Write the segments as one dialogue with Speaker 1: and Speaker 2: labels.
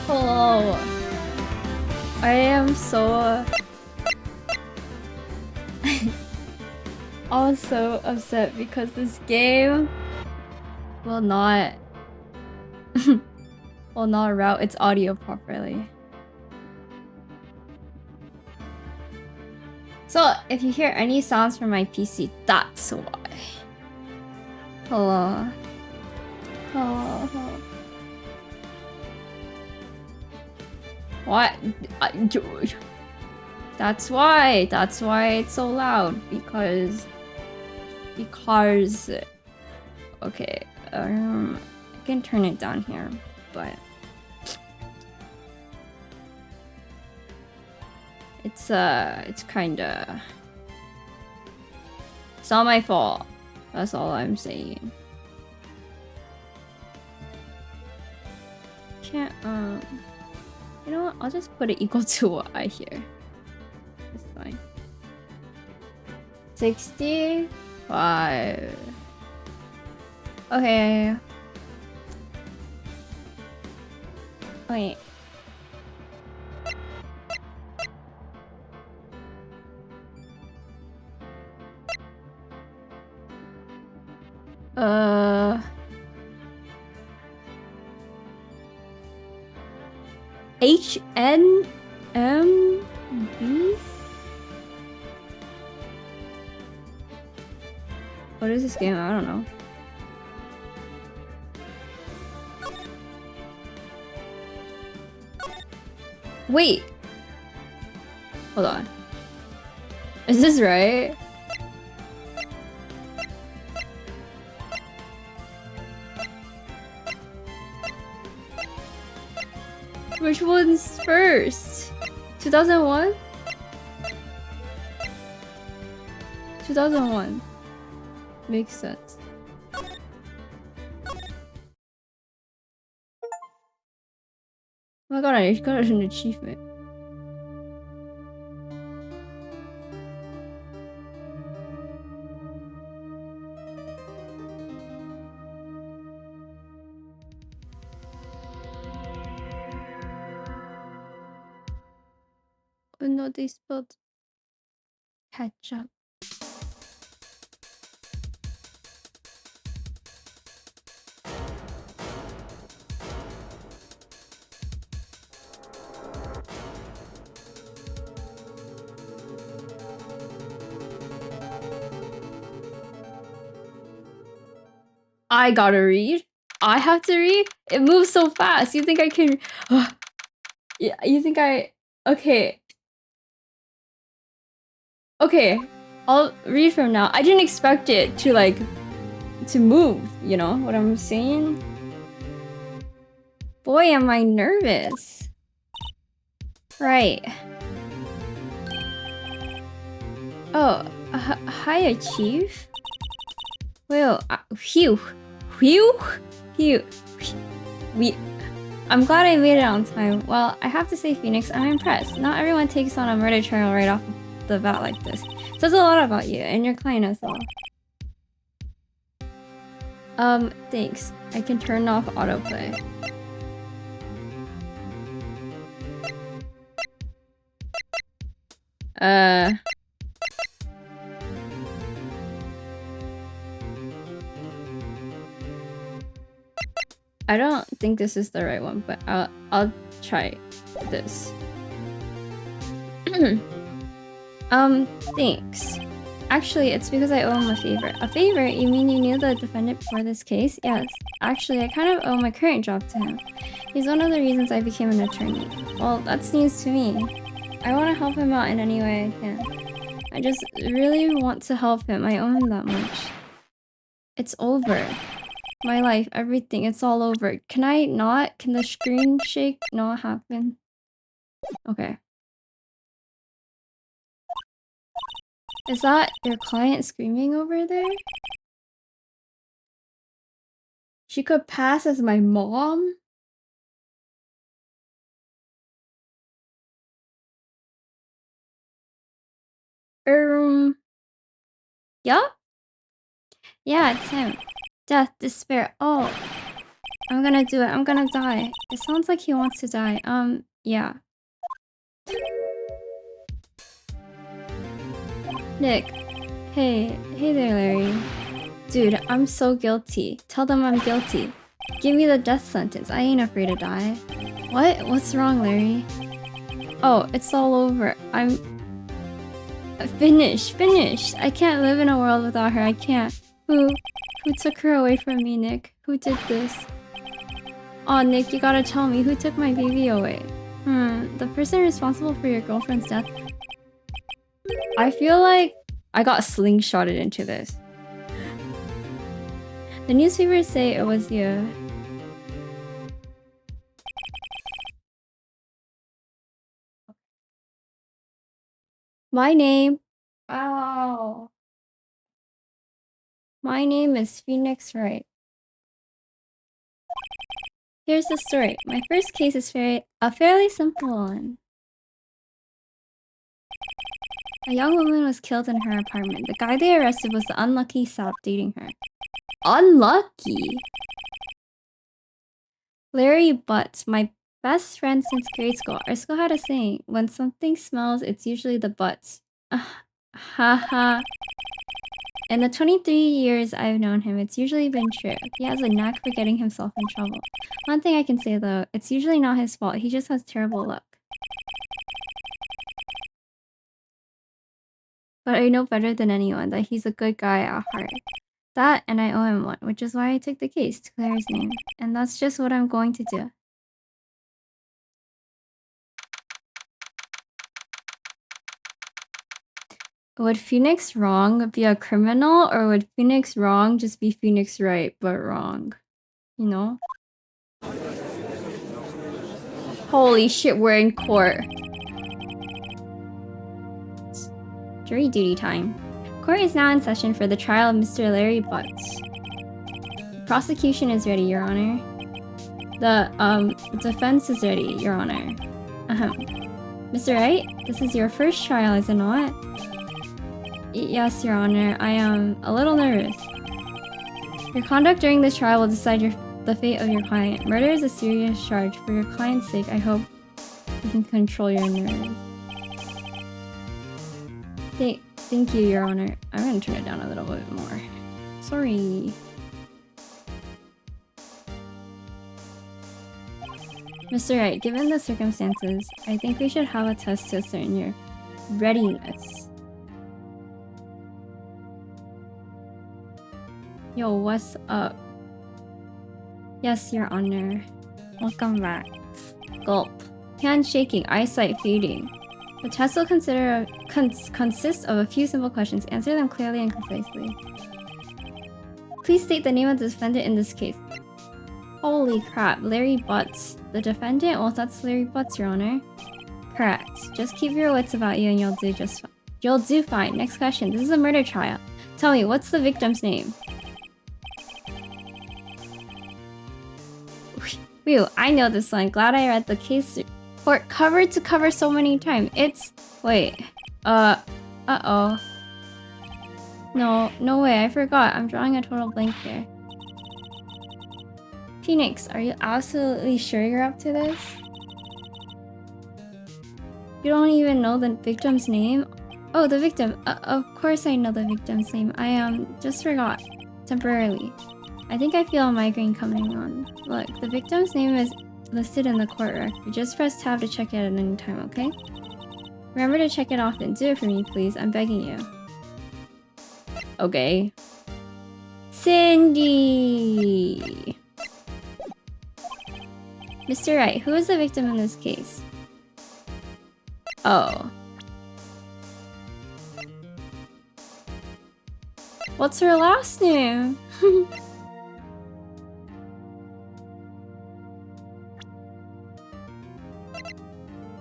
Speaker 1: Hello. I am so also upset because this game will not route its audio properly. So if you hear any sounds from my PC, that's why. Hello. Hello. What? That's why. That's why it's so loud. Because. Okay. I can turn it down here, but it's kinda. It's not my fault. That's all I'm saying. Can't you know what? I'll just put it equal to what I hear. It's fine. 65. Okay. Wait. HNMB? What is this game? I don't know. Wait. Hold on. Is this right? Which one's first? 2001? 2001. Makes sense. Oh my god, I got an achievement. Oh no, they spelled ketchup. I gotta read. I have to read? It moves so fast. You think I can... Yeah, you think I... Okay. Okay. I'll read from now. I didn't expect it to, like... to move, you know what I'm saying? Boy, am I nervous. Right. Oh, hi, Chief. Well, phew. I'm glad I made it on time. Well, I have to say, Phoenix, I'm impressed. Not everyone takes on a murder trial right off the bat like this. It says a lot about you and your client as well. Thanks. I can turn off autoplay. I don't think this is the right one, but I'll try this. Thanks. Actually, it's because I owe him a favor. A favor? You mean you knew the defendant for this case? Yes. Actually, I kind of owe my current job to him. He's one of the reasons I became an attorney. Well, that's news to me. I want to help him out in any way I can. I just really want to help him. I owe him that much. It's over. My life, everything, it's all over. Can I not? Can the screen shake not happen? Okay. Is that your client screaming over there? She could pass as my mom? Yeah? Yeah, it's him. Death, despair. Oh. I'm gonna do it. I'm gonna die. It sounds like he wants to die. Yeah. Nick. Hey there, Larry. Dude, I'm so guilty. Tell them I'm guilty. Give me the death sentence. I ain't afraid to die. What? What's wrong, Larry? Oh, it's all over. I'm... Finished. I can't live in a world without her. I can't. Who took her away from me, Nick? Who did this? Oh, Nick, you gotta tell me. Who took my baby away? The person responsible for your girlfriend's death. I feel like I got slingshotted into this. The newspapers say it was you. My name... Wow. My name is Phoenix Wright. Here's the story. My first case is a fairly simple one. A young woman was killed in her apartment. The guy they arrested was the unlucky sap dating her. Unlucky? Larry Butts, my best friend since grade school. Our school had a saying, when something smells, it's usually the butts. Haha. In the 23 years I've known him, it's usually been true. He has a knack for getting himself in trouble. One thing I can say though, it's usually not his fault. He just has terrible luck. But I know better than anyone that he's a good guy at heart. That, and I owe him one, which is why I took the case to clear his name. And that's just what I'm going to do. Would Phoenix Wrong be a criminal, or would Phoenix Wrong just be Phoenix Right, but wrong? You know? Holy shit, we're in court. It's jury duty time. Court is now in session for the trial of Mr. Larry Butts. The prosecution is ready, Your Honor. The defense is ready, Your Honor. Mr. Wright, this is your first trial, is it not? Yes, Your Honor. I am a little nervous. Your conduct during this trial will decide the fate of your client. Murder is a serious charge. For your client's sake, I hope you can control your nerves. Thank you, Your Honor. I'm gonna turn it down a little bit more. Sorry. Mr. Wright, given the circumstances, I think we should have a test to ascertain your readiness. Yo, what's up? Yes, Your Honor. Welcome back. Gulp. Hand shaking, eyesight fading. The test will consist of a few simple questions. Answer them clearly and concisely. Please state the name of the defendant in this case. Holy crap, Larry Butts. The defendant? Well, that's Larry Butts, Your Honor. Correct. Just keep your wits about you and you'll do just fine. You'll do fine. Next question. This is a murder trial. Tell me, what's the victim's name? Whew, I know this one. Glad I read the case report cover to cover so many times. It's... Wait. Uh-oh. No way. I forgot. I'm drawing a total blank here. Phoenix, are you absolutely sure you're up to this? You don't even know the victim's name? Oh, the victim. Of course I know the victim's name. I just forgot. Temporarily. I think I feel a migraine coming on. Look, the victim's name is listed in the court record. Just press tab to check it at any time, okay? Remember to check it often. Do it for me, please. I'm begging you. Okay. Cindy! Mr. Wright, who is the victim in this case? Oh. What's her last name?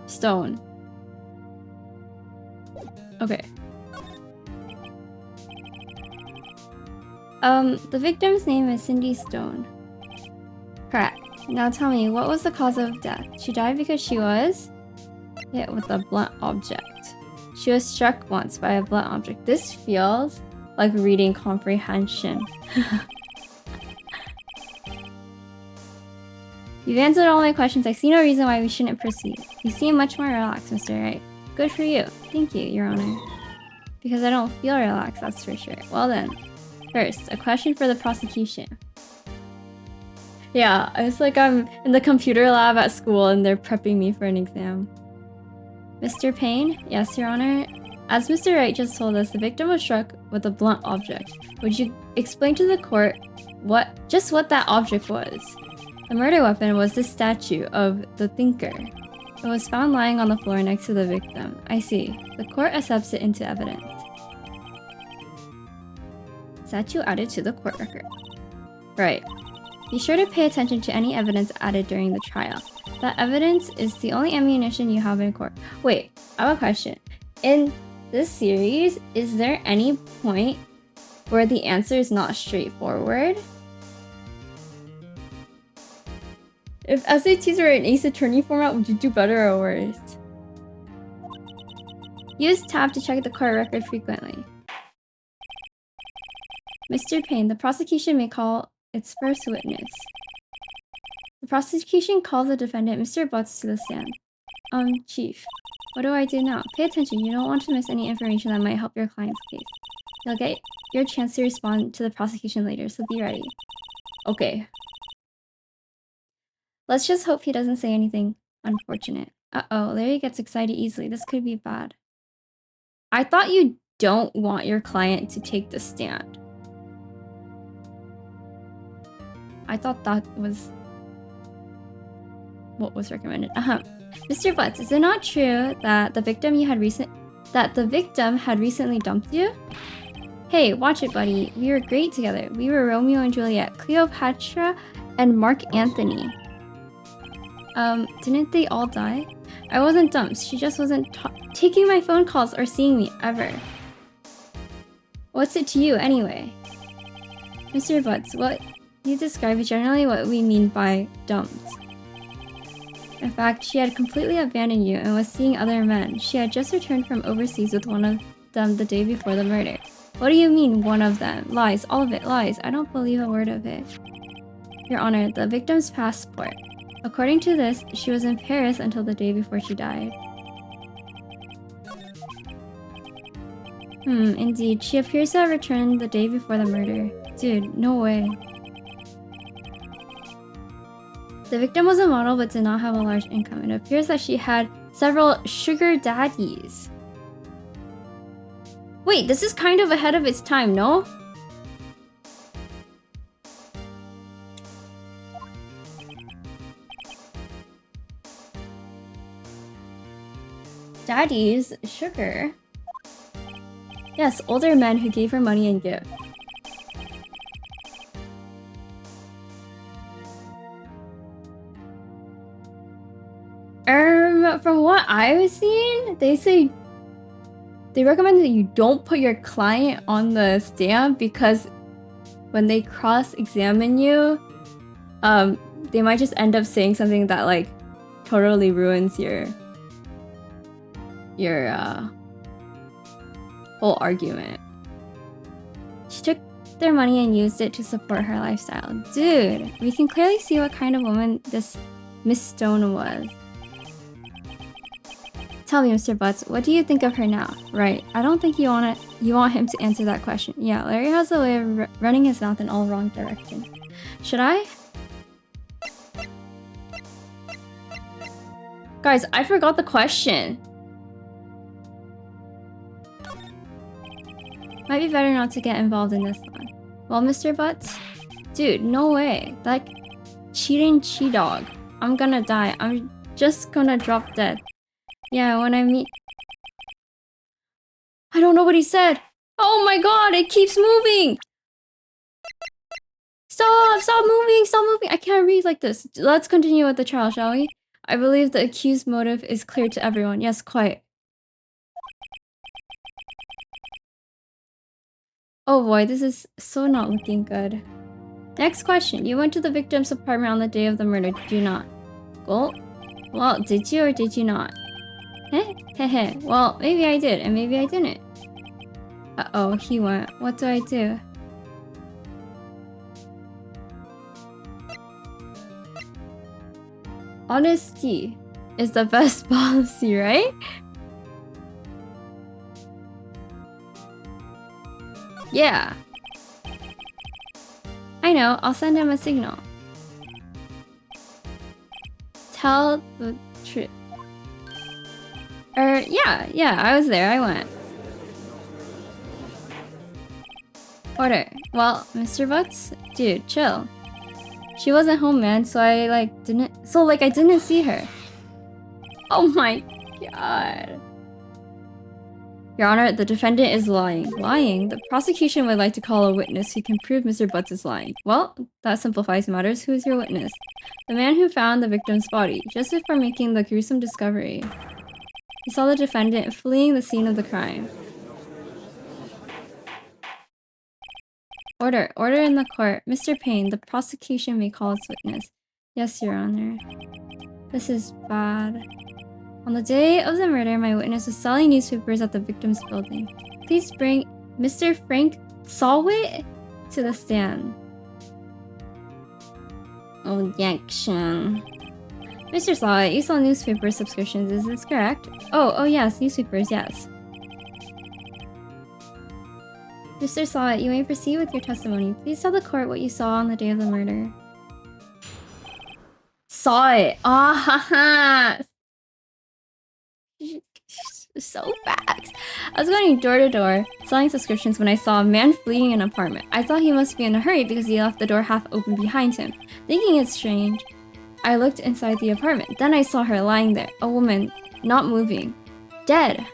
Speaker 1: Stone. Okay. The victim's name is Cindy Stone. Correct. Now tell me, what was the cause of death? She died because she was hit with a blunt object. She was struck once by a blunt object. This feels like reading comprehension. You've answered all my questions. I see no reason why we shouldn't proceed. You seem much more relaxed, Mr. Wright. Good for you. Thank you, Your Honor. Because I don't feel relaxed, that's for sure. Well then. First, a question for the prosecution. Yeah, it's like I'm in the computer lab at school and they're prepping me for an exam. Mr. Payne? Yes, Your Honor. As Mr. Wright just told us, the victim was struck with a blunt object. Would you explain to the court what that object was? The murder weapon was this statue of the Thinker. It was found lying on the floor next to the victim. I see. The court accepts it into evidence. Statue added to the court record. Right. Be sure to pay attention to any evidence added during the trial. That evidence is the only ammunition you have in court. Wait, I have a question. In this series, is there any point where the answer is not straightforward? If SATs were in Ace Attorney format, would you do better or worse? Use tab to check the court record frequently. Mr. Payne, the prosecution may call its first witness. The prosecution calls the defendant, Mr. Butts, to the stand. Chief, what do I do now? Pay attention, you don't want to miss any information that might help your client's case. You'll get your chance to respond to the prosecution later, so be ready. Okay. Let's just hope he doesn't say anything unfortunate. Uh-oh, Larry gets excited easily. This could be bad. I thought you don't want your client to take the stand. I thought that was what was recommended. Mr. Butts, is it not true that the victim had recently dumped you? Hey, watch it, buddy. We were great together. We were Romeo and Juliet, Cleopatra, and Mark Antony. Didn't they all die? I wasn't dumped. She just wasn't taking my phone calls or seeing me ever. What's it to you, anyway? Mr. Butts, what you describe is generally what we mean by dumped. In fact, she had completely abandoned you and was seeing other men. She had just returned from overseas with one of them the day before the murder. What do you mean, one of them? Lies. All of it. Lies. I don't believe a word of it. Your Honor, the victim's passport. According to this, she was in Paris until the day before she died. Indeed. She appears to have returned the day before the murder. Dude, no way. The victim was a model but did not have a large income. It appears that she had several sugar daddies. Wait, this is kind of ahead of its time, no? Daddies? Sugar? Yes, older men who gave her money and gifts. From what I've seen, they recommend that you don't put your client on the stand because when they cross-examine you, they might just end up saying something that like totally ruins your whole argument. She took their money and used it to support her lifestyle. Dude, we can clearly see what kind of woman this Miss Stone was. Tell me, Mr. Butts, what do you think of her now? Right, I don't think you want him to answer that question. Yeah, Larry has a way of running his mouth in all wrong directions. Should I? Guys, I forgot the question. Might be better not to get involved in this one. Well, Mr. Butts? Dude, no way. That cheating she-dog. I'm gonna die. I'm just gonna drop dead. Yeah, when I meet... I don't know what he said! Oh my god, it keeps moving! Stop moving, stop moving! I can't read like this. Let's continue with the trial, shall we? I believe the accused's motive is clear to everyone. Yes, quite. Oh boy, this is so not looking good. Next question. You went to the victim's apartment on the day of the murder, did you not? Well, did you or did you not? Heh? Well, maybe I did, and maybe I didn't. Uh-oh, he went. What do I do? Honesty is the best policy, right? Yeah. I know, I'll send him a signal. Tell the truth. Yeah, I was there, I went. Order. Well, Mr. Butts? Dude, chill. She wasn't home, man, so I didn't see her. Oh my god. Your Honor, the defendant is lying. Lying? The prosecution would like to call a witness who can prove Mr. Butts is lying. Well, that simplifies matters. Who is your witness? The man who found the victim's body, just before making the gruesome discovery. He saw the defendant fleeing the scene of the crime. Order. Order in the court. Mr. Payne, the prosecution may call its witness. Yes, Your Honor. This is bad. On the day of the murder, my witness was selling newspapers at the victim's building. Please bring Mr. Frank Sawit to the stand. Objection. Mr. Sawit, you sell newspaper subscriptions, is this correct? Oh yes, newspapers, yes. Mr. Sawit, you may proceed with your testimony. Please tell the court what you saw on the day of the murder. Saw it. Ah ha ha. So fast. I was going door to door, selling subscriptions when I saw a man fleeing an apartment. I thought he must be in a hurry because he left the door half open behind him. Thinking it strange, I looked inside the apartment. Then I saw her lying there, a woman, not moving, dead.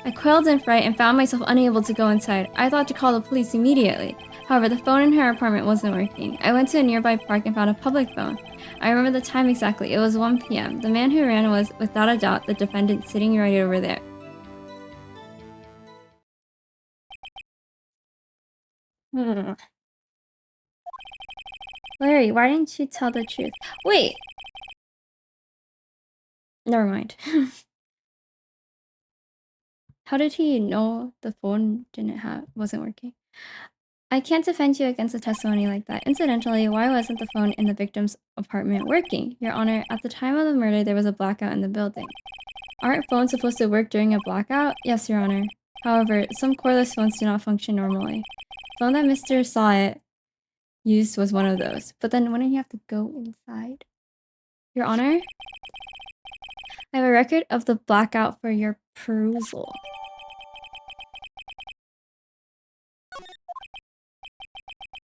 Speaker 1: I quailed in fright and found myself unable to go inside. I thought to call the police immediately. However, the phone in her apartment wasn't working. I went to a nearby park and found a public phone. I remember the time exactly. It was 1 p.m. The man who ran was, without a doubt, the defendant sitting right over there. Larry, why didn't you tell the truth? Wait! Never mind. How did he know the phone wasn't working? I can't defend you against a testimony like that. Incidentally, why wasn't the phone in the victim's apartment working? Your Honor, at the time of the murder, there was a blackout in the building. Aren't phones supposed to work during a blackout? Yes, Your Honor. However, some cordless phones do not function normally. The phone that Mr. Sawit used was one of those. But then wouldn't you have to go inside? Your Honor? I have a record of the blackout for your perusal.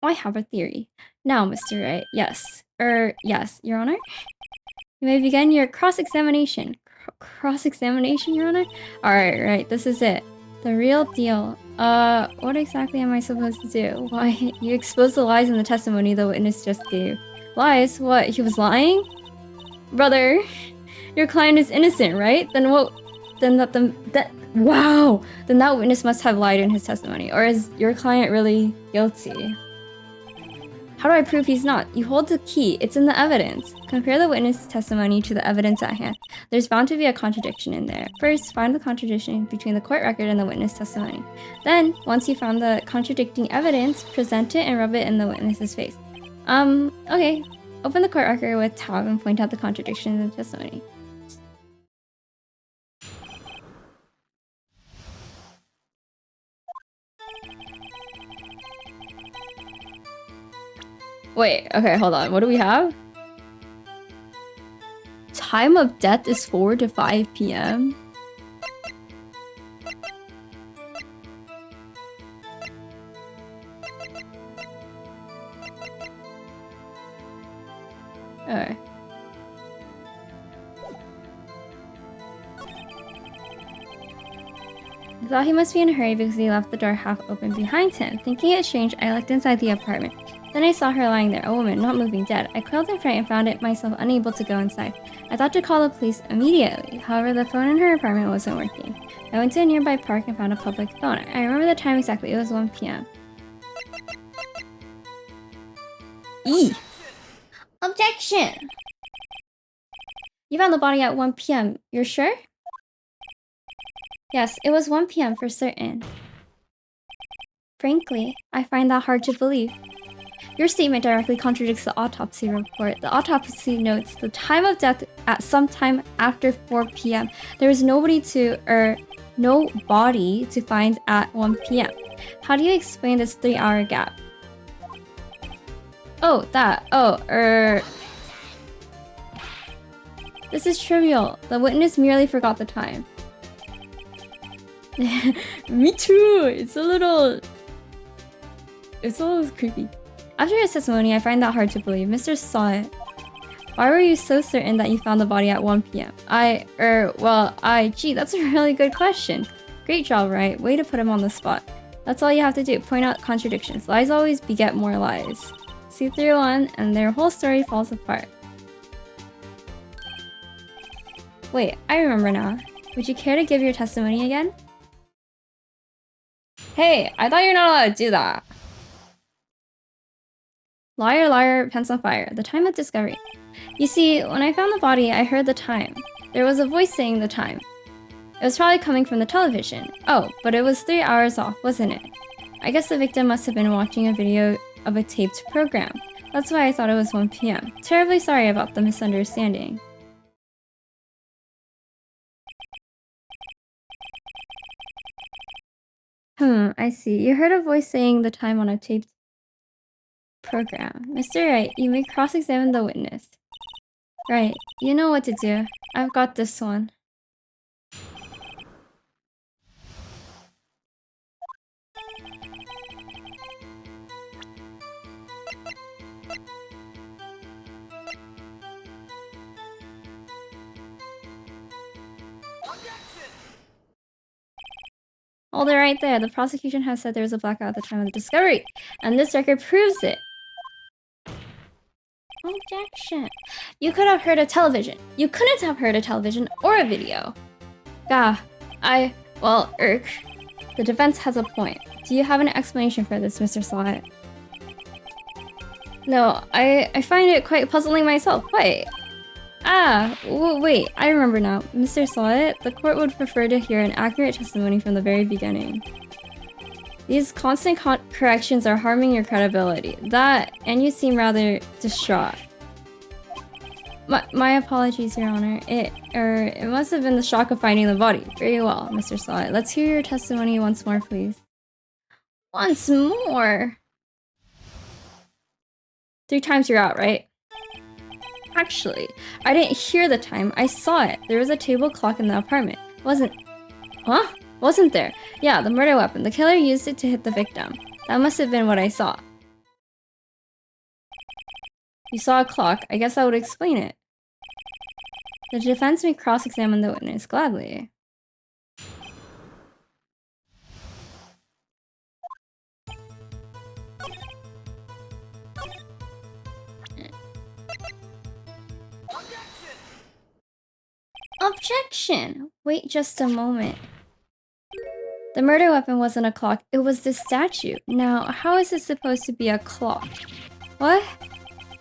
Speaker 1: I have a theory. Now, Mr. Wright, yes. Yes, Your Honor? You may begin your cross-examination. Cross-examination, Your Honor? Alright, right, this is it. The real deal. What exactly am I supposed to do? Why, you exposed the lies in the testimony the witness just gave. Lies? What, he was lying? Brother, your client is innocent, right? Then what? Wow! Then that witness must have lied in his testimony. Or is your client really guilty? How do I prove he's not? You hold the key. It's in the evidence. Compare the witness testimony to the evidence at hand. There's bound to be a contradiction in there. First, find the contradiction between the court record and the witness testimony. Then, once you found the contradicting evidence, present it and rub it in the witness's face. Okay. Open the court record with tab and point out the contradiction in the testimony. Wait, okay, hold on. What do we have? Time of death is 4 to 5 p.m. Okay. I thought he must be in a hurry because he left the door half open behind him. Thinking it strange, I looked inside the apartment. Then I saw her lying there, a woman, not moving, dead. I quailed in fright and found myself unable to go inside. I thought to call the police immediately. However, the phone in her apartment wasn't working. I went to a nearby park and found a public phone. I remember the time exactly. It was 1 p.m. Objection! You found the body at 1 p.m. You're sure? Yes, it was 1 p.m. for certain. Frankly, I find that hard to believe. Your statement directly contradicts the autopsy report. The autopsy notes the time of death at some time after 4 p.m. There was no body to find at 1 p.m. How do you explain this 3-hour gap? Oh, that. This is trivial. The witness merely forgot the time. Me too! It's a little creepy. After his testimony, I find that hard to believe. Mr. Saw it. Why were you so certain that you found the body at 1 p.m.? Gee, that's a really good question. Great job, right? Way to put him on the spot. That's all you have to do. Point out contradictions. Lies always beget more lies. See through one, and their whole story falls apart. Wait, I remember now. Would you care to give your testimony again? Hey, I thought you're not allowed to do that. Liar, liar, pants on fire. The time of discovery. You see, when I found the body, I heard the time. There was a voice saying the time. It was probably coming from the television. Oh, but it was 3 hours off, wasn't it? I guess the victim must have been watching a video of a taped program. That's why I thought it was 1 p.m. Terribly sorry about the misunderstanding. I see. You heard a voice saying the time on a taped program. Mr. Wright, you may cross-examine the witness. Right, you know what to do. I've got this one. Hold it right there. The prosecution has said there was a blackout at the time of the discovery, and this record proves it. Objection. You could have heard a television. You couldn't have heard a television or a video. The defense has a point. Do you have an explanation for this, Mr. Slott? No, I find it quite puzzling myself. Wait. Wait, I remember now. Mr. Slott, the court would prefer to hear an accurate testimony from the very beginning. These constant corrections are harming your credibility. And you seem rather distraught. My apologies, Your Honor. It must have been the shock of finding the body. Very well, Mr. Slott. Let's hear your testimony once more, please. Once more? 3 times you're out, right? Actually, I didn't hear the time. I saw it. There was a table clock in the apartment. Wasn't there? Yeah, the murder weapon. The killer used it to hit the victim. That must have been what I saw. You saw a clock. I guess that would explain it. The defense may cross-examine the witness gladly. Objection! Wait just a moment. The murder weapon wasn't a clock, it was this statue. Now, how is it supposed to be a clock? What?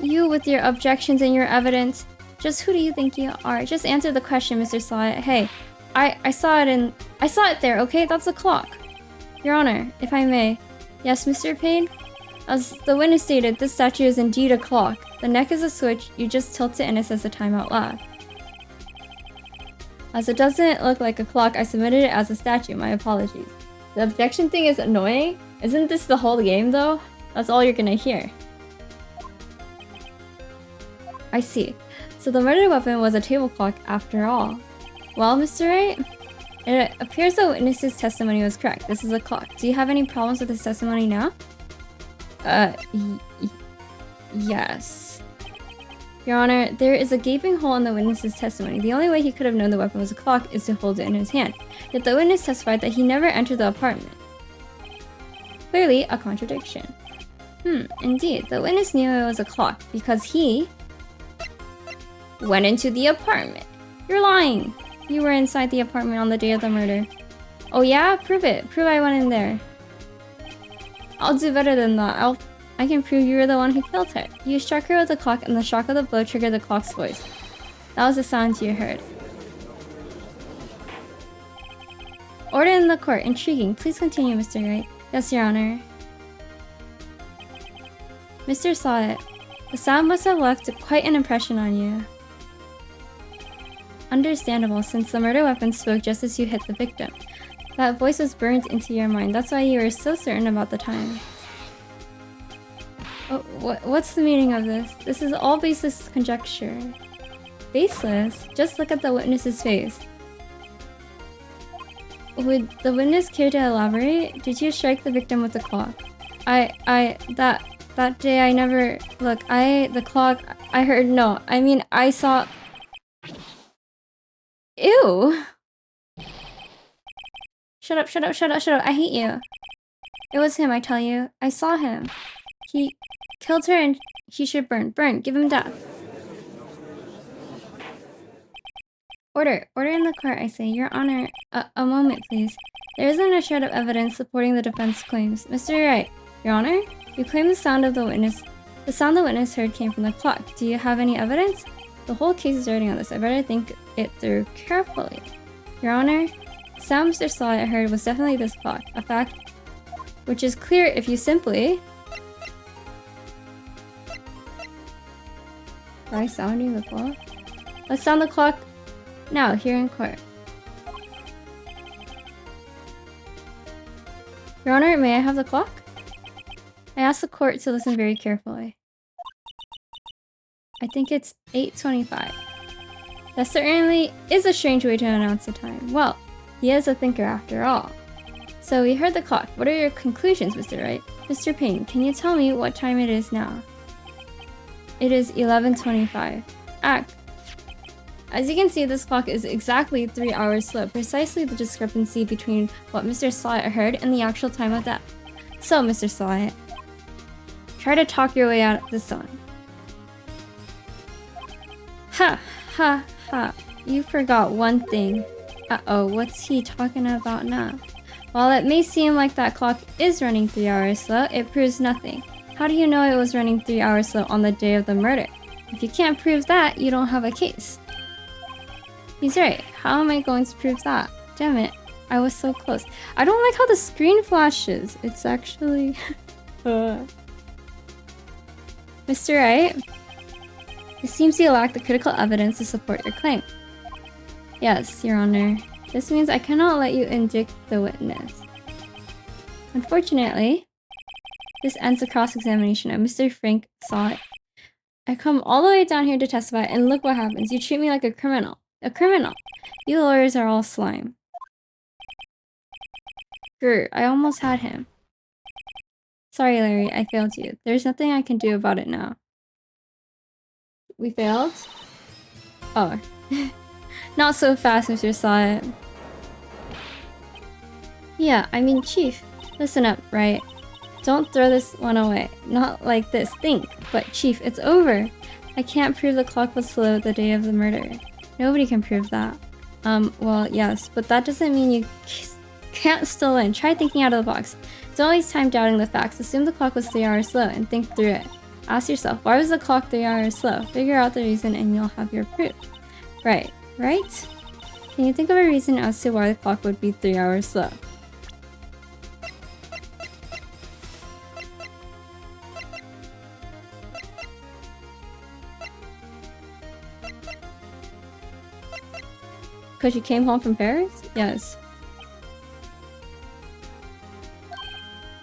Speaker 1: You with your objections and your evidence? Just who do you think you are? Just answer the question, Mr. Slott. Hey, I saw it there, okay? That's a clock. Your Honor, if I may. Yes, Mr. Payne? As the witness stated, this statue is indeed a clock. The neck is a switch, you just tilt it and it says the time out loud. As it doesn't look like a clock, I submitted it as a statue. My apologies. The objection thing is annoying. Isn't this the whole game, though? That's all you're gonna hear. I see. So the murder weapon was a table clock after all. Well, Mr. Wright? It appears the witness's testimony was correct. This is a clock. Do you have any problems with his testimony now? Yes. Your Honor, there is a gaping hole in the witness's testimony. The only way he could have known the weapon was a clock is to hold it in his hand. Yet the witness testified that he never entered the apartment. Clearly, a contradiction. Indeed. The witness knew it was a clock because he went into the apartment. You're lying. You were inside the apartment on the day of the murder. Oh yeah? Prove it. Prove I went in there. I'll do better than that. I can prove you were the one who killed her. You struck her with the clock and the shock of the blow triggered the clock's voice. That was the sound you heard. Order in the court. Intriguing. Please continue, Mr. Wright. Yes, Your Honor. Mr. saw it. The sound must have left quite an impression on you. Understandable, since the murder weapon spoke just as you hit the victim. That voice was burned into your mind. That's why you were so certain about the time. Oh, what's the meaning of this? This is all baseless conjecture. Baseless? Just look at the witness's face. Would the witness care to elaborate? Did you strike the victim with the clock? That day I never... Look, the clock... I heard... No, I mean, I saw... Ew! Shut up, shut up, shut up, shut up. I hate you. It was him, I tell you. I saw him. He killed her and he should burn. Burn. Give him death. Order. Order in the court, I say. Your Honor. A moment, please. There isn't a shred of evidence supporting the defense claims. Mr. Wright. Your Honor? You claim the sound the witness heard came from the clock. Do you have any evidence? The whole case is riding on this. I better think it through carefully. Your Honor, the sound Mr. Sawyer heard was definitely this clock. A fact which is clear if you simply... Try sounding the clock? Let's sound the clock now, here in court. Your Honor, may I have the clock? I ask the court to listen very carefully. I think it's 8:25. That certainly is a strange way to announce the time. Well, he is a thinker after all. So we heard the clock. What are your conclusions, Mr. Wright? Mr. Payne, can you tell me what time it is now? It is 11:25. As you can see, this clock is exactly 3 hours slow, precisely the discrepancy between what Mr. Slott heard and the actual time of death. So, Mr. Slott, try to talk your way out of this one. Ha! Ha! Ha! You forgot one thing. Uh-oh, what's he talking about now? While it may seem like that clock is running 3 hours slow, it proves nothing. How do you know it was running 3 hours slow on the day of the murder? If you can't prove that, you don't have a case. He's right. How am I going to prove that? Damn it. I was so close. I don't like how the screen flashes. It's actually... Mr. Wright? It seems you lack the critical evidence to support your claim. Yes, Your Honor. This means I cannot let you indict the witness. Unfortunately, this ends the cross-examination of Mr. Frank Sawyer. I come all the way down here to testify, and look what happens. You treat me like a criminal. A criminal! You lawyers are all slime. Grr, I almost had him. Sorry, Larry, I failed you. There's nothing I can do about it now. We failed? Oh. Not so fast, Mr. Sawyer. Yeah, I mean, Chief. Listen up, right? Don't throw this one away. Not like this. Think. But Chief, it's over. I can't prove the clock was slow the day of the murder. Nobody can prove that. Well, yes, but that doesn't mean you can't still win. Try thinking out of the box. Don't waste time doubting the facts. Assume the clock was 3 hours slow and think through it. Ask yourself, why was the clock 3 hours slow? Figure out the reason and you'll have your proof. Right? Can you think of a reason as to why the clock would be 3 hours slow? Because you came home from Paris? Yes.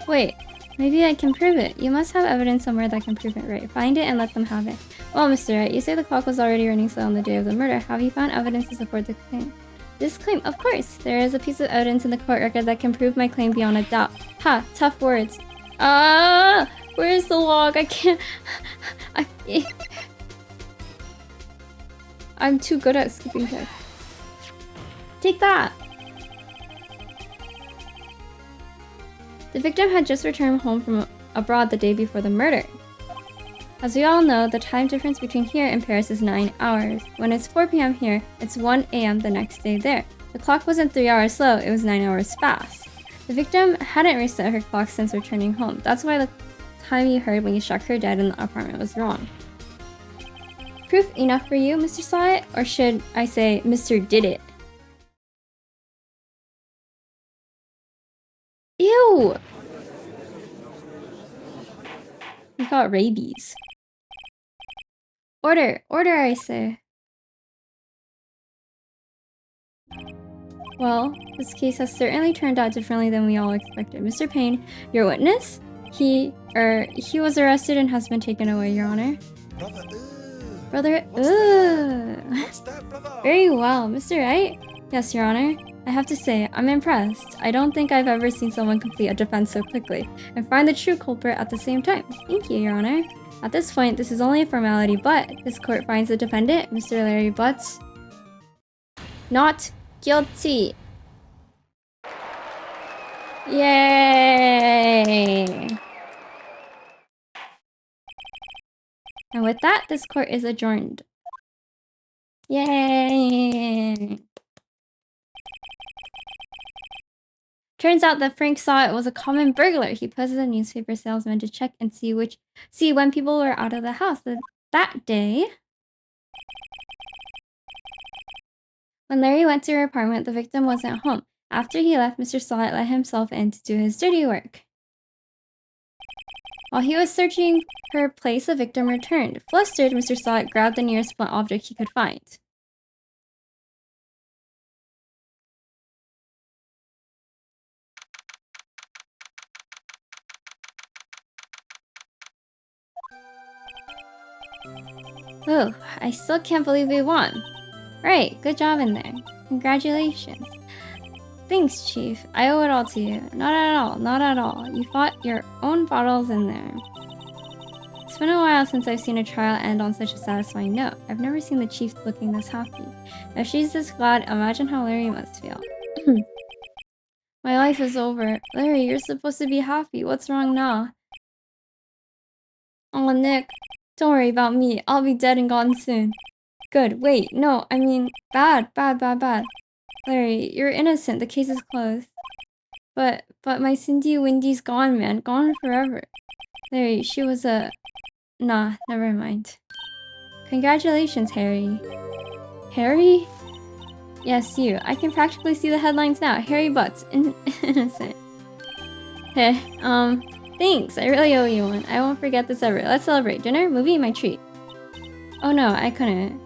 Speaker 1: Wait, maybe I can prove it. You must have evidence somewhere that can prove it, right? Find it and let them have it. Well, Mr. Wright, you say the clock was already running slow on the day of the murder. Have you found evidence to support the claim? This claim? Of course! There is a piece of evidence in the court record that can prove my claim beyond a doubt. Ha! Tough words. Where's the log? I can't... I'm too good at skipping text. Take that! The victim had just returned home from abroad the day before the murder. As we all know, the time difference between here and Paris is 9 hours. When it's 4 p.m. here, it's 1 a.m. the next day there. The clock wasn't 3 hours slow, it was 9 hours fast. The victim hadn't reset her clock since returning home. That's why the time you heard when you struck her dead in the apartment was wrong. Proof enough for you, Mr. Slott? Or should I say, Mr. Did It? Ew! You got got rabies. Order! Order, I say. Well, this case has certainly turned out differently than we all expected. Mr. Payne, your witness? He was arrested and has been taken away, Your Honor. Brother,
Speaker 2: What's that, brother?
Speaker 1: Very well, Mr. Wright? Yes, Your Honor. I have to say, I'm impressed. I don't think I've ever seen someone complete a defense so quickly and find the true culprit at the same time. Thank you, Your Honor. At this point, this is only a formality, but this court finds the defendant, Mr. Larry Butts, not guilty. Yay! And with that, this court is adjourned. Yay! Turns out that Frank saw it was a common burglar. He posed as a newspaper salesman to check and see when people were out of the house. That day, when Larry went to her apartment, the victim wasn't home. After he left, Mr. Sahit let himself in to do his dirty work. While he was searching her place, the victim returned. Flustered, Mr. Sahit grabbed the nearest blunt object he could find. Oh, I still can't believe we won. Right, good job in there. Congratulations. Thanks, Chief. I owe it all to you. Not at all, not at all. You fought your own battles in there. It's been a while since I've seen a trial end on such a satisfying note. I've never seen the Chief looking this happy. If she's this glad, imagine how Larry must feel. My life is over. Larry, you're supposed to be happy. What's wrong now? Oh, Nick. Don't worry about me. I'll be dead and gone soon. Good. Wait, no, I mean, bad. Larry, you're innocent. The case is closed. But my Cindy Windy's gone, man. Gone forever. Larry, she was a... Nah, never mind. Congratulations, Harry. Harry? Yes, you. I can practically see the headlines now. Harry Butts. Innocent. Hey, thanks. I really owe you one. I won't forget this ever. Let's celebrate. Dinner? Movie? My treat. Oh no, I couldn't.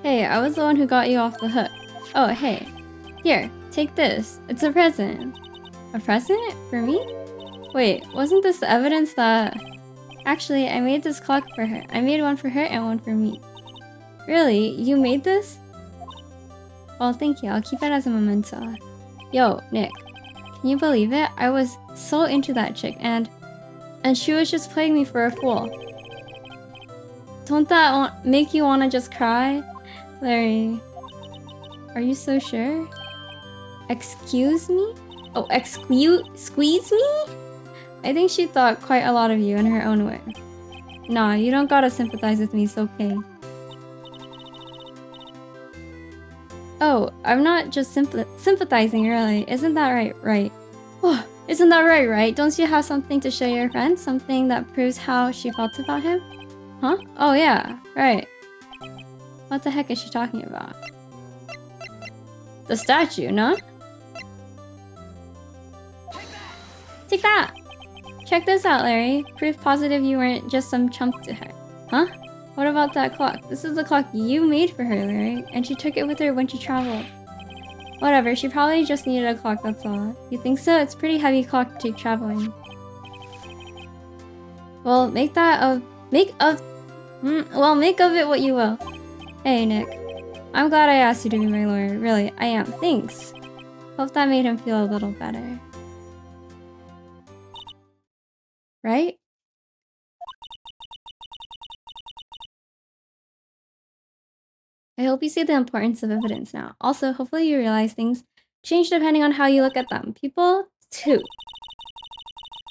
Speaker 1: Hey, I was the one who got you off the hook. Oh, hey. Here, take this. It's a present. A present? For me? Wait, wasn't this the evidence that... Actually, I made this clock for her. I made one for her and one for me. Really? You made this? Well, thank you. I'll keep it as a memento. Yo, Nick. Can you believe it? I was so into that chick and she was just playing me for a fool. Don't that make you want to just cry? Larry, are you so sure? Excuse me? Oh, squeeze me? I think she thought quite a lot of you in her own way. Nah, you don't gotta sympathize with me, it's okay. Oh, I'm not just sympathizing, really. Isn't that right? Oh, isn't that right? Don't you have something to show your friend? Something that proves how she felt about him? Huh? Oh yeah, right. What the heck is she talking about? The statue, no? Take that! Check this out, Larry. Proof positive you weren't just some chump to her. Huh? What about that clock? This is the clock you made for her, Larry, and she took it with her when she traveled. Whatever, she probably just needed a clock, that's all. You think so? It's a pretty heavy clock to take traveling. Well, make of it what you will. Hey, Nick. I'm glad I asked you to be my lawyer. Really, I am. Thanks. Hope that made him feel a little better. Right? I hope you see the importance of evidence now. Also, hopefully you realize things change depending on how you look at them. People, too.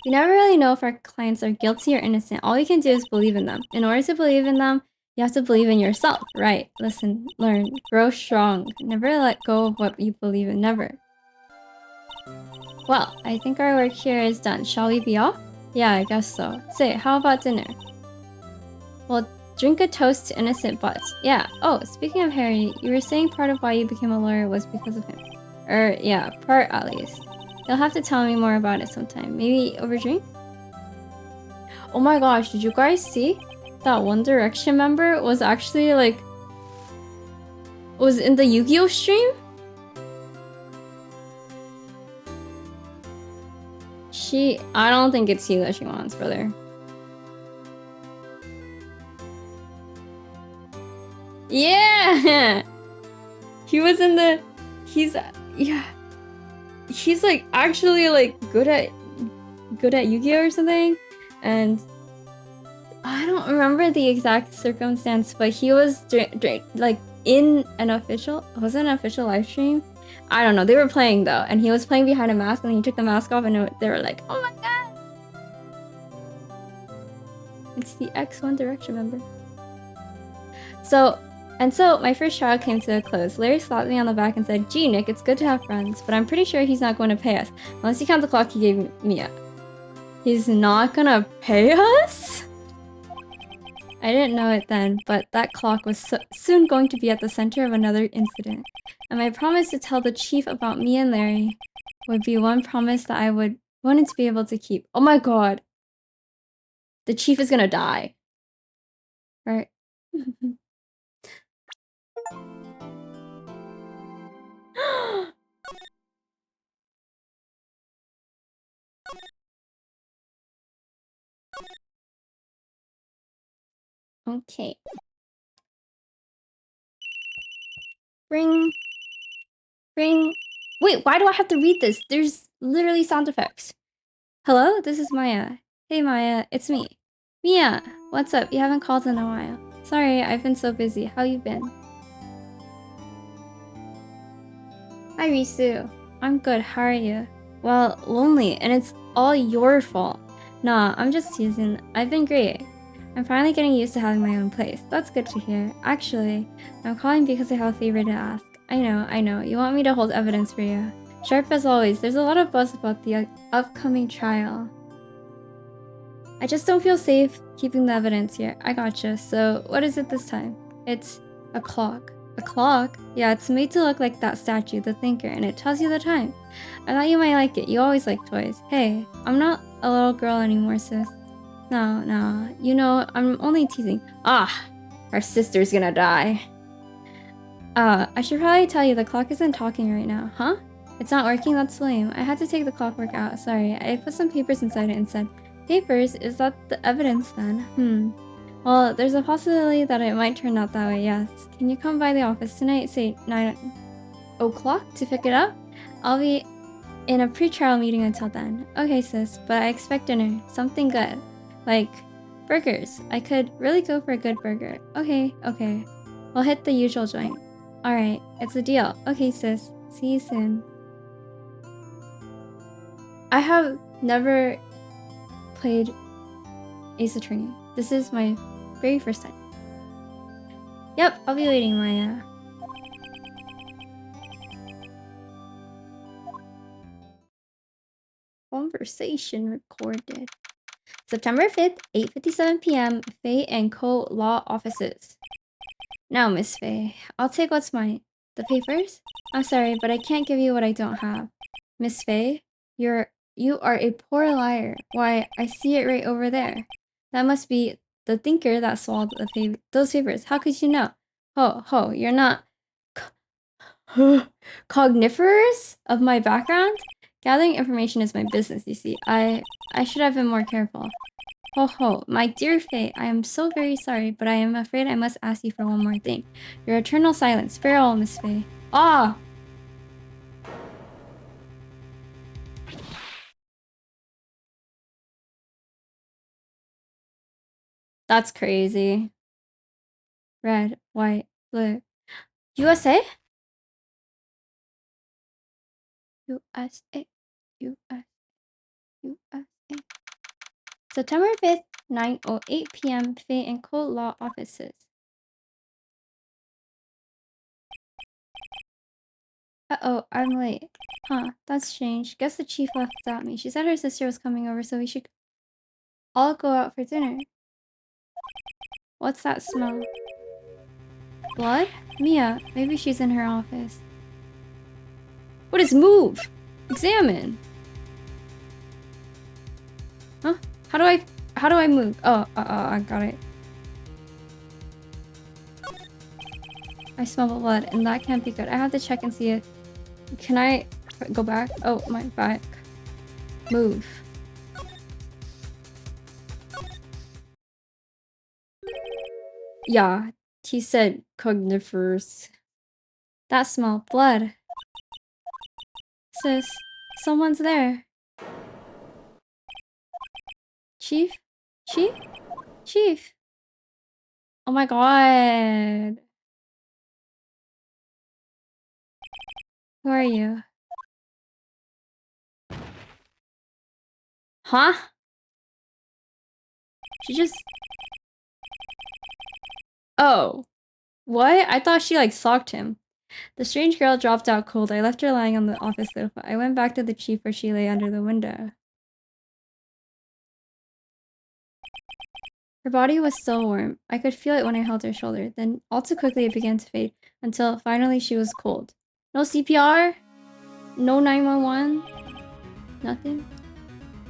Speaker 1: We never really know if our clients are guilty or innocent. All we can do is believe in them. In order to believe in them, you have to believe in yourself. Right. Listen, learn, grow strong. Never let go of what you believe in. Never. Well, I think our work here is done. Shall we be off? Yeah, I guess so. Say, how about dinner? Well, drink a toast to innocent butts. Yeah. Oh, speaking of Harry, you were saying part of why you became a lawyer was because of him. Yeah, part at least. You'll have to tell me more about it sometime. Maybe over drink? Oh my gosh, did you guys see? That One Direction member was actually like... was in the Yu-Gi-Oh stream? I don't think it's you that she wants, brother. Yeah! He was in the... yeah. He's like actually like good at Yu-Gi-Oh or something. And I don't remember the exact circumstance, but he was like in an official... was it an official live stream? I don't know. They were playing though, and he was playing behind a mask, and he took the mask off, and they were like, "Oh my god, it's the X One Direction member." So my first trial came to a close. Larry slapped me on the back and said, "Gee, Nick, it's good to have friends, but I'm pretty sure he's not going to pay us unless you count the clock he gave me." He's not gonna pay us? I didn't know it then, but that clock was soon going to be at the center of another incident. And my promise to tell the chief about me and Larry would be one promise that I wanted to be able to keep. Oh my god. The chief is gonna die. Right? Okay. Ring. Ring. Wait, why do I have to read this? There's literally sound effects. Hello, this is Maya. Hey Maya, it's me. Mia, what's up? You haven't called in a while. Sorry, I've been so busy. How you been? Hi Risu. I'm good, how are you? Well, lonely, and it's all your fault. Nah, I'm just teasing. I've been great. I'm finally getting used to having my own place. That's good to hear. Actually, I'm calling because I have a favor to ask. I know. You want me to hold evidence for you. Sharp as always, there's a lot of buzz about the upcoming trial. I just don't feel safe keeping the evidence here. I gotcha. So, what is it this time? It's a clock. A clock? Yeah, it's made to look like that statue, the thinker, and it tells you the time. I thought you might like it. You always like toys. Hey, I'm not a little girl anymore, sis. No. You know, I'm only teasing. Ah, our sister's gonna die. I should probably tell you the clock isn't talking right now. Huh? It's not working? That's lame. I had to take the clockwork out. Sorry. I put some papers inside it and said, papers? Is that the evidence then? Well, there's a possibility that it might turn out that way, yes. Can you come by the office tonight, say 9 o'clock to pick it up? I'll be in a pre-trial meeting until then. Okay, sis, but I expect dinner. Something good. Like burgers. I could really go for a good burger. Okay. We'll hit the usual joint. Alright, it's a deal. Okay, sis. See you soon. I have never played Ace Attorney. This is my very first time. Yep, I'll be waiting, Maya. Conversation recorded. September 5th, 8:57 p.m. Faye & Co. Law Offices. Now, Miss Faye, I'll take what's mine. The papers? I'm sorry, but I can't give you what I don't have. Miss Faye, you are a poor liar. Why, I see it right over there. That must be the thinker that swallowed those papers. How could you know? Ho, you're not cogniferous of my background? Gathering information is my business, you see. I should have been more careful. Ho, my dear Faye, I am so very sorry, but I am afraid I must ask you for one more thing. Your eternal silence. Farewell, Miss Faye. Ah! That's crazy. Red, white, blue. USA? USA. September 5th, 9:08 p.m. Faye & Co. Law Offices. Uh-oh, I'm late. Huh, that's strange. Guess the chief left without me. She said her sister was coming over, so we should all go out for dinner. What's that smell? Blood? Mia, maybe she's in her office. What is move? Examine. Huh? How do I How do I move? Oh, I got it. I smell blood, and that can't be good. I have to check and see it. Can I go back? Oh, my back. Move. Yeah, he said cognifers. That smell. Blood. Sis, someone's there. Chief? Chief? Chief? Oh my god. Who are you? Huh? She just... Oh. What? I thought she like socked him. The strange girl dropped out cold. I left her lying on the office sofa. I went back to the chief where she lay under the window. Her body was still warm. I could feel it when I held her shoulder. Then, all too quickly, it began to fade, until finally she was cold. No CPR? No 911? Nothing?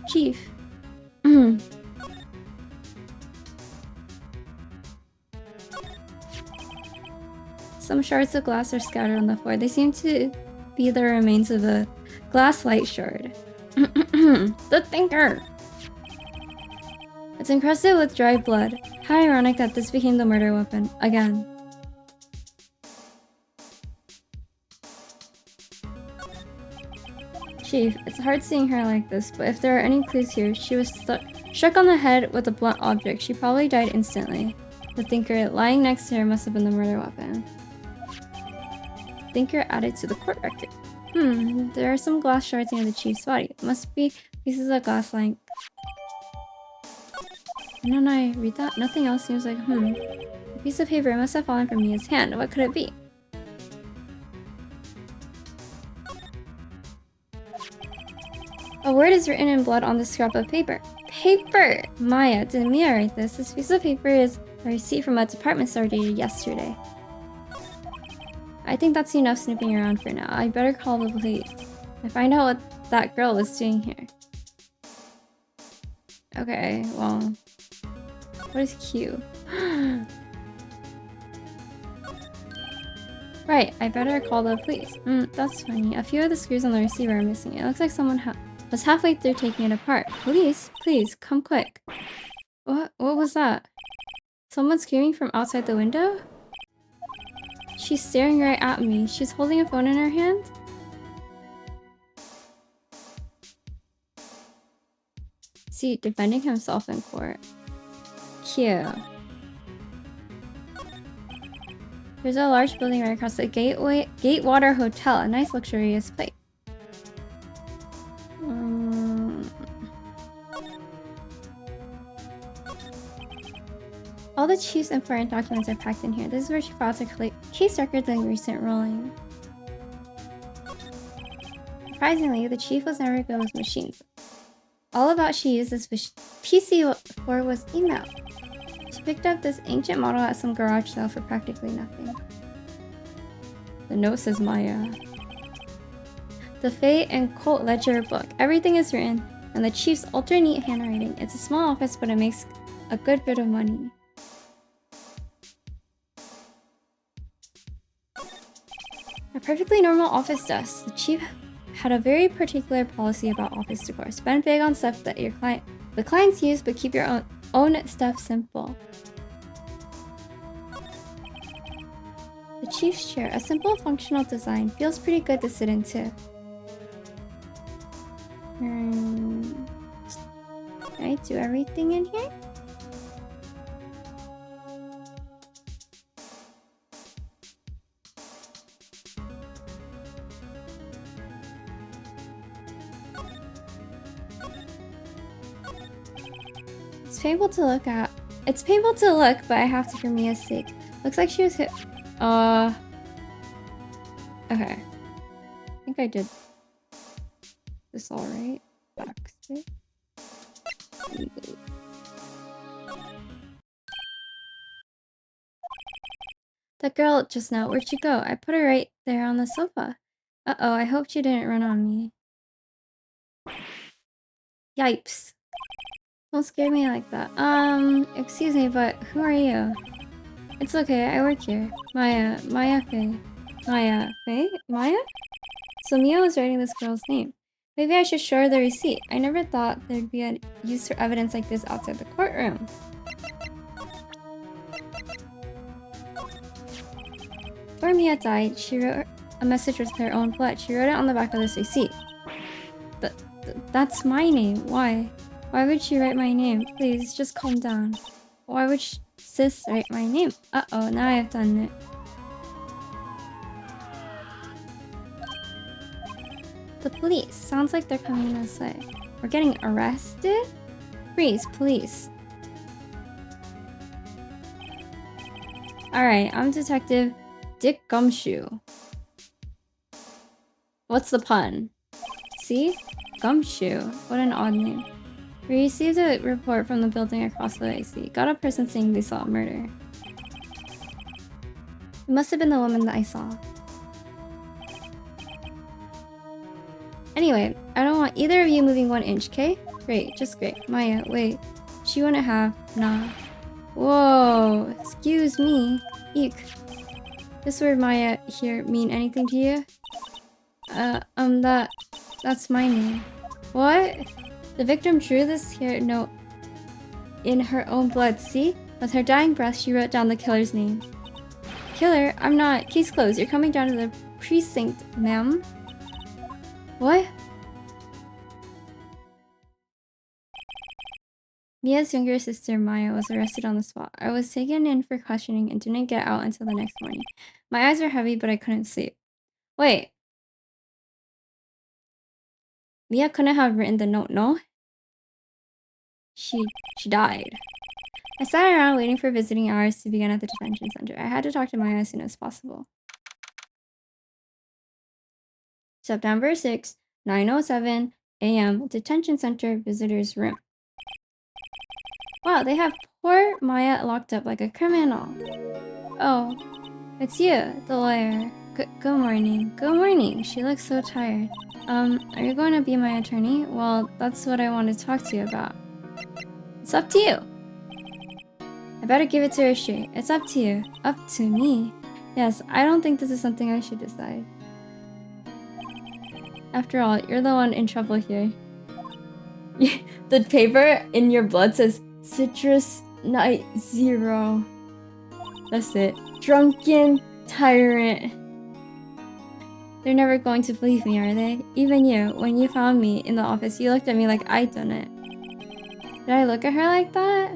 Speaker 1: Chief. Some shards of glass are scattered on the floor. They seem to be the remains of a glass light shard. The thinker! It's encrusted with dried blood. How ironic that this became the murder weapon. Again. Chief, it's hard seeing her like this, but if there are any clues here, she was struck on the head with a blunt object. She probably died instantly. The thinker lying next to her must have been the murder weapon. Thinker added to the court record. There are some glass shards near the chief's body. It must be pieces of glass lying. And when I read that, nothing else seems like, A piece of paper must have fallen from Mia's hand. What could it be? A word is written in blood on this scrap of paper. Paper! Maya, did Mia write this? This piece of paper is a receipt from a department store dated yesterday. I think that's enough snooping around for now. I better call the police and find out what that girl was doing here. Okay, well... What is Q? Right, I better call the police. That's funny. A few of the screws on the receiver are missing. It looks like someone was halfway through taking it apart. Police, please, come quick. What was that? Someone screaming from outside the window? She's staring right at me. She's holding a phone in her hand? See, defending himself in court. Cute. There's a large building right across the Gatewater Hotel, a nice luxurious place. All the chief's important documents are packed in here. This is where she files her case records and recent ruling. Surprisingly, the chief was never good with machines. All about she used this PC for was email. She picked up this ancient model at some garage sale for practically nothing. The note says Maya. The Fate and Cult Ledger book. Everything is written in the chief's ultra neat handwriting. It's a small office, but it makes a good bit of money. A perfectly normal office desk. The chief had a very particular policy about office decor. Spend big on stuff that the clients use, but keep your own stuff simple. The chief's chair, a simple functional design, feels pretty good to sit in too. Can I do everything in here? It's painful to look at. It's painful to look, but I have to for Mia's sake. Looks like she was hit. Okay. I think I did this all right. Backstick. That girl just now, where'd she go? I put her right there on the sofa. Uh-oh, I hope she didn't run on me. Yipes. Don't scare me like that. Excuse me, but who are you? It's okay, I work here. Maya Faye. Maya Faye? Maya? So Mia was writing this girl's name. Maybe I should show her the receipt. I never thought there'd be a use for evidence like this outside the courtroom. Before Mia died, she wrote a message with her own blood. She wrote it on the back of this receipt. That's my name. Why? Why would she write my name? Please, just calm down. Why would sis write my name? Uh-oh, now I've done it. The police. Sounds like they're coming this way. We're getting arrested? Freeze, police. Alright, I'm Detective Dick Gumshoe. What's the pun? See? Gumshoe. What an odd name. We received a report from the building across the AC. Got a person saying they saw a murder. It must have been the woman that I saw. Anyway, I don't want either of you moving 1 inch, okay? Great, just great. Maya, wait. She wouldn't have. Nah. Whoa. Excuse me. Eek. This word Maya here mean anything to you? That's my name. What? The victim drew this here note in her own blood, see? With her dying breath, she wrote down the killer's name. Killer? I'm not. Case closed. You're coming down to the precinct, ma'am. What? Mia's younger sister, Maya, was arrested on the spot. I was taken in for questioning and didn't get out until the next morning. My eyes were heavy, but I couldn't sleep. Wait. Mia couldn't have written the note, no? She died. I sat around waiting for visiting hours to begin at the detention center. I had to talk to Maya as soon as possible. September 6, 9:07 a.m. Detention Center Visitors Room. Wow, they have poor Maya locked up like a criminal. Oh, it's you, the lawyer. Good morning. Good morning. She looks so tired. Are you going to be my attorney? Well, that's what I want to talk to you about. It's up to you. I better give it to her straight. It's up to you. Up to me. Yes, I don't think this is something I should decide. After all, you're the one in trouble here. The paper in your blood says Citrus Night 0. That's it. Drunken tyrant. They're never going to believe me, are they? Even you, when you found me in the office, you looked at me like I'd done it. Did I look at her like that?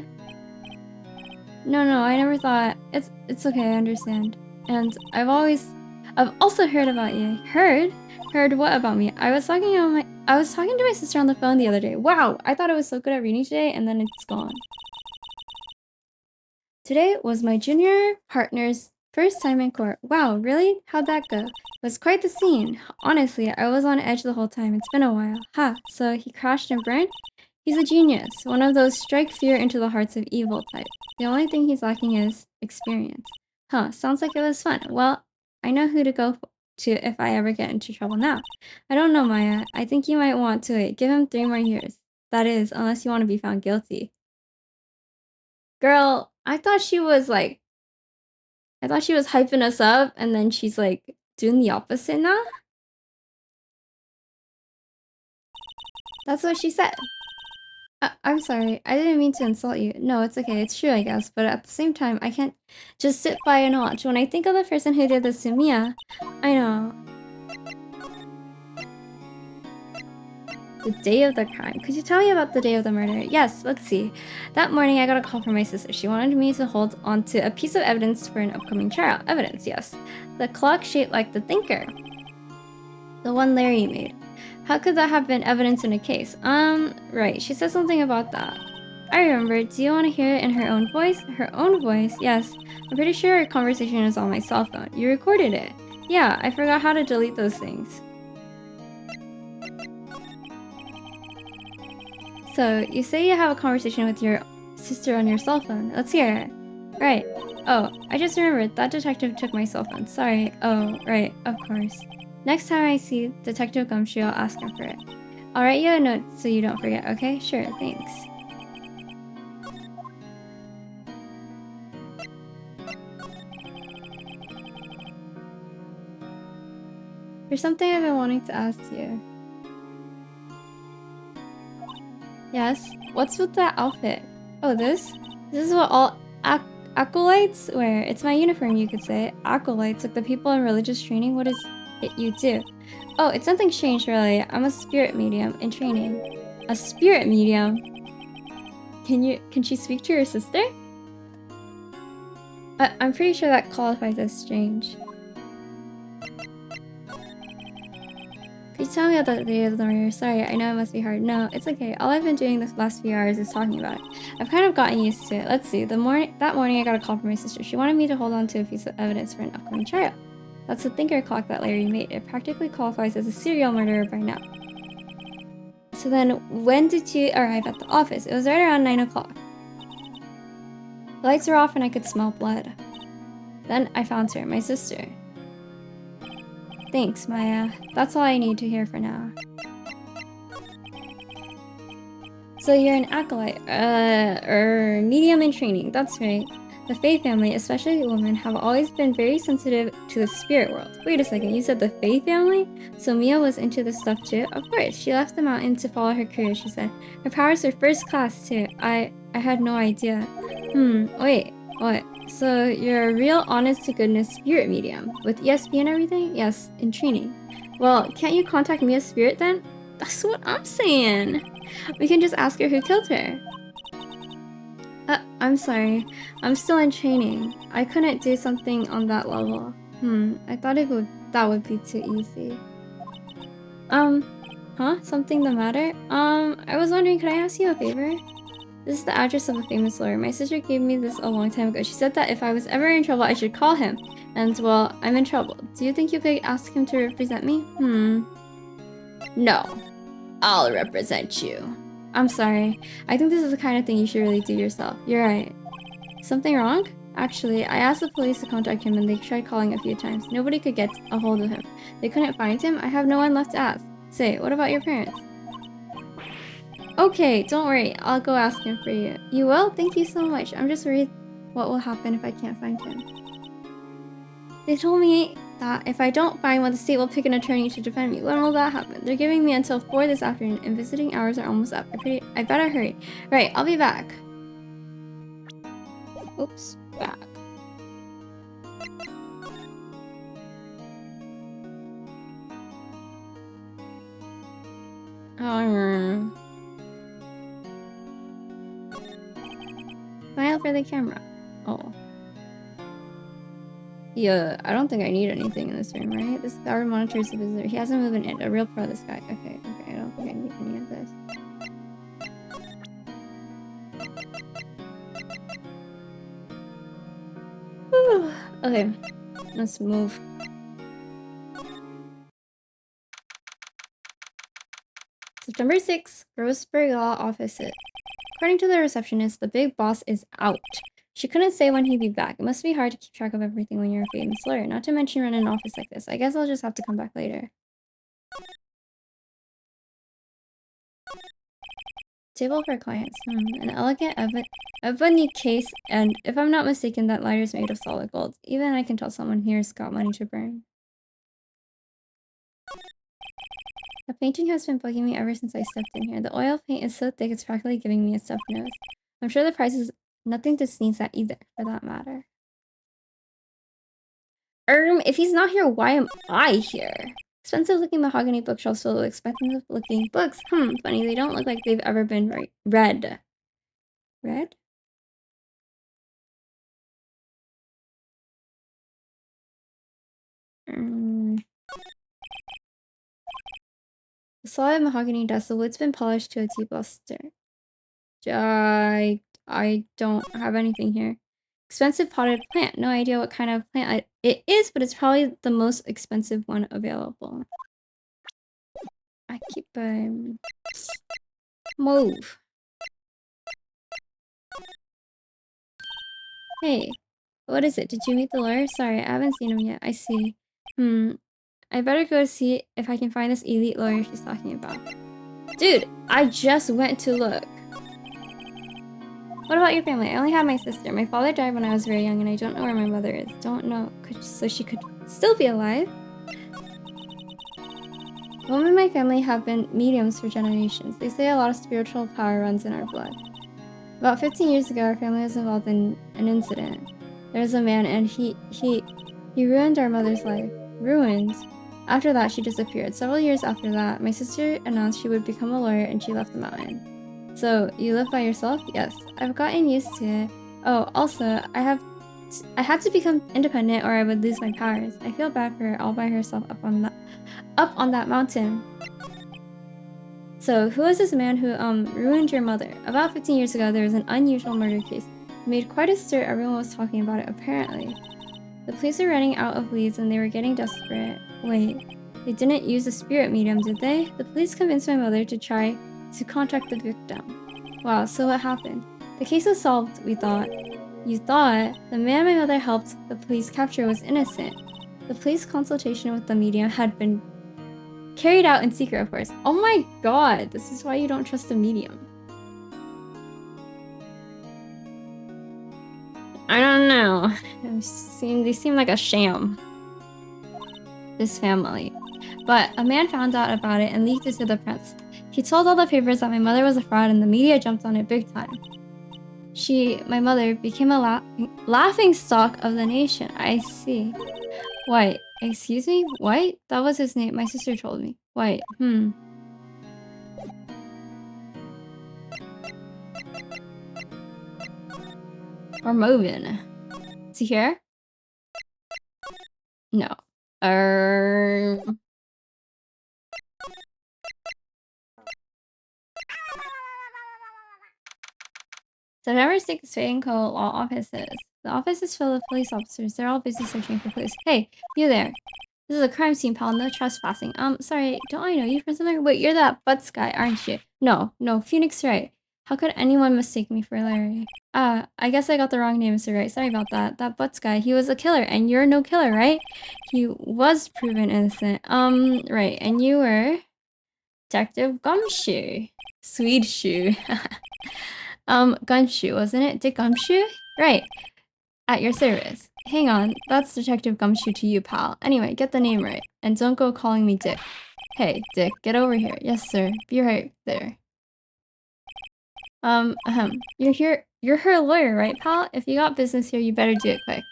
Speaker 1: No, I never thought. It's okay, I understand. And I've also heard about you. Heard? Heard what about me? I was talking to my sister on the phone the other day. Wow, I thought I was so good at reading today, and then it's gone. Today was my junior partner's first time in court. Wow, really? How'd that go? It was quite the scene. Honestly, I was on edge the whole time. It's been a while. Ha, so he crashed and burned? He's a genius. One of those strike fear into the hearts of evil type. The only thing he's lacking is experience. Huh, sounds like it was fun. Well, I know who to go to if I ever get into trouble now. I don't know, Maya. I think you might want to wait. Give him 3 more years. That is, unless you want to be found guilty. Girl, I thought she was hyping us up, and then she's like doing the opposite now. That's what she said. I'm sorry, I didn't mean to insult you. No, it's okay, it's true, I guess, but at the same time, I can't just sit by and watch. When I think of the person who did this to Mia, I know. The day of the crime. Could you tell me about the day of the murder? Yes, let's see. That morning, I got a call from my sister. She wanted me to hold on to a piece of evidence for an upcoming trial. Evidence, yes. The clock shaped like the thinker. The one Larry made. How could that have been evidence in a case? Right. She said something about that. I remember. Do you want to hear it in her own voice? Her own voice? Yes. I'm pretty sure our conversation is on my cell phone. You recorded it. Yeah, I forgot how to delete those things. So, you say you have a conversation with your sister on your cell phone. Let's hear it. Right. Oh, I just remembered. That detective took my cell phone. Sorry. Oh, right. Of course. Next time I see Detective Gumshoe, I'll ask him for it. I'll write you a note so you don't forget, okay? Sure, thanks. There's something I've been wanting to ask you. Yes? What's with that outfit? Oh, this? This is what all acolytes wear. It's my uniform, you could say. Acolytes, like the people in religious training. What is it you do? Oh, it's something strange, really. I'm a spirit medium in training. A spirit medium? Can she speak to your sister? I'm pretty sure that qualifies as strange. Could you tell me about the day of the murder? Sorry, I know it must be hard. No, it's okay. All I've been doing this last few hours is talking about it. I've kind of gotten used to it. Let's see. That morning I got a call from my sister. She wanted me to hold on to a piece of evidence for an upcoming trial. That's the thinker clock that Larry made. It practically qualifies as a serial murderer by now. So then, when did you arrive at the office? It was right around 9 o'clock. The lights were off and I could smell blood. Then I found her, my sister. Thanks, Maya. That's all I need to hear for now. So you're an acolyte, medium in training. That's right. The Faye family, especially women, have always been very sensitive to the spirit world. Wait a second, you said the Faye family? So Mia was into this stuff too? Of course, she left the mountain to follow her career, she said. Her powers are first class too. I had no idea. Wait, what? So you're a real honest-to-goodness spirit medium, with ESP and everything? Yes, in training. Well, can't you contact Mia's spirit then? That's what I'm saying. We can just ask her who killed her. I'm sorry. I'm still in training. I couldn't do something on that level. I thought that would be too easy. Something the matter? I was wondering, could I ask you a favor? This is the address of a famous lawyer. My sister gave me this a long time ago. She said that if I was ever in trouble, I should call him. And, well, I'm in trouble. Do you think you could ask him to represent me? No. I'll represent you. I'm sorry. I think this is the kind of thing you should really do yourself. You're right. Something wrong? Actually, I asked the police to contact him and they tried calling a few times. Nobody could get a hold of him. They couldn't find him. I have no one left to ask. Say, what about your parents? Okay, don't worry. I'll go ask him for you. You will? Thank you so much. I'm just worried what will happen if I can't find him. They told me that if I don't find one, the state will pick an attorney to defend me. When will that happen? They're giving me until 4 this afternoon, and visiting hours are almost up. I better hurry. Right, I'll be back. Oops, back. Smile for the camera. Oh. Yeah, I don't think I need anything in this room, right? This guard monitors the visitor. He hasn't moved an inch. A real pro, this guy. Okay, I don't think I need any of this. Whew. Okay, let's move. September 6th, Grossberg Law Office. According to the receptionist, the big boss is out. She couldn't say when he'd be back. It must be hard to keep track of everything when you're a famous lawyer, not to mention run an office like this. I guess I'll just have to come back later. Table for clients. An elegant ebony case, and if I'm not mistaken, that lighter is made of solid gold. Even I can tell someone here's got money to burn. The painting has been bugging me ever since I stepped in here. The oil paint is so thick it's practically giving me a stuffed nose. I'm sure the price is nothing to sneeze at either, for that matter. If he's not here, why am I here? Expensive-looking mahogany bookshelves filled with expensive-looking books. Funny, they don't look like they've ever been read. Read? The solid mahogany desk, the wood's been polished to a deep luster. I don't have anything here. Expensive potted plant. No idea what kind of plant it is, but it's probably the most expensive one available. I keep move. Hey, what is it? Did you meet the lawyer? Sorry, I haven't seen him yet. I see. I better go see if I can find this elite lawyer she's talking about. Dude, I just went to look. What about your family? I only have my sister. My father died when I was very young and I don't know where my mother is. Don't know. So she could still be alive? Mom and my family have been mediums for generations. They say a lot of spiritual power runs in our blood. About 15 years ago, our family was involved in an incident. There was a man and he ruined our mother's life. Ruined. After that, she disappeared. Several years after that, my sister announced she would become a lawyer and she left the mountain. So, you live by yourself? Yes. I've gotten used to it. Oh, also, I had to become independent or I would lose my powers. I feel bad for her all by herself up on that mountain. So, who is this man who ruined your mother? About 15 years ago, there was an unusual murder case. It made quite a stir. Everyone was talking about it, apparently. The police were running out of leads and they were getting desperate. Wait, they didn't use a spirit medium, did they? The police convinced my mother to try to contact the victim. Wow, so what happened? The case was solved, we thought. You thought? The man my mother helped the police capture was innocent. The police consultation with the medium had been carried out in secret, of course. Oh my god, this is why you don't trust a medium. I don't know. They seem like a sham. This family. But a man found out about it and leaked it to the press. He told all the papers that my mother was a fraud and the media jumped on it big time. My mother, became a laughing stock of the nation. I see. White. Excuse me? White? That was his name. My sister told me. White. We're moving. Is he here? No. September 6th, Fade & Co. Law Offices. The office is filled with police officers. They're all busy searching for clues. Hey, you there. This is a crime scene, pal. No trespassing. Sorry, don't I know you from somewhere? Wait, you're that Butts guy, aren't you? No, Phoenix Wright. How could anyone mistake me for Larry? I guess I got the wrong name, Mr. Wright. Sorry about that. That Butts guy, he was a killer, and you're no killer, right? He was proven innocent. Right, and you were... Detective Gumshoe. Swede Shoe. Gumshoe, wasn't it? Dick Gumshoe? Right. At your service. Hang on, that's Detective Gumshoe to you, pal. Anyway, get the name right. And don't go calling me Dick. Hey, Dick, get over here. Yes, sir. Be right there. You're her lawyer, right, pal? If you got business here, you better do it quick.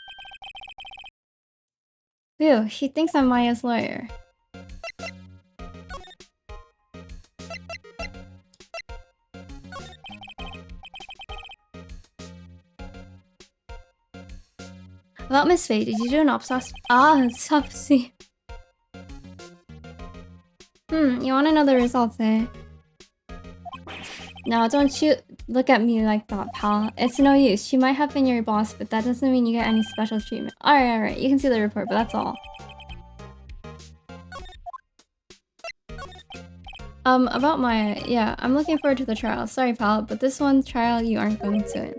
Speaker 1: Ew, she thinks I'm Maya's lawyer. About Miss Faye, did you do an autopsy? You wanna know the results, eh? No, don't you look at me like that, pal. It's no use. She might have been your boss, but that doesn't mean you get any special treatment. Alright, you can see the report, but that's all. About Maya, yeah, I'm looking forward to the trial. Sorry, pal, but this one trial you aren't going to win.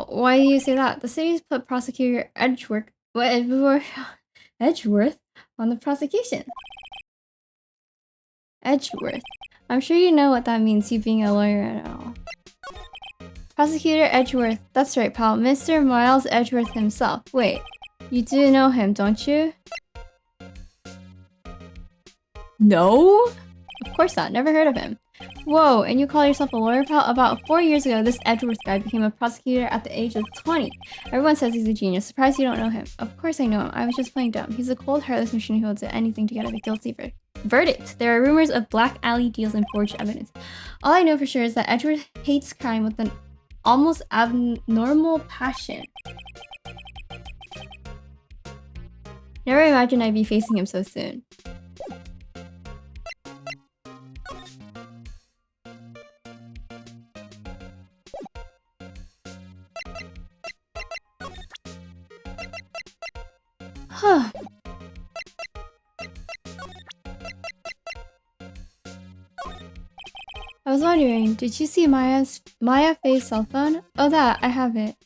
Speaker 1: Why do you say that? The city's put prosecutor Edgeworth on the prosecution. Edgeworth. I'm sure you know what that means, you being a lawyer and all. Prosecutor Edgeworth. That's right, pal. Mr. Miles Edgeworth himself. Wait, you do know him, don't you? No? Of course not. Never heard of him. Whoa, and you call yourself a lawyer, pal? About 4 years ago, this Edgeworth guy became a prosecutor at the age of 20. Everyone says he's a genius. Surprised you don't know him. Of course I know him. I was just playing dumb. He's a cold, heartless machine who will do anything to get a guilty verdict. There are rumors of black alley deals and forged evidence. All I know for sure is that Edgeworth hates crime with an almost abnormal passion. Never imagined I'd be facing him so soon. Huh. I was wondering, did you see Maya Faye's cell phone? Oh, that, I have it.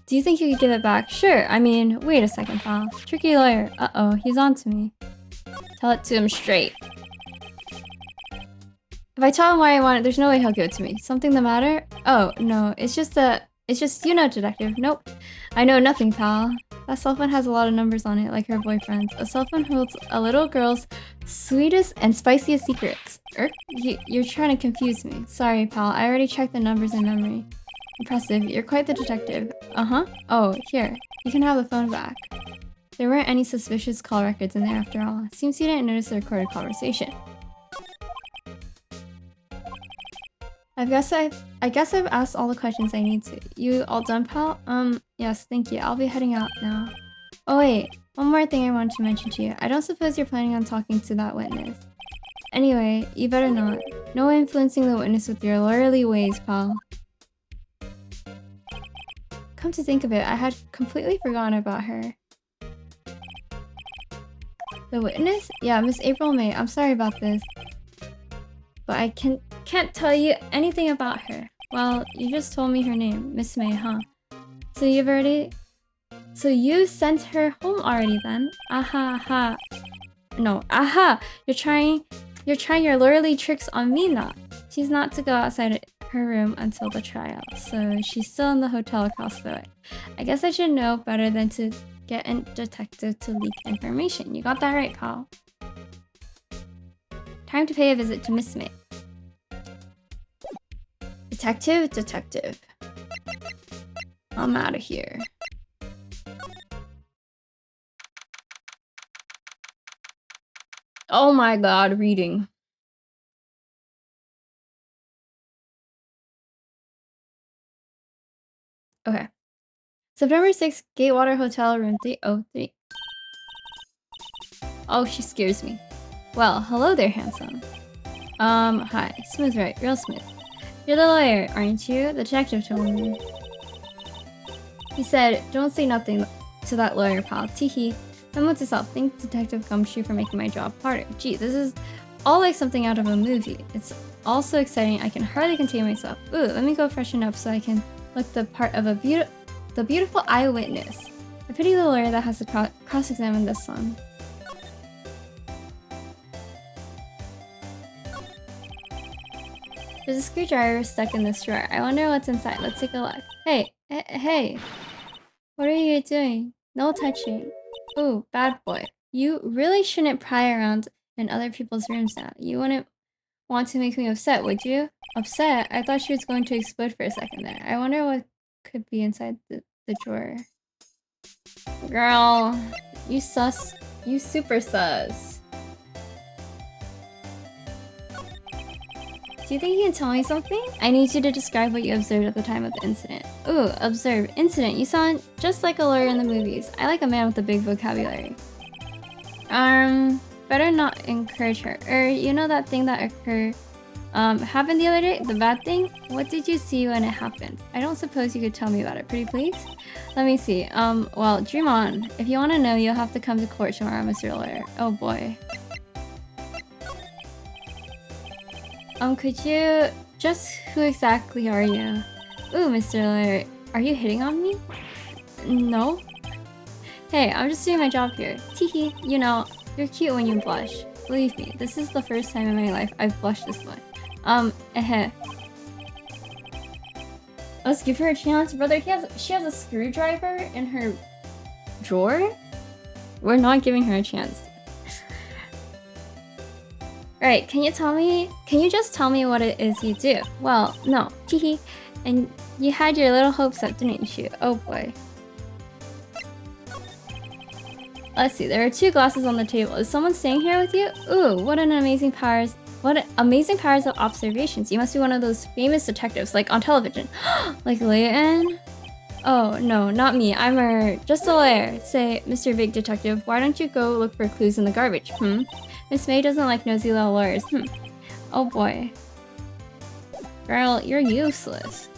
Speaker 1: Do you think you could give it back? Sure, I mean, wait a second, pal. Tricky lawyer. Uh-oh, he's on to me. Tell it to him straight. If I tell him why I want it, there's no way he'll give it to me. Something the matter? Oh, no, it's just, you know, detective. Nope. I know nothing, pal. That cell phone has a lot of numbers on it, like her boyfriend's. A cell phone holds a little girl's sweetest and spiciest secrets. You're trying to confuse me. Sorry, pal. I already checked the numbers in memory. Impressive. You're quite the detective. Uh-huh. Oh, here. You can have the phone back. There weren't any suspicious call records in there after all. Seems you didn't notice the recorded conversation. I guess I've asked all the questions I need to. You all done, pal? Yes, thank you. I'll be heading out now. Oh wait, one more thing I wanted to mention to you. I don't suppose you're planning on talking to that witness. Anyway, you better not. No influencing the witness with your lawyerly ways, pal. Come to think of it, I had completely forgotten about her. The witness? Yeah, Miss April May. I'm sorry about this. But I can't tell you anything about her. Well, you just told me her name, Miss May, huh? So you sent her home already then? Aha, aha. No, aha! You're trying your lawyerly tricks on me now. She's not to go outside her room until the trial, so she's still in the hotel across the way. I guess I should know better than to get a detective to leak information. You got that right, pal. Time to pay a visit to Miss May. Detective. I'm out of here. Oh my god, reading. Okay. September 6th, Gatewater Hotel, room 303. Oh, she scares me. Well, hello there, handsome. Hi. Smooth, right? Real smooth. You're the lawyer, aren't you? The detective told me. He said, don't say nothing to that lawyer, pal. Teehee. Come with yourself. Thank Detective Gumshoe for making my job harder. Gee, this is all like something out of a movie. It's all so exciting, I can hardly contain myself. Ooh, let me go freshen up so I can look the part of the beautiful eyewitness. I pity the lawyer that has to cross-examine this one. There's a screwdriver stuck in this drawer. I wonder what's inside. Let's take a look. Hey. What are you doing? No touching. Ooh, bad boy. You really shouldn't pry around in other people's rooms now. You wouldn't want to make me upset, would you? Upset? I thought she was going to explode for a second there. I wonder what could be inside the drawer. Girl, you sus. You super sus. Do you think you can tell me something? I need you to describe what you observed at the time of the incident. Ooh, observe. Incident. You sound just like a lawyer in the movies. I like a man with a big vocabulary. Better not encourage her. You know that thing that happened the other day? The bad thing? What did you see when it happened? I don't suppose you could tell me about it, pretty please? Let me see. Well, dream on. If you want to know, you'll have to come to court tomorrow, Mr. Lawyer. Oh boy. Could you... Just who exactly are you? Ooh, Mr. Lawyer, are you hitting on me? No? Hey, I'm just doing my job here. Teehee, you know, you're cute when you blush. Believe me, this is the first time in my life I've blushed this much. Let's give her a chance, brother. She has a screwdriver in her drawer? We're not giving her a chance. Alright, can you just tell me what it is you do? Well, no. Teehee. And you had your little hopes up, didn't you? Oh boy. Let's see, there are 2 glasses on the table. Is someone staying here with you? Ooh, what amazing powers of observations. You must be one of those famous detectives, like on television. Like Leighton? Oh, no, not me. I'm just a lawyer. Say, Mr. Big Detective, why don't you go look for clues in the garbage, Miss May doesn't like nosy little lawyers, Oh boy. Girl, you're useless.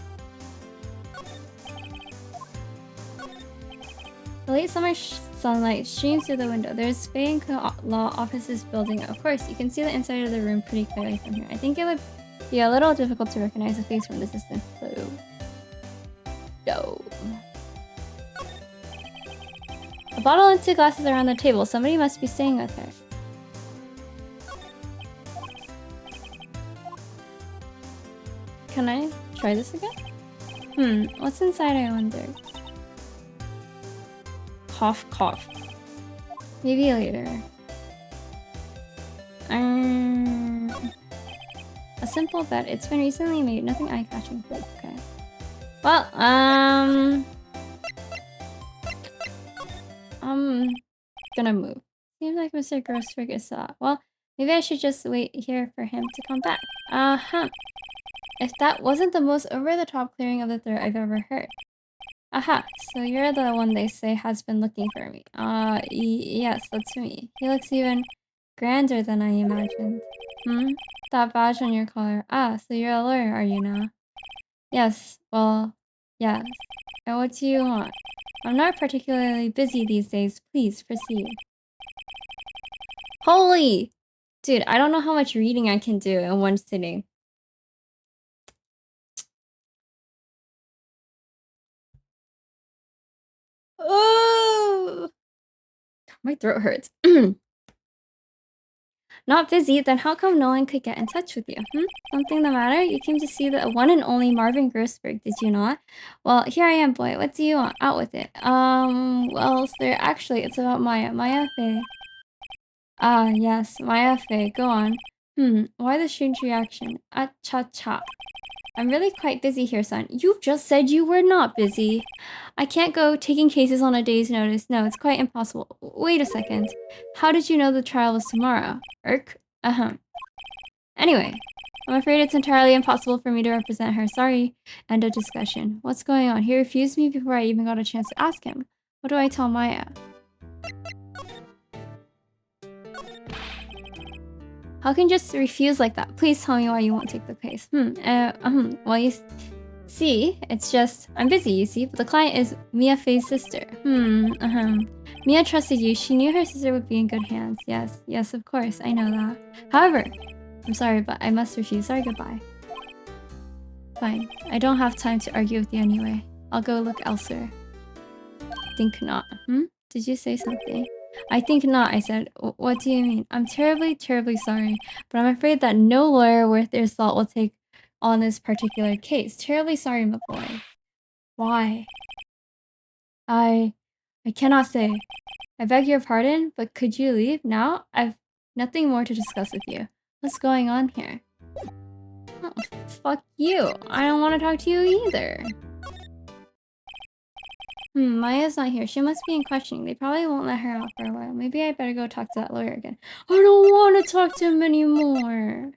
Speaker 1: The late summer sunlight streams through the window. There's Fay and Co Law Offices building. Of course, you can see the inside of the room pretty clearly from here. I think it would be a little difficult to recognize a face from the distance, though. No. A bottle and 2 glasses are on the table. Somebody must be staying with her. Can I try this again? What's inside, I wonder? Cough, cough. Maybe later. A simple bed. It's been recently made. Nothing eye-catching. Okay. Well, I'm gonna move. Seems like Mr. Grossberg is well, maybe I should just wait here for him to come back. If that wasn't the most over-the-top clearing of the throat I've ever heard. Aha, so you're the one they say has been looking for me. Yes, that's me. He looks even grander than I imagined. That badge on your collar. Ah, so you're a lawyer, are you now? Yes, well, yes. And what do you want? I'm not particularly busy these days. Please, proceed. Holy! Dude, I don't know how much reading I can do in one sitting. Oh! My throat hurts. Not busy? Then how come no one could get in touch with you? Something the matter? You came to see the one and only Marvin Grossberg, did you not? Well, here I am, boy. What do you want? Out with it. Well, sir, actually, it's about Maya. Maya Fey. Ah, yes, Maya Fey. Go on. Why the strange reaction? Cha-cha. I'm really quite busy here, son. You just said you were not busy. I can't go taking cases on a day's notice. No, it's quite impossible. Wait a second. How did you know the trial was tomorrow? Irk? Anyway, I'm afraid it's entirely impossible for me to represent her. Sorry. End of discussion. What's going on? He refused me before I even got a chance to ask him. What do I tell Maya? How can you just refuse like that? Please tell me why you won't take the case. Well, you see, it's just, I'm busy, you see, but the client is Mia Fei's sister. Mia trusted you. She knew her sister would be in good hands. Yes, of course, I know that. However, I'm sorry, but I must refuse. Sorry, goodbye. Fine. I don't have time to argue with you anyway. I'll go look elsewhere. Think not. Did you say something? I think not, I said. What do you mean? I'm terribly, terribly sorry, but I'm afraid that no lawyer worth their salt will take on this particular case. Terribly sorry, McCoy. Why? I cannot say. I beg your pardon, but could you leave now? I've nothing more to discuss with you. What's going on here? Oh, fuck you. I don't want to talk to you either. Maya's not here. She must be in questioning. They probably won't let her out for a while. Maybe I better go talk to that lawyer again. I don't want to talk to him anymore.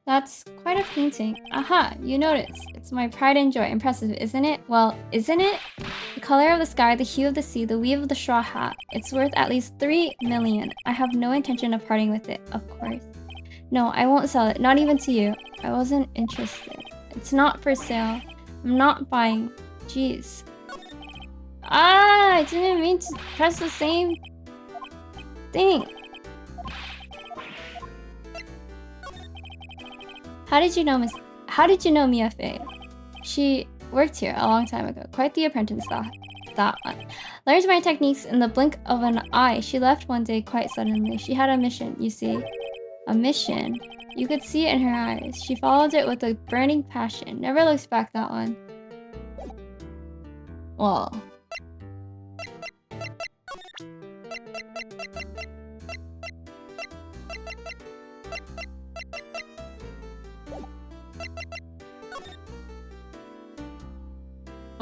Speaker 1: That's quite a painting. Aha, you noticed. It's my pride and joy. Impressive, isn't it? Well, isn't it? The color of the sky, the hue of the sea, the weave of the straw hat. It's worth at least 3 million. I have no intention of parting with it, of course. No, I won't sell it. Not even to you. I wasn't interested. It's not for sale. I'm not buying. Jeez. I didn't mean to press the same thing. How did you know Mia Fey? She worked here a long time ago. Quite the apprentice, that one. Learned my techniques in the blink of an eye. She left one day quite suddenly. She had a mission, you see. A mission? You could see it in her eyes. She followed it with a burning passion. Never looks back, that one. Well.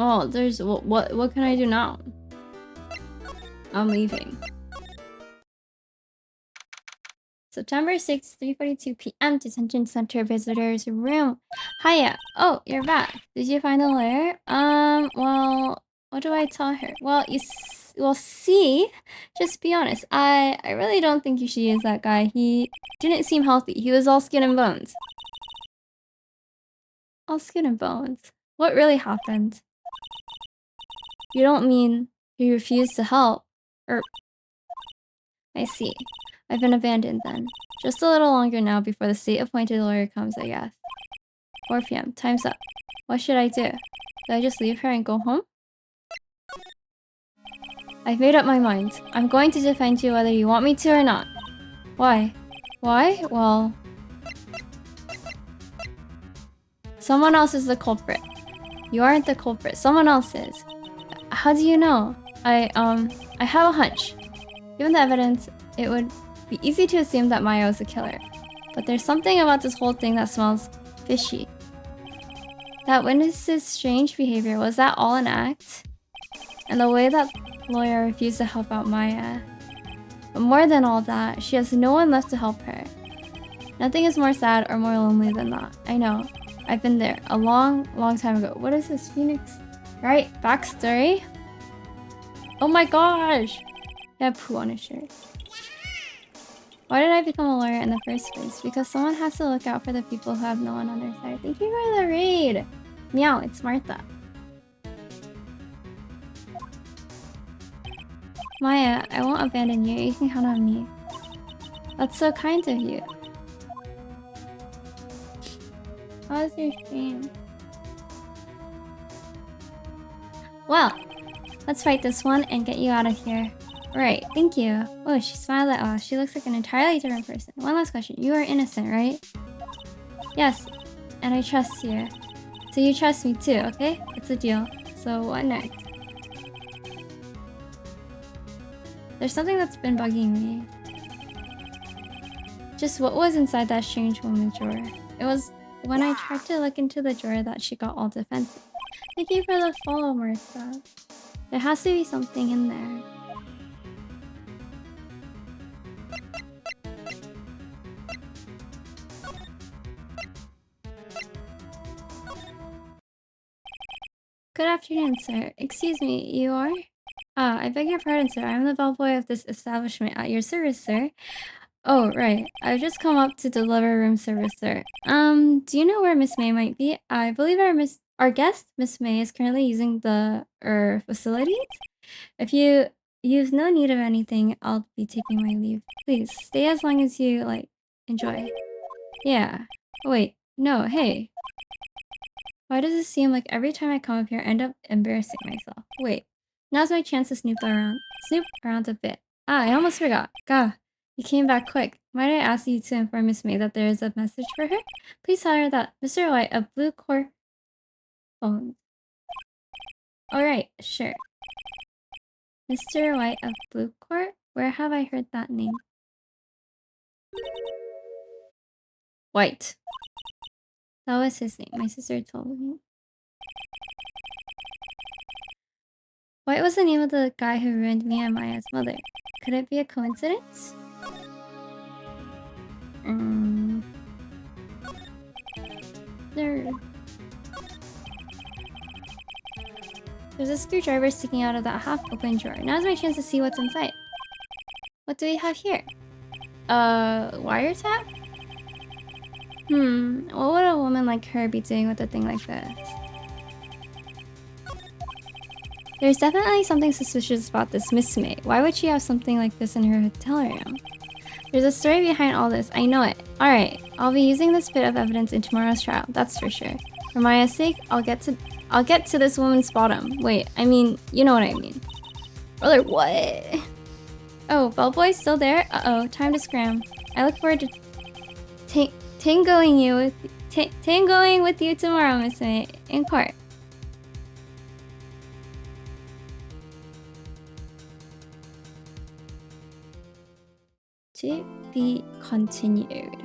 Speaker 1: Oh, there's what can I do now? I'm leaving. September 6th, 3:42 p.m. Detention Center visitors room. Hiya. Oh, you're back. Did you find the lawyer? Well, what do I tell her? Well, see, just be honest. I really don't think you should use that guy. He didn't seem healthy. He was all skin and bones. All skin and bones. What really happened? You don't mean he refused to help? I see. I've been abandoned then. Just a little longer now before the state-appointed lawyer comes, I guess. 4 p.m. Time's up. What should I do? Do I just leave her and go home? I've made up my mind. I'm going to defend you whether you want me to or not. Why? Why? Well... Someone else is the culprit. You aren't the culprit. Someone else is. How do you know? I have a hunch. Given the evidence, it would be easy to assume that Maya was the killer. But there's something about this whole thing that smells fishy. That witness's strange behavior, was that all an act? And the way that lawyer refused to help out Maya. But more than all that, she has no one left to help her. Nothing is more sad or more lonely than that. I know. I've been there a long, long time ago. What is this, Phoenix? Right, backstory? Oh my gosh! He had poo on his shirt. Why did I become a lawyer in the first place? Because someone has to look out for the people who have no one on their side. Thank you for the raid! Meow, it's Martha. Maya, I won't abandon you. You can count on me. That's so kind of you. How was your stream? Well, let's fight this one and get you out of here. Right, thank you. Oh, she smiled at us. She looks like an entirely different person. One last question. You are innocent, right? Yes, and I trust you. So you trust me too, okay? It's a deal. So what next? There's something that's been bugging me. Just what was inside that strange woman's drawer? It was when I tried to look into the drawer that she got all defensive. Thank you for the follow, Martha. There has to be something in there. Good afternoon, sir. Excuse me, you are? Ah, I beg your pardon, sir. I'm the bellboy of this establishment. At your service, sir. Oh, right. I've just come up to deliver room service, sir. Do you know where Miss May might be? I believe our guest, Miss May, is currently using the facilities. If you've no need of anything, I'll be taking my leave. Please stay as long as you enjoy. Yeah. Oh, wait. No. Hey. Why does it seem like every time I come up here, I end up embarrassing myself? Wait. Now's my chance to snoop around a bit. Ah, I almost forgot. Gah. You came back quick. Might I ask you to inform Miss May that there is a message for her? Please tell her that Mr. White of Blue Core phoned. Alright, sure. Mr. White of Blue Court? Where have I heard that name? White. That was his name. My sister told me. White was the name of the guy who ruined me and Maya's mother. Could it be a coincidence? There's a screwdriver sticking out of that half-open drawer. Now's my chance to see what's inside. What do we have here? Wiretap? What would a woman like her be doing with a thing like this? There's definitely something suspicious about this Miss May. Why would she have something like this in her hotel room? There's a story behind all this. I know it. Alright, I'll be using this bit of evidence in tomorrow's trial, that's for sure. For Maya's sake, I'll get to this woman's bottom. Wait, I mean, you know what I mean. Brother, what? Oh, Bellboy's still there? Uh-oh, time to scram. I look forward to tangoing with you tomorrow, Miss May, in court. To be continued.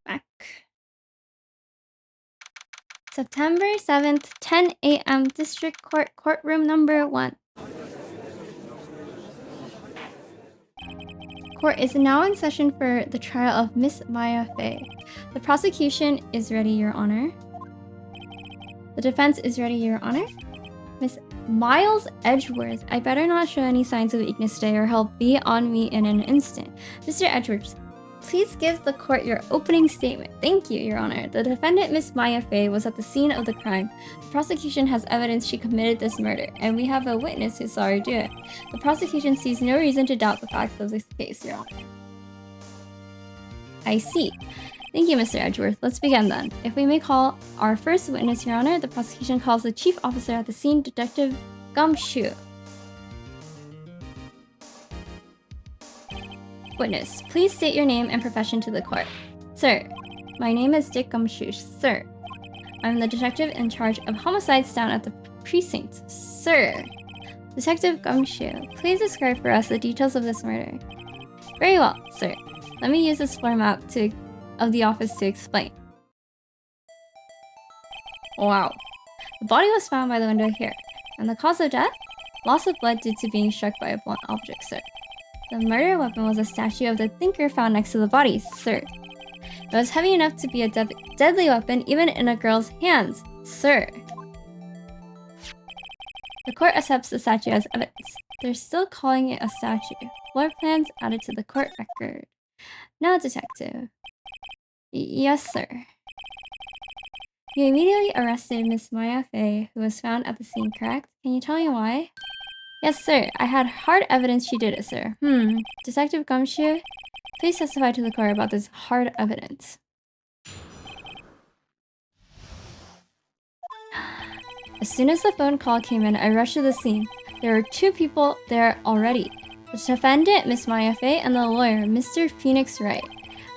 Speaker 1: Back. September 7th, 10 a.m. District Court, courtroom number 1. Court is now in session for the trial of Miss Maya Fey. The prosecution is ready, Your Honor. The defense is ready, Your Honor. Miss Miles Edgeworth, I better not show any signs of weakness today or he'll be on me in an instant. Mr. Edgeworth, please give the court your opening statement. Thank you, Your Honor. The defendant, Miss Maya Fey, was at the scene of the crime. The prosecution has evidence she committed this murder, and we have a witness who saw her do it. The prosecution sees no reason to doubt the facts of this case, Your Honor. I see. Thank you, Mr. Edgeworth. Let's begin then. If we may call our first witness, Your Honor, the prosecution calls the chief officer at the scene, Detective Gumshoe. Witness, please state your name and profession to the court. Sir, my name is Dick Gumshoe. Sir, I'm the detective in charge of homicides down at the precinct. Sir, Detective Gumshoe, please describe for us the details of this murder. Very well, sir. Let me use this floor map of the office to explain. Wow. The body was found by the window here. And the cause of death? Loss of blood due to being struck by a blunt object, sir. The murder weapon was a statue of the thinker found next to the body, sir. It was heavy enough to be a deadly weapon even in a girl's hands, sir. The court accepts the statue as evidence. They're still calling it a statue. Floor plans added to the court record. Now, detective. Yes, sir. You immediately arrested Miss Maya Fey, who was found at the scene, correct? Can you tell me why? Yes, sir. I had hard evidence she did it, sir. Detective Gumshoe, please testify to the court about this hard evidence. As soon as the phone call came in, I rushed to the scene. There were 2 people there already. The defendant, Miss Maya Fey, and the lawyer, Mr. Phoenix Wright.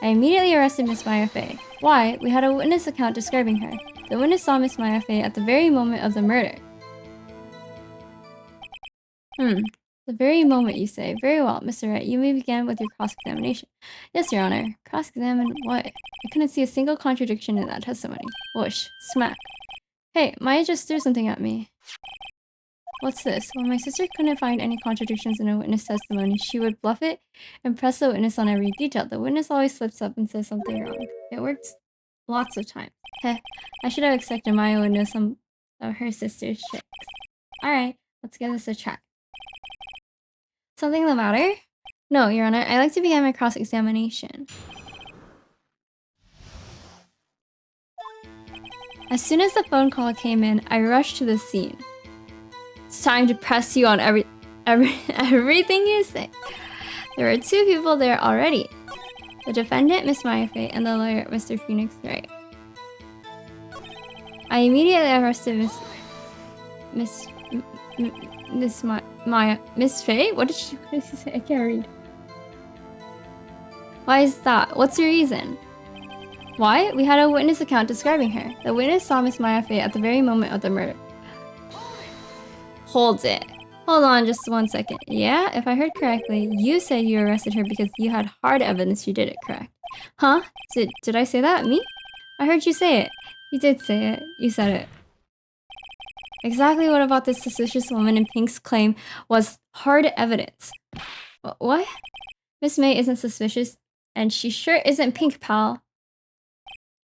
Speaker 1: I immediately arrested Miss Maya Fey. Why? We had a witness account describing her. The witness saw Miss Maya Fey at the very moment of the murder. The very moment, you say. Very well, Mr. Wright. You may begin with your cross-examination. Yes, Your Honor. Cross-examine what? I couldn't see a single contradiction in that testimony. Whoosh. Smack. Hey, Maya just threw something at me. What's this? When my sister couldn't find any contradictions in a witness testimony, she would bluff it and press the witness on every detail. The witness always slips up and says something wrong. It works lots of times. Heh, I should have expected Maya would know some of her sister's tricks. Alright, let's give this a try. Something the matter? No, Your Honor. I like to begin my cross-examination. As soon as the phone call came in, I rushed to the scene. It's time to press you on everything you say. There were 2 people there already. The defendant, Miss Maya Fey, and the lawyer, Mr. Phoenix Wright. I immediately arrested Miss Fey? What did she say? I can't read. Why is that? What's your reason? Why? We had a witness account describing her. The witness saw Miss Maya Fey at the very moment of the murder. Hold it. Hold on just 1 second. Yeah, if I heard correctly, you said you arrested her because you had hard evidence she did it, correct? Huh? Did I say that? Me? I heard you say it. You did say it. You said it. Exactly what about this suspicious woman in Pink's claim was hard evidence? What? Miss May isn't suspicious, and she sure isn't Pink, pal.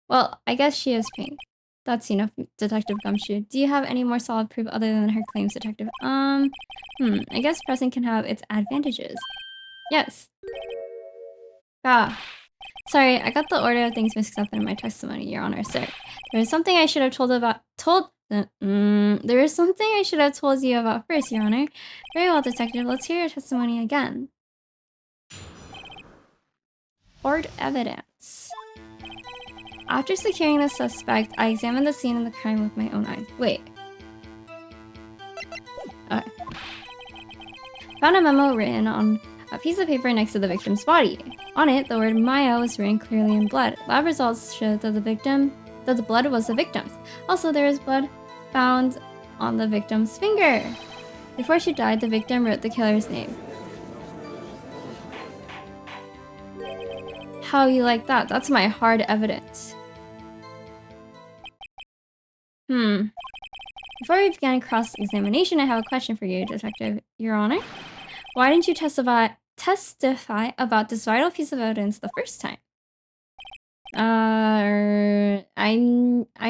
Speaker 1: Well, I guess she is Pink. That's enough, Detective Gumshoe. Do you have any more solid proof other than her claims, Detective? I guess pressing can have its advantages. Yes. Ah. Sorry, I got the order of things mixed up in my testimony, Your Honor, sir. There is something I should have there is something I should have told you about first, Your Honor. Very well, Detective. Let's hear your testimony again. Hard evidence. After securing the suspect, I examined the scene of the crime with my own eyes. Wait. Okay. Found a memo written on a piece of paper next to the victim's body. On it, the word Maya was written clearly in blood. Lab results showed that the blood was the victim's. Also, there is blood found on the victim's finger. Before she died, the victim wrote the killer's name. How you like that? That's my hard evidence. Before we begin cross-examination, I have a question for you, Detective, Your Honor. Why didn't you testify about this vital piece of evidence the first time? I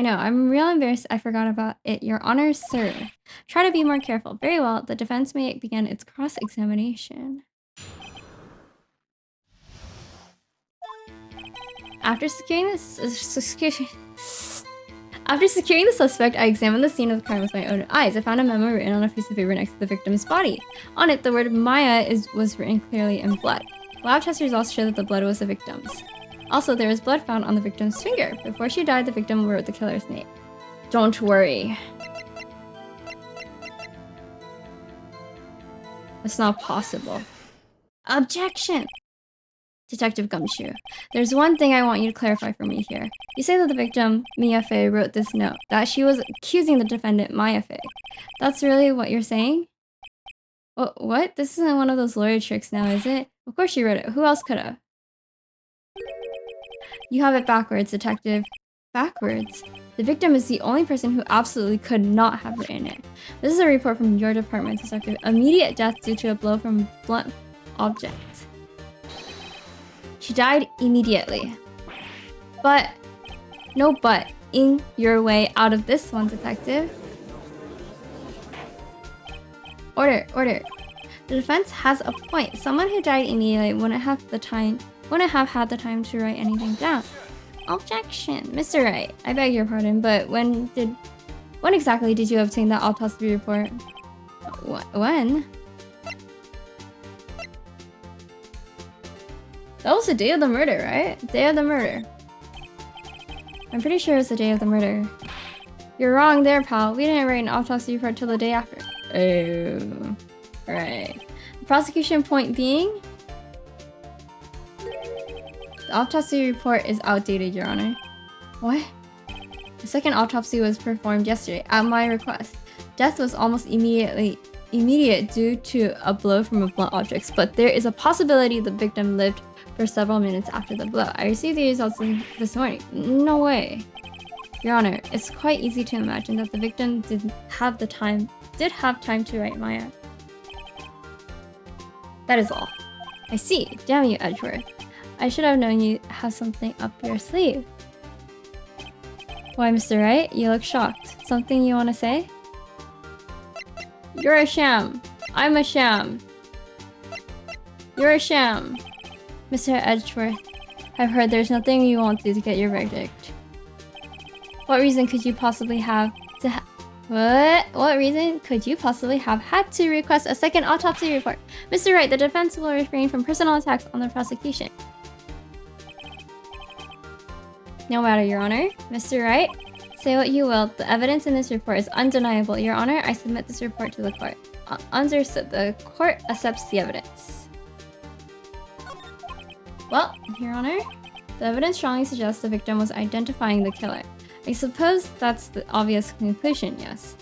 Speaker 1: know. I'm real embarrassed I forgot about it, Your Honor, sir. Try to be more careful. Very well. The defense may begin its cross-examination. After securing the suspect, I examined the scene of the crime with my own eyes. I found a memo written on a piece of paper next to the victim's body. On it, the word Maya was written clearly in blood. Lab test results show that the blood was the victim's. Also, there was blood found on the victim's finger. Before she died, the victim wrote the killer's name. Don't worry. It's not possible. Objection! Detective Gumshoe, there's one thing I want you to clarify for me here. You say that the victim, Mia Fey, wrote this note, that she was accusing the defendant, Maya Fey. That's really what you're saying? What? This isn't one of those lawyer tricks now, is it? Of course she wrote it. Who else could have? You have it backwards, Detective. Backwards? The victim is the only person who absolutely could not have written it. This is a report from your department, Detective. Immediate death due to a blow from a blunt object. She died immediately. But, no but, in your way out of this one, Detective. Order. The defense has a point. Someone who died immediately wouldn't have had the time to write anything down. Objection. Mr. Wright, I beg your pardon, but when exactly did you obtain that autopsy report? When? That was the day of the murder, right? Day of the murder. I'm pretty sure it's the day of the murder. You're wrong there, pal. We didn't write an autopsy report till the day after. Oh. Right. The prosecution point being? The autopsy report is outdated, Your Honor. What? The second autopsy was performed yesterday at my request. Death was almost immediate due to a blow from a blunt object, but there is a possibility the victim lived for several minutes after the blow. I received the results this morning. No way. Your Honor, it's quite easy to imagine that the victim did have time to write Maya. That is all. I see. Damn you, Edgeworth. I should have known you have something up your sleeve. Why, Mr. Wright? You look shocked. Something you want to say? You're a sham. I'm a sham. You're a sham. Mr. Edgeworth, I've heard there's nothing you won't do to get your verdict. What reason could you possibly have to What reason could you possibly have had to request a second autopsy report? Mr. Wright, the defense will refrain from personal attacks on the prosecution. No matter, Your Honor. Mr. Wright, say what you will. The evidence in this report is undeniable. Your Honor, I submit this report to the court. Understood. The court accepts the evidence. Well, Your Honor, the evidence strongly suggests the victim was identifying the killer. I suppose that's the obvious conclusion, yes.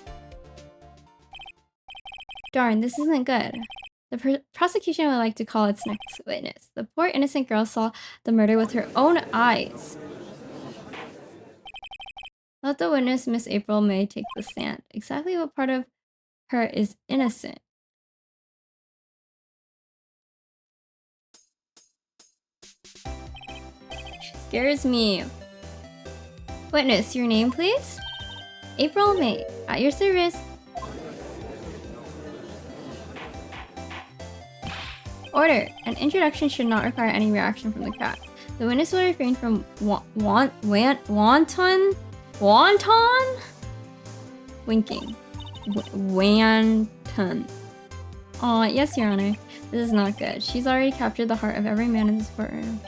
Speaker 1: Darn, this isn't good. The prosecution would like to call its next witness. The poor innocent girl saw the murder with her own eyes. Let the witness, Miss April May, take the stand. Exactly what part of her is innocent? She scares me. Witness, your name, please? April May, at your service. Order. An introduction should not require any reaction from the crowd. The witness will refrain from wonton? Winking. Wanton. Aw, yes, Your Honor. This is not good. She's already captured the heart of every man in this courtroom.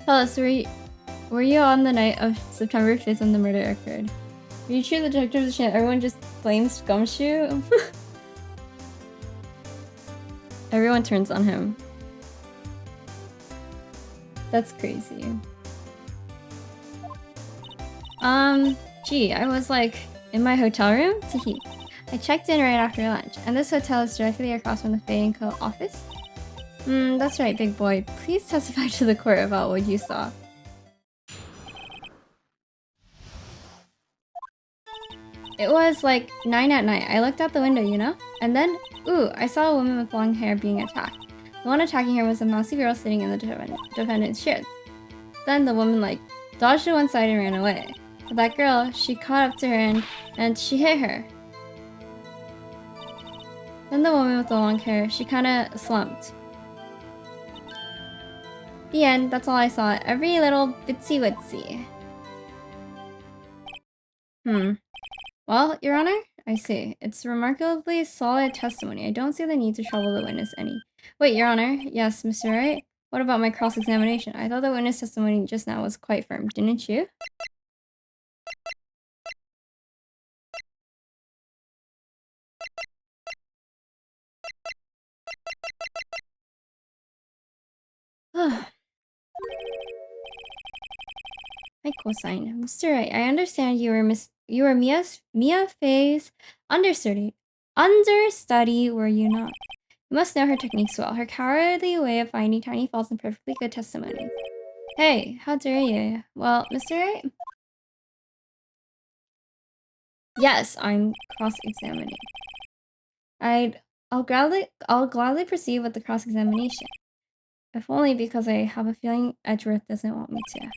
Speaker 1: Tell us, were you on the night of September 5th when the murder occurred? Are you sure the detective is saying everyone just blames Gumshoe? Everyone turns on him. That's crazy. Gee, I was like in my hotel room? Teehee. I checked in right after lunch, and this hotel is directly across from the Fay & Co. office. That's right, big boy. Please testify to the court about what you saw. It was like 9 at night. I looked out the window, you know? And then, ooh, I saw a woman with long hair being attacked. The one attacking her was a mousy girl sitting in the defendant's chair. Then the woman, like, dodged to one side and ran away. But that girl, she caught up to her and she hit her. Then the woman with the long hair, she kinda slumped. The end. That's all I saw. Every little bitsy-witsy. Well, Your Honor, I see. It's remarkably solid testimony. I don't see the need to trouble the witness any. Wait, Your Honor. Yes, Mr. Wright? What about my cross-examination? I thought the witness testimony just now was quite firm, didn't you? cosine. Mr. Wright, I understand you were Mia Fey's understudy. Understudy, were you not? You must know her techniques well. Her cowardly way of finding tiny faults in perfectly good testimonies. Hey, how dare you? Well, Mr. Wright? Yes, I'm cross-examining. I'll gladly proceed with the cross-examination. If only because I have a feeling Edgeworth doesn't want me to.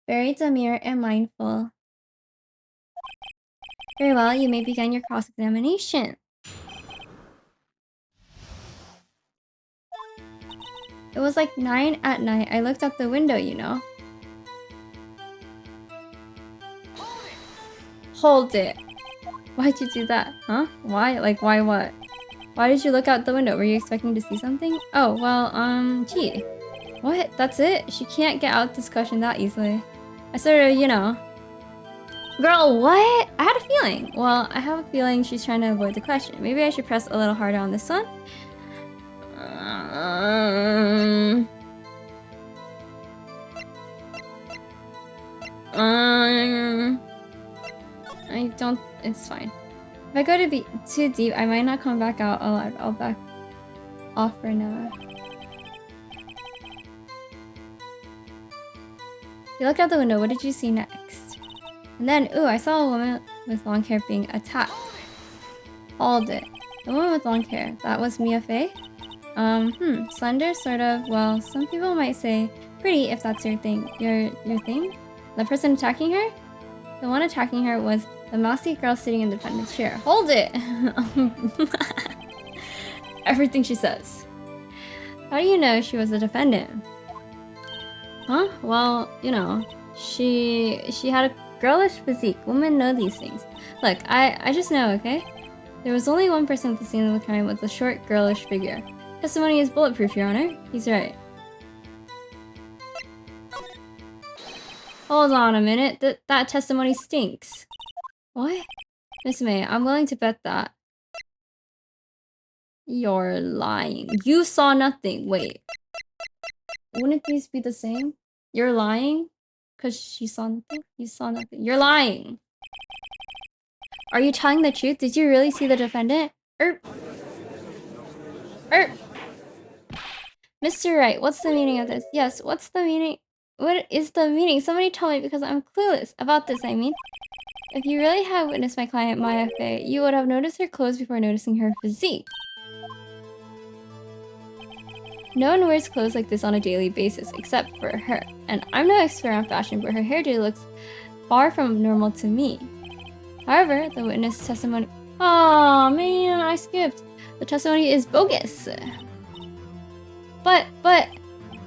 Speaker 1: Very demure and mindful. Very well, you may begin your cross-examination. It was like 9 at night. I looked out the window, you know. Hold it. Why'd you do that? Huh? Why? Like, why what? Why did you look out the window? Were you expecting to see something? Oh, well, gee. What? That's it? She can't get out this question that easily. I sort of, you know. Girl, what? I had a feeling. Well, I have a feeling she's trying to avoid the question. Maybe I should press a little harder on this one. I don't. It's fine. If I go to be too deep, I might not come back out alive. I'll back off for now. You looked out the window. What did you see next? And then, ooh, I saw a woman with long hair being attacked. Hold it. The woman with long hair. That was Mia Fey? Slender, sort of. Well, some people might say pretty if that's your thing. Your thing? The person attacking her? The one attacking her was the mousy girl sitting in the defendant's chair. Hold it! Everything she says. How do you know she was a defendant? Huh? Well, you know, she had a girlish physique. Women know these things. Look, I just know, okay? There was only one person at the scene of the crime with a short, girlish figure. Testimony is bulletproof, Your Honor. He's right. Hold on a minute. That testimony stinks. What? Miss May, I'm willing to bet that. You're lying. You saw nothing. Wait. Wouldn't these be the same? You're lying? Because she saw nothing? You saw nothing. You're lying. Are you telling the truth? Did you really see the defendant? Mr. Wright, what's the meaning of this? Yes, what's the meaning? What is the meaning? Somebody tell me because I'm clueless about this, I mean. If you really had witnessed my client, Maya Fey, you would have noticed her clothes before noticing her physique. No one wears clothes like this on a daily basis, except for her. And I'm no expert on fashion, but her hairdo looks far from normal to me. However, the witness testimony... Oh man, I skipped. The testimony is bogus. But,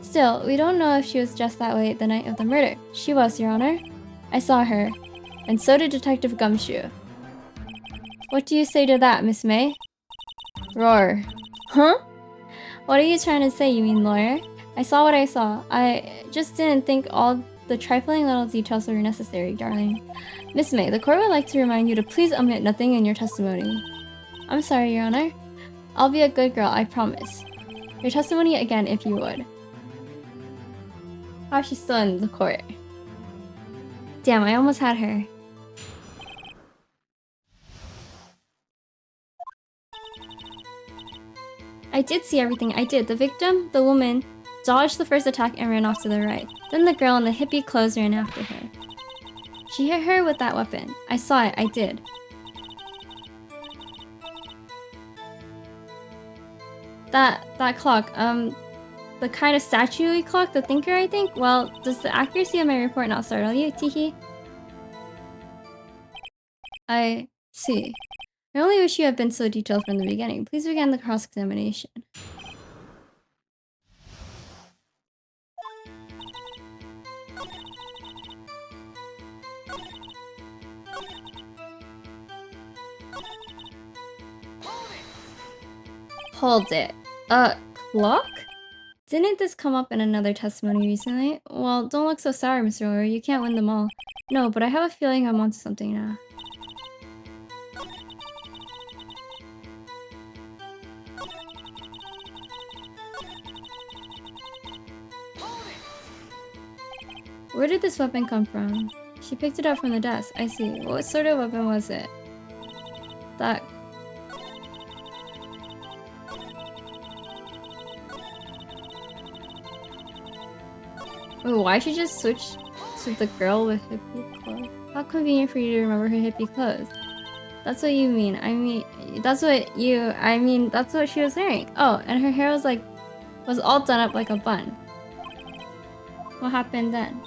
Speaker 1: still, we don't know if she was dressed that way the night of the murder. She was, Your Honor. I saw her. And so did Detective Gumshoe. What do you say to that, Miss May? Roar. Huh? What are you trying to say, you mean lawyer? I saw what I saw. I just didn't think all the trifling little details were necessary, darling. Miss May, the court would like to remind you to please omit nothing in your testimony. I'm sorry, Your Honor. I'll be a good girl, I promise. Your testimony again, if you would. How's she still in the court? Damn, I almost had her. I did see everything, I did. The victim, the woman, dodged the first attack and ran off to the right. Then the girl in the hippie clothes ran after her. She hit her with that weapon. I saw it, I did. That clock, the kind of statue-y clock, the thinker, I think? Well, does the accuracy of my report not startle you, Teehee? I see. I only wish you had been so detailed from the beginning. Please begin the cross-examination. Hold it. Clock? Didn't this come up in another testimony recently? Well, don't look so sour, Mr. Lawyer. You can't win them all. No, but I have a feeling I'm onto something now. Where did this weapon come from? She picked it up from the desk. I see. What sort of weapon was it? That... Wait, why'd she just switch to the girl with hippie clothes? How convenient for you to remember her hippie clothes. That's what you mean. That's what she was wearing. Oh, and her hair was all done up like a bun. What happened then?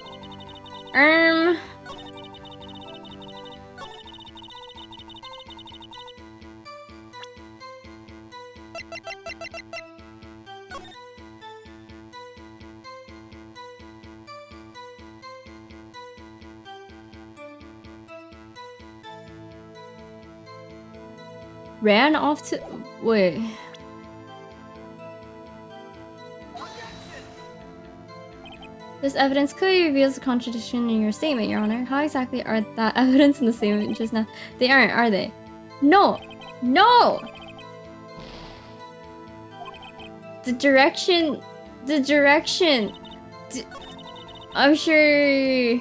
Speaker 1: Ran off to... Wait. This evidence clearly reveals a contradiction in your statement, Your Honor. How exactly are that evidence in the statement just now? They aren't, are they? No! No! The direction... I'm sure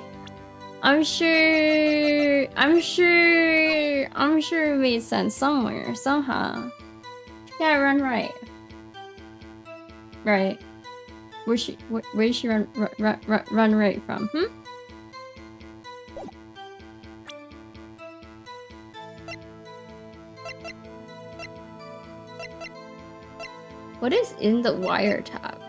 Speaker 1: it made sense somewhere, somehow. She can't run right. Right. Where did she run right from? What is in the wiretap?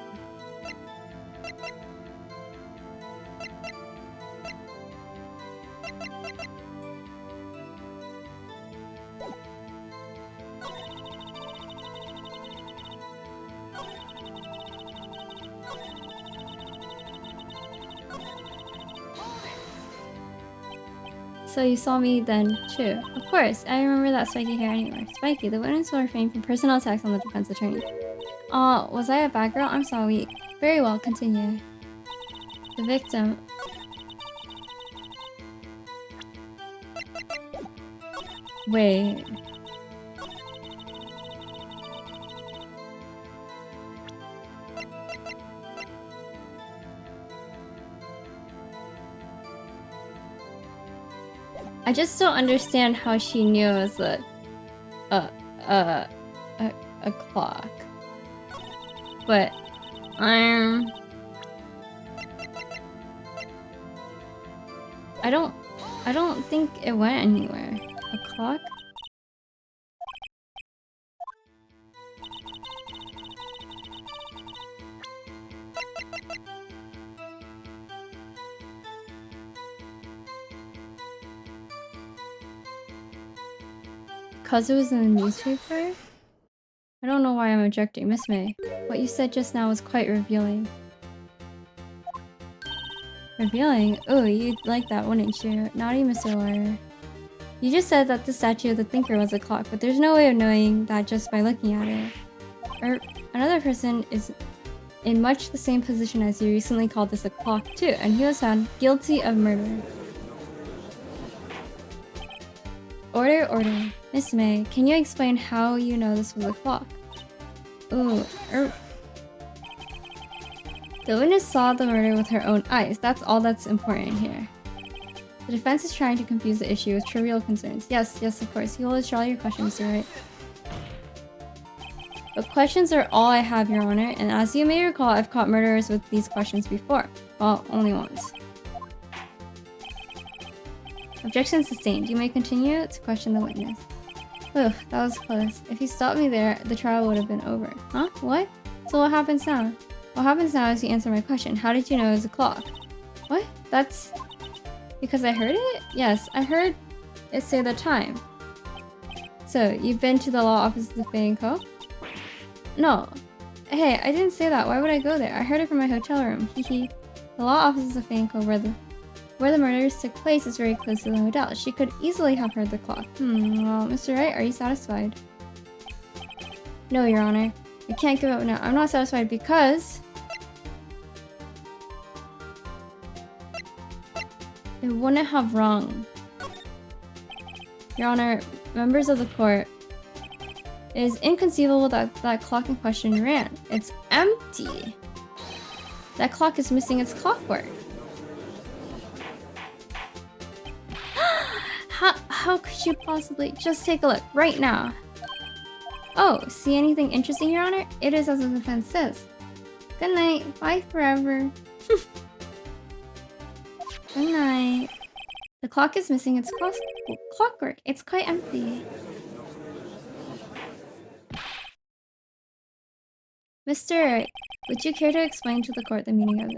Speaker 1: So you saw me then, too. Of course, I remember that spiky hair anywhere. Spiky, the witness will refrain from personal attacks on the defense attorney. Was I a bad girl? I'm sorry. Very well, continue. The victim... Wait... I just don't understand how she knew it was a clock. But I don't think it went anywhere. A clock? Because it was in the newspaper? I don't know why I'm objecting. Miss May, what you said just now was quite revealing. Revealing? Oh, you'd like that, wouldn't you? Naughty Mr. Lawyer. You just said that the statue of the thinker was a clock, but there's no way of knowing that just by looking at it. Or another person is in much the same position as you recently called this a clock too, and he was found guilty of murder. Order. Miss May, can you explain how you know this was a clock? Ooh, The witness saw the murder with her own eyes. That's all that's important here. The defense is trying to confuse the issue with trivial concerns. Yes, of course. You will withdraw your questions, Mr. Wright. But questions are all I have, Your Honor, and as you may recall, I've caught murderers with these questions before. Well, only once. Objection sustained. You may continue to question the witness. Ugh, that was close. If you stopped me there, the trial would have been over. Huh? What? So what happens now? What happens now is you answer my question. How did you know it was a clock? What? That's... because I heard it? Yes, I heard it say the time. So, you've been to the law office of the Fay & Co? No. Hey, I didn't say that. Why would I go there? I heard it from my hotel room. Hehe. The law offices of Fay & Co where the murders took place is very close to the hotel. She could easily have heard the clock. Well, Mr. Wright, are you satisfied? No, Your Honor. I can't give up now. I'm not satisfied because... it wouldn't have rung. Your Honor, members of the court, it is inconceivable that that clock in question ran. It's empty. That clock is missing its clockwork. How could you possibly? Just take a look right now. Oh, see anything interesting, Your Honor? It is as the defense says. Good night. Bye forever. Good night. The clock is missing its clockwork. It's quite empty. Mr. Would you care to explain to the court the meaning of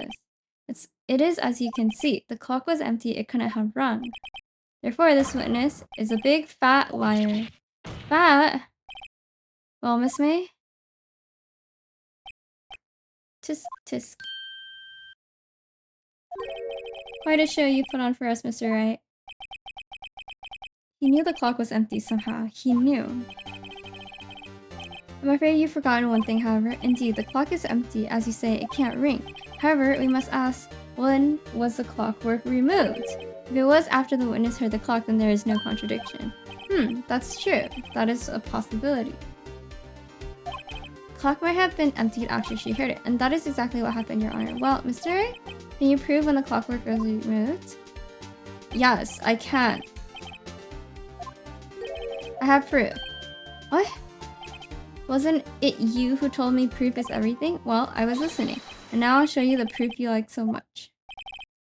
Speaker 1: this? It is as you can see. The clock was empty. It couldn't have rung. Therefore, this witness is a big fat liar. Fat? Well, Miss May? Tisk tisk. Quite a show you put on for us, Mr. Wright. He knew the clock was empty somehow. He knew. I'm afraid you've forgotten one thing, however. Indeed, the clock is empty. As you say, it can't ring. However, we must ask, when was the clockwork removed? If it was after the witness heard the clock, then there is no contradiction. That's true. That is a possibility. The clock might have been emptied after she heard it, and that is exactly what happened, Your Honor. Well, Mr. Wright, can you prove when the clockwork was removed? Yes, I can. I have proof. What? Wasn't it you who told me proof is everything? Well, I was listening, and now I'll show you the proof you like so much.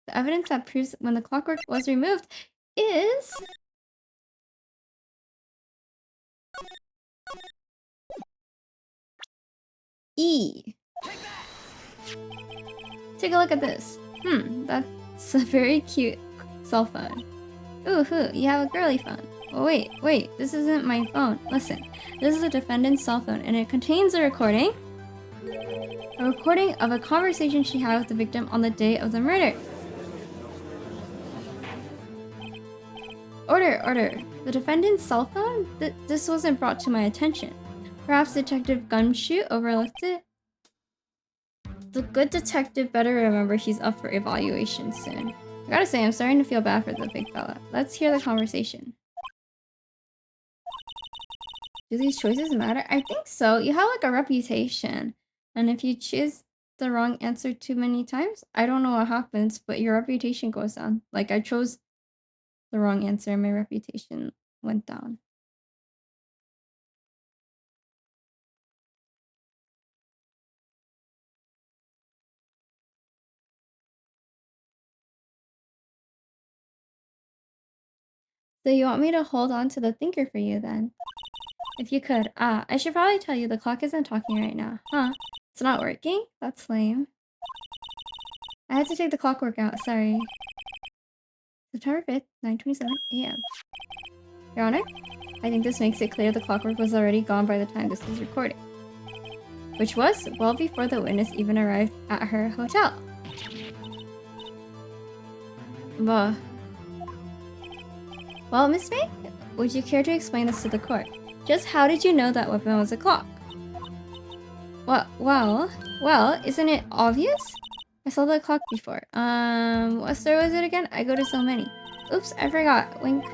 Speaker 1: The evidence that proves when the clockwork was removed is... E. Take a look at this. That's a very cute cell phone. Ooh, you have a girly phone. Oh, wait, this isn't my phone. Listen, this is the defendant's cell phone, and it contains a recording of a conversation she had with the victim on the day of the murder. Order. The defendant's cell phone? This wasn't brought to my attention. Perhaps Detective Gumshoe overlooked it? The good detective better remember he's up for evaluation soon. I gotta say, I'm starting to feel bad for the big fella. Let's hear the conversation. Do these choices matter? I think so. You have like a reputation. And if you choose the wrong answer too many times, I don't know what happens, but your reputation goes down. Like I chose the wrong answer and my reputation went down. So you want me to hold on to the thinker for you then? If you could. I should probably tell you the clock isn't talking right now. Huh? It's not working? That's lame. I had to take the clockwork out, sorry. September 5th, 9:27 AM. Your Honor, I think this makes it clear the clockwork was already gone by the time this was recorded. Which was well before the witness even arrived at her hotel. Well, Miss May, would you care to explain this to the court? Just how did you know that weapon was a clock? Well, isn't it obvious? I saw the clock before. What store was it again? I go to so many. Oops, I forgot. Wink.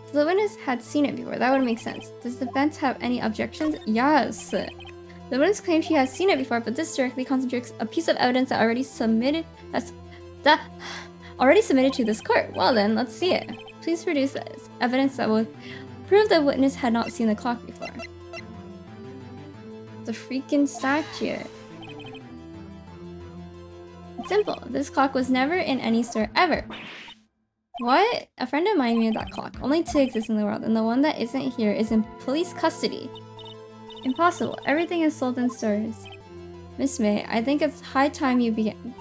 Speaker 1: So the witness had seen it before. That would make sense. Does the defense have any objections? Yes. The witness claims she has seen it before, but this directly contradicts a piece of evidence that already submitted to this court. Well then, let's see it. Please produce evidence that would prove the witness had not seen the clock before. The freaking statue. It's simple. This clock was never in any store ever. What? A friend of mine made that clock. Only 2 exist in the world, and the one that isn't here is in police custody. Impossible. Everything is sold in stores. Miss May, I think it's high time you began.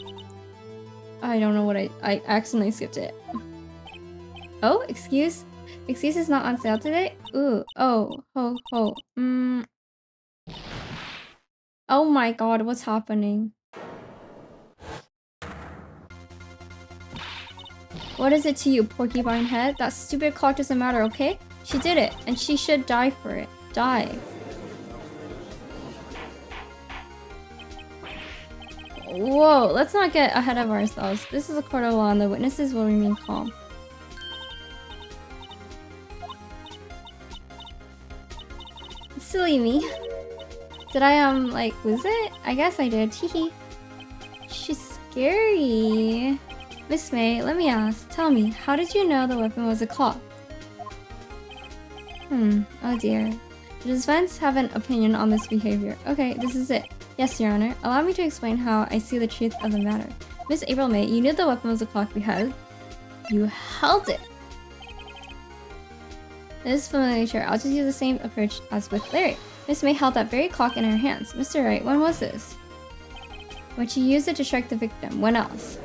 Speaker 1: I don't know what I accidentally skipped it. Oh, excuse is not on sale today? Ooh, oh, ho. Oh my god, what's happening? What is it to you, porcupine head? That stupid clock doesn't matter, okay? She did it, and she should die for it. Die. Whoa, let's not get ahead of ourselves. This is a court of law and the witnesses will remain calm. Silly me. Did I, like, lose it? I guess I did. Hehe. She's scary. Miss May, let me ask. Tell me, how did you know the weapon was a clock? Oh dear. The defense have an opinion on this behavior. Okay, this is it. Yes, Your Honor. Allow me to explain how I see the truth of the matter. Miss April May, you knew the weapon was a clock because you held it. This is familiar. I'll just use the same approach as with Larry. Miss May held that very clock in her hands. Mr. Wright, when was this? When she used it to strike the victim. When else?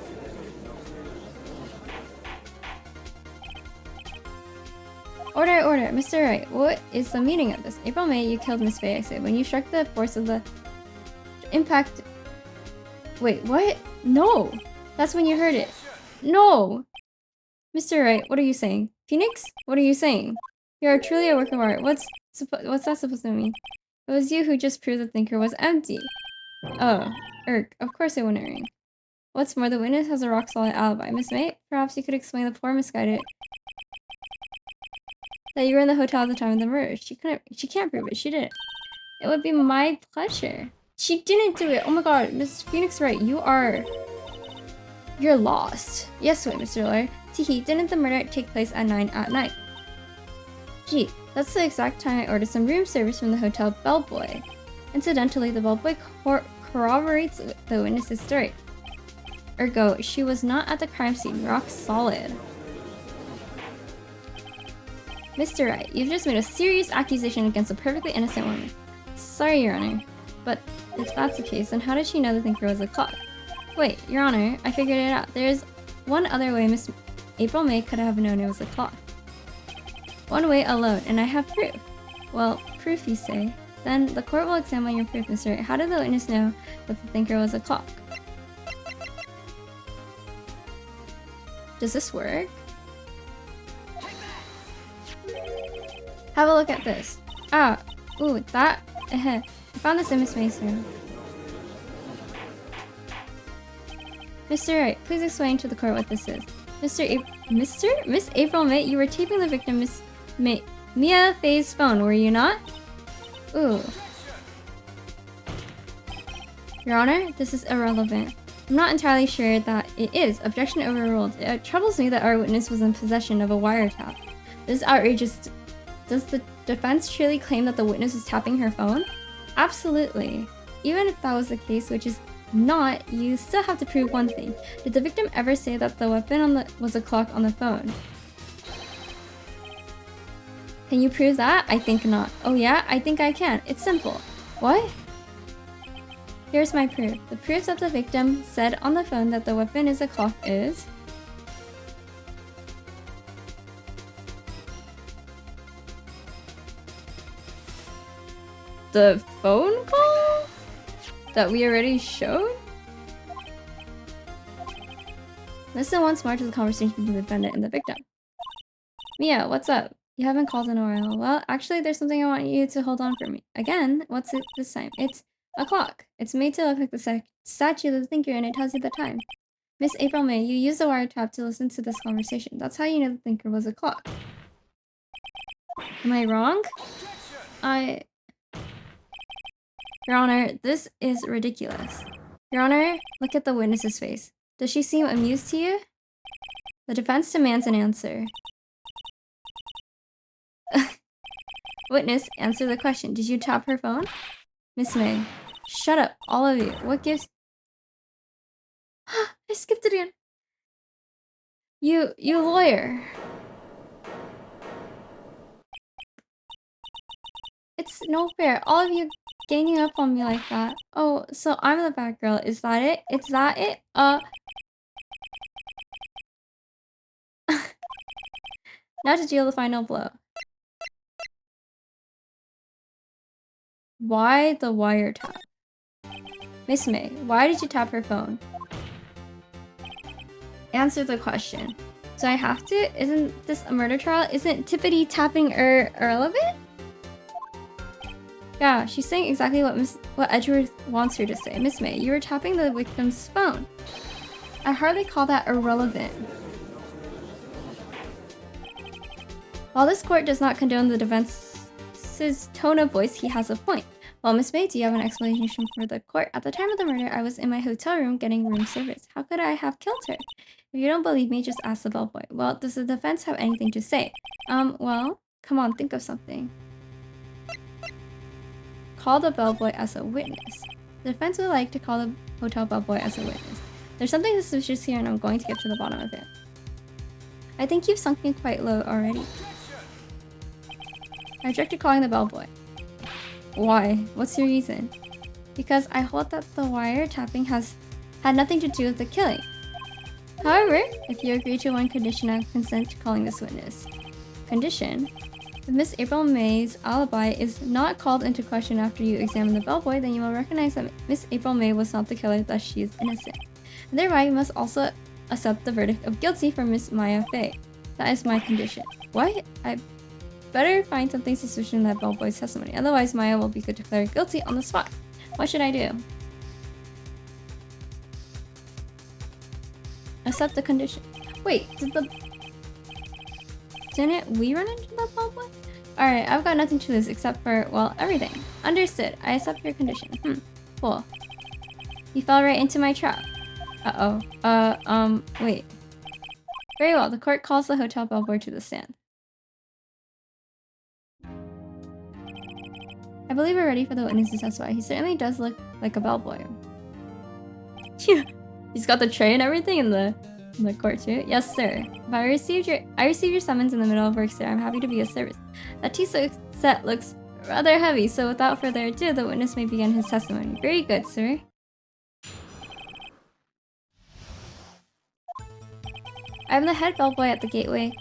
Speaker 1: Order, order. Mr. Wright, what is the meaning of this? April May, you killed Miss Faye, I say. When you struck the force of the impact... Wait, what? No! That's when you heard it. No! Mr. Wright, what are you saying? Phoenix? What are you saying? You are truly a work of art. What's that supposed to mean? It was you who just proved the thinker was empty. Oh, of course it wouldn't ring. What's more, the witness has a rock-solid alibi. Miss May, perhaps you could explain the poor misguided... that you were in the hotel at the time of the murder. She can't prove it. She did it. It would be my pleasure. She didn't do it. Oh my god, Miss Phoenix Wright, you're lost. Yes, wait, Mr. Lawyer. Teehee, didn't the murder take place at 9 at night? Gee, that's the exact time I ordered some room service from the hotel bellboy. Incidentally, the bellboy corroborates the witness's story. Ergo, she was not at the crime scene. Rock solid. Mr. Wright, you've just made a serious accusation against a perfectly innocent woman. Sorry, Your Honor, but if that's the case, then how did she know the thinker was a clock? Wait, Your Honor, I figured it out. There's one other way Miss April May could have known it was a clock. One way alone, and I have proof. Well, proof you say. Then the court will examine your proof, Mr. Wright. How did the witness know that the thinker was a clock? Does this work? Have a look at this. Ah, ooh, that. I found this in Miss May's room. Mr. Wright, please explain to the court what this is. Miss April May, you were taping the victim Miss Mia Faye's phone, were you not? Ooh. Your Honor, this is irrelevant. I'm not entirely sure that it is. Objection overruled. It troubles me that our witness was in possession of a wiretap. This is outrageous. Does the defense truly claim that the witness was tapping her phone? Absolutely. Even if that was the case, which is not, you still have to prove one thing. Did the victim ever say that the weapon was a clock on the phone? Can you prove that? I think not. Oh yeah? I think I can. It's simple. What? Here's my proof. The proof that the victim said on the phone that the weapon is a clock is... the phone call that we already showed? Listen once more to the conversation between the defendant and the victim. Mia, what's up? You haven't called in a while. Well, actually, there's something I want you to hold on for me. Again, what's it this time? It's a clock. It's made to look like the statue of the thinker, and it tells you the time. Miss April May, you used the wiretap to listen to this conversation. That's how you know the thinker was a clock. Am I wrong? Your Honor, this is ridiculous. Your Honor, look at the witness's face. Does she seem amused to you? The defense demands an answer. Witness, answer the question. Did you tap her phone? Miss May. Shut up, all of you. What gives... I skipped it again. You lawyer. It's no fair. All of you ganging up on me like that. Oh, so I'm the bad girl. Is that it? Is that it? Now to deal the final blow. Why the wiretap? Miss May, why did you tap her phone? Answer the question. Do I have to? Isn't this a murder trial? Isn't tippity tapping irrelevant? Yeah, she's saying exactly what Edgeworth wants her to say. Miss May, you were tapping the victim's phone. I hardly call that irrelevant. While this court does not condone the defense's tone of voice, he has a point. Well, Miss May, do you have an explanation for the court? At the time of the murder, I was in my hotel room getting room service. How could I have killed her? If you don't believe me, just ask the bellboy. Well, does the defense have anything to say? Well, Come on, think of something. Call the bellboy as a witness. The defense would like to call the hotel bellboy as a witness. There's something suspicious here and I'm going to get to the bottom of it. I think you've sunk in quite low already. I rejected calling the bellboy. Why? What's your reason? Because I hold that the wiretapping had nothing to do with the killing. However, if you agree to one condition, I consent to calling this witness. Condition? If Miss April May's alibi is not called into question after you examine the bellboy, then you will recognize that Miss April May was not the killer, thus she is innocent. And thereby, you must also accept the verdict of guilty for Miss Maya Fey. That is my condition. What? I better find something suspicious in that bellboy's testimony, otherwise Maya will be declared guilty on the spot. What should I do? Accept the condition. Wait, didn't we run into that bellboy? Alright, I've got nothing to lose except for, well, everything. Understood. I accept your condition. Cool. You fell right into my trap. Uh-oh. Wait. Very well, the court calls the hotel bellboy to the stand. I believe we're ready for the witness to testify. He certainly does look like a bellboy. He's got the tray and everything in the court too. Yes, sir. If I received your summons in the middle of work, sir. I'm happy to be of service. That tea set looks rather heavy, so without further ado, the witness may begin his testimony. Very good, sir. I'm the head bellboy at the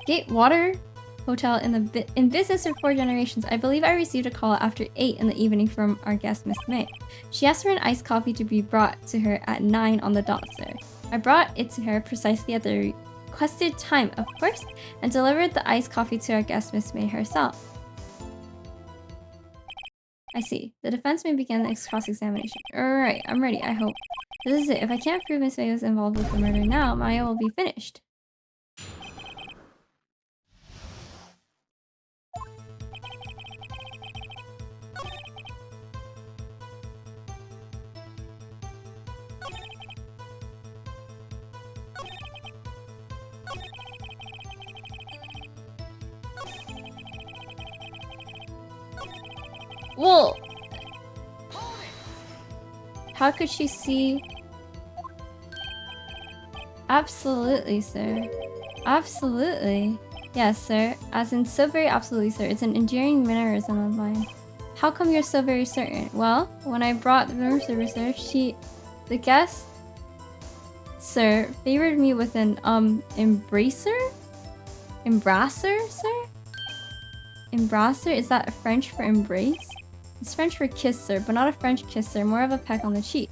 Speaker 1: Gatewater Hotel in business for 4 generations. I believe I received a call after 8 in the evening from our guest, Miss May. She asked for an iced coffee to be brought to her at 9 on the dot, sir. I brought it to her precisely at the requested time, of course, and delivered the iced coffee to our guest, Miss May herself. I see. The defense may begin the cross-examination. Alright, I'm ready, I hope. This is it. If I can't prove Miss May was involved with the murder now, Maya will be finished. Well, how could she see? Absolutely, sir. Absolutely. Yes, sir. As in, so very absolutely, sir. It's an endearing mannerism of mine. How come you're so very certain? Well, when I brought the room service, sir, the guest, sir, favored me with an, embracer? Embrasser, sir? Embrasser? Is that French for embrace? It's French for kiss, sir, but not a French kiss, sir. More of a peck on the cheek.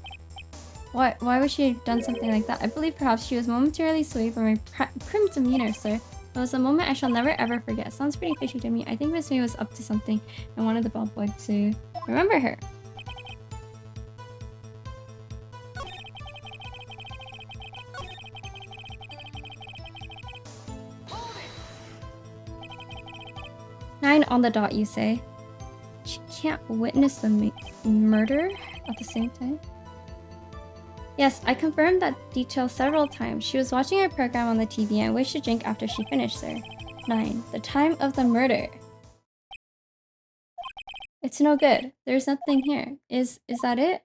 Speaker 1: Why would she have done something like that? I believe perhaps she was momentarily swayed by my prim demeanor, sir. It was a moment I shall never ever forget. Sounds pretty fishy to me. I think Miss May was up to something and wanted the bellboy to remember her. Nine on the dot, you say? She can't witness the murder at the same time? Yes, I confirmed that detail several times. She was watching our program on the TV and wished to drink after she finished, sir. 9. The time of the murder. It's no good. There's nothing here. Is that it?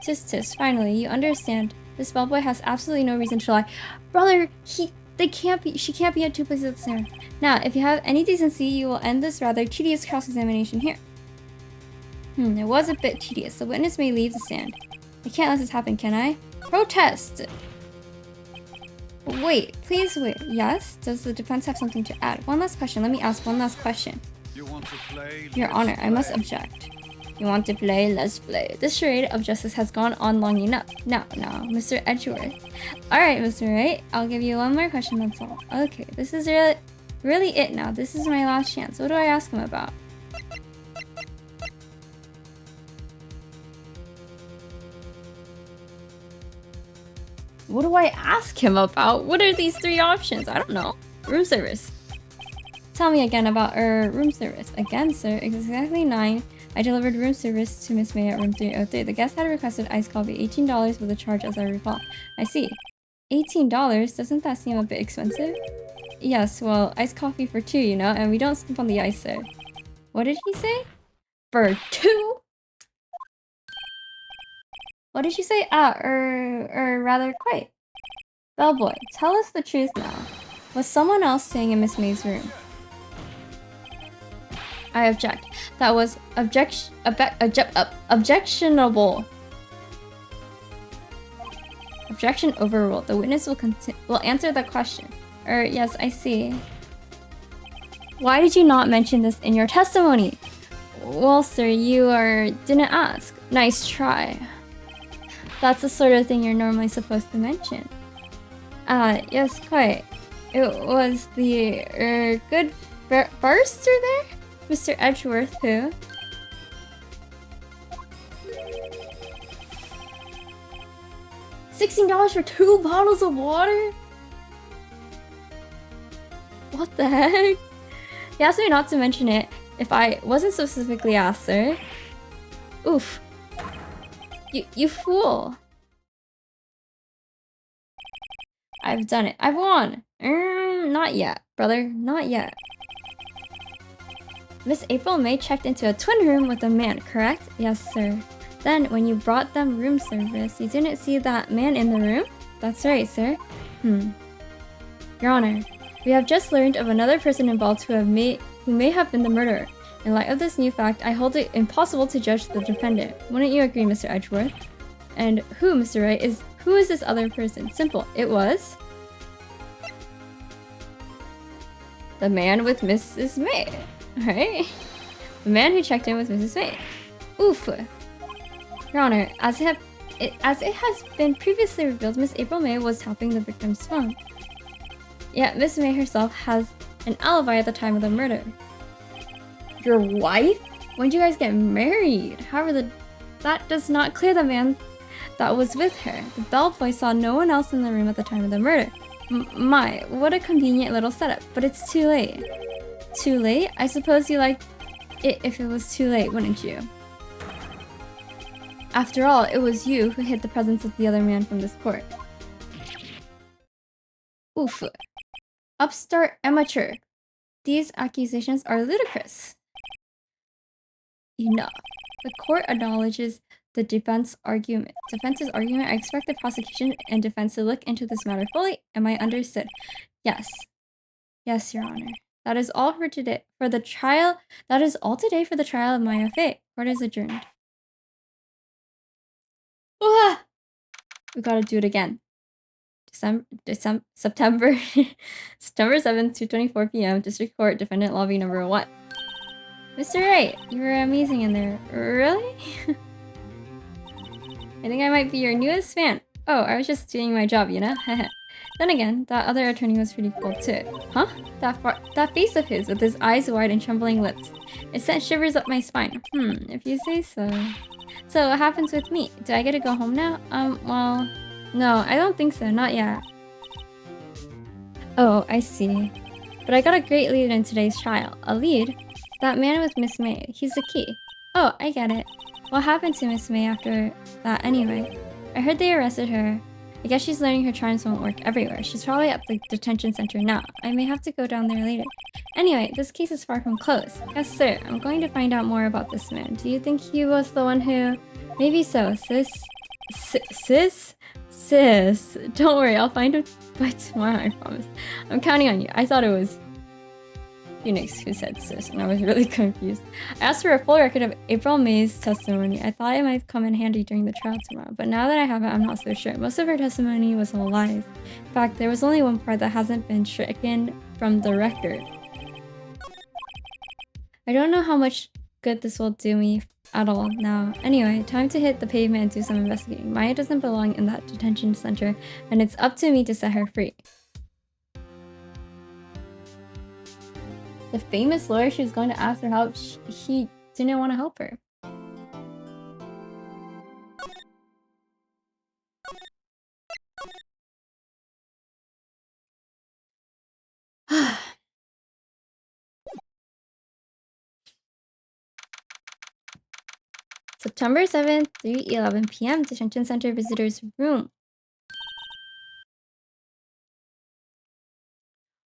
Speaker 1: Tis, finally, you understand. This bellboy has absolutely no reason to lie. Brother, she can't be at 2 places at the same time. Now, if you have any decency, you will end this rather tedious cross-examination here. It was a bit tedious. The witness may leave the stand. I can't let this happen, can I? Protest! Wait, please wait. Yes? Does the defense have something to add? One last question. Let me ask one last question.
Speaker 2: You want to play?
Speaker 1: Your Honor, I must object. You want to play? Let's play. This charade of justice has gone on long enough. Now, Mr. Edgeworth. Alright, Mr. Wright. I'll give you one more question, that's all. Okay, this is really it now. This is my last chance. What do I ask him about? What do I ask him about? What are these 3 options? I don't know. Room service. Tell me again about room service. Again, sir. Exactly 9. I delivered room service to Miss May at room 303. The guest had requested iced coffee, $18 with a charge as I recall. I see. $18? Doesn't that seem a bit expensive? Yes, well, iced coffee for 2, you know, and we don't skip on the ice there. What did he say? For 2? What did she say? Or rather, quite. Bellboy, tell us the truth now. Was someone else staying in Miss May's room? I object. That was objectionable. Objection overruled. The witness will answer the question. Yes, I see. Why did you not mention this in your testimony? Well, sir, you didn't ask. Nice try. That's the sort of thing you're normally supposed to mention. Yes, quite. It was the, good barrister there? Mr. Edgeworth, who? $16 for 2 bottles of water? What the heck? He asked me not to mention it if I wasn't specifically asked, sir. Oof. You fool. I've done it. I've won. Not yet, brother. Not yet. Miss April May checked into a twin room with a man, correct? Yes, sir. Then, when you brought them room service, you didn't see that man in the room? That's right, sir. Your Honor, we have just learned of another person involved who may have been the murderer. In light of this new fact, I hold it impossible to judge the defendant. Wouldn't you agree, Mr. Edgeworth? And who, Mr. Wright, who is this other person? Simple. It was the man with Mrs. May, right? The man who checked in with Mrs. May. Oof. Your Honor, as it has been previously revealed, Miss April May was tapping the victim's phone. Yet Miss May herself has an alibi at the time of the murder. Your wife? When did you guys get married? However, that does not clear the man that was with her. The bellboy saw no one else in the room at the time of the murder. My, what a convenient little setup, but it's too late. Too late? I suppose you liked it if it was too late, wouldn't you? After all, it was you who hid the presence of the other man from this court. Oof. Upstart amateur. These accusations are ludicrous. Enough. The court acknowledges the defense's argument. I expect the prosecution and defense to look into this matter fully. Am I understood? Yes. Yes, Your Honor. That is all for today. For the trial. That is all today for the trial of Maya Fate. Court is adjourned. Ah! We gotta do it again. September 7th, 2:24 p.m. District Court, Defendant Lobby number 1. Mr. Wright, you were amazing in there. Really? I think I might be your newest fan. Oh, I was just doing my job, you know? Then again, that other attorney was pretty cool too. Huh? That face of his with his eyes wide and trembling lips. It sent shivers up my spine. If you say so. So what happens with me? Do I get to go home now? Well, no, I don't think so. Not yet. Oh, I see. But I got a great lead in today's trial. A lead? That man with Miss May. He's the key. Oh, I get it. What happened to Miss May after that anyway? I heard they arrested her. I guess she's learning her charms won't work everywhere. She's probably at the detention center now. I may have to go down there later. Anyway, this case is far from closed. Yes, sir. I'm going to find out more about this man. Do you think he was the one who... Maybe so, sis. Sis. Don't worry, I'll find him by tomorrow, I promise. I'm counting on you. I thought it was Phoenix who said sis, and I was really confused. I asked for a full record of April May's testimony. I thought it might come in handy during the trial tomorrow, but now that I have it, I'm not so sure. Most of her testimony was all lies. In fact, there was only one part that hasn't been stricken from the record. I don't know how much good this will do me at all now. Anyway, time to hit the pavement and do some investigating. Maya doesn't belong in that detention center, and it's up to me to set her free. The famous lawyer she was going to ask for help, he didn't want to help her. September 7th, 3:11 p.m. Detention Center Visitors Room.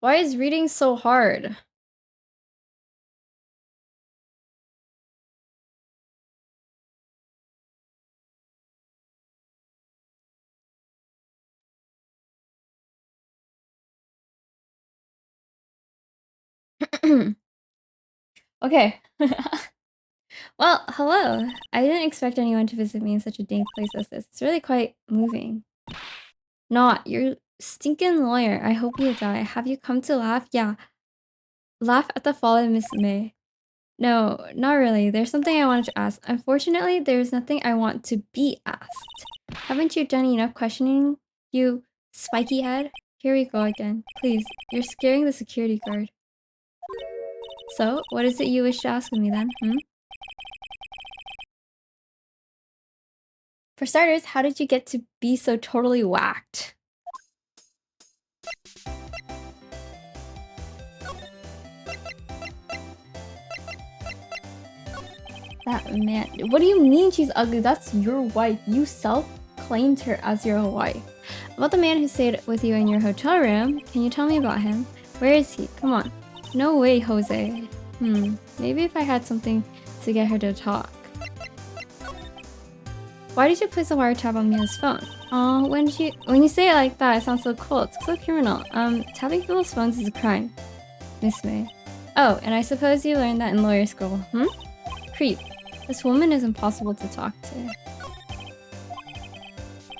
Speaker 1: Why is reading so hard? Okay. Well, hello. I didn't expect anyone to visit me in such a dank place as this. It's really quite moving. Not, you're stinking lawyer. I hope you die. Have you come to laugh? Yeah. Laugh at the fallen Miss May. No, not really. There's something I wanted to ask. Unfortunately, there's nothing I want to be asked. Haven't you done enough questioning, you spiky head? Here we go again. Please, you're scaring the security guard. So, what is it you wish to ask of me then, For starters, how did you get to be so totally whacked? That man. What do you mean she's ugly? That's your wife. You self-claimed her as your wife. About the man who stayed with you in your hotel room, can you tell me about him? Where is he? Come on. No way, Jose. Maybe if I had something to get her to talk. Why did you place a wiretap on Mia's phone? Oh, when you say it like that, it sounds so cool. It's so criminal. Tapping people's phones is a crime. Miss May. Oh, and I suppose you learned that in lawyer school, Creep. This woman is impossible to talk to.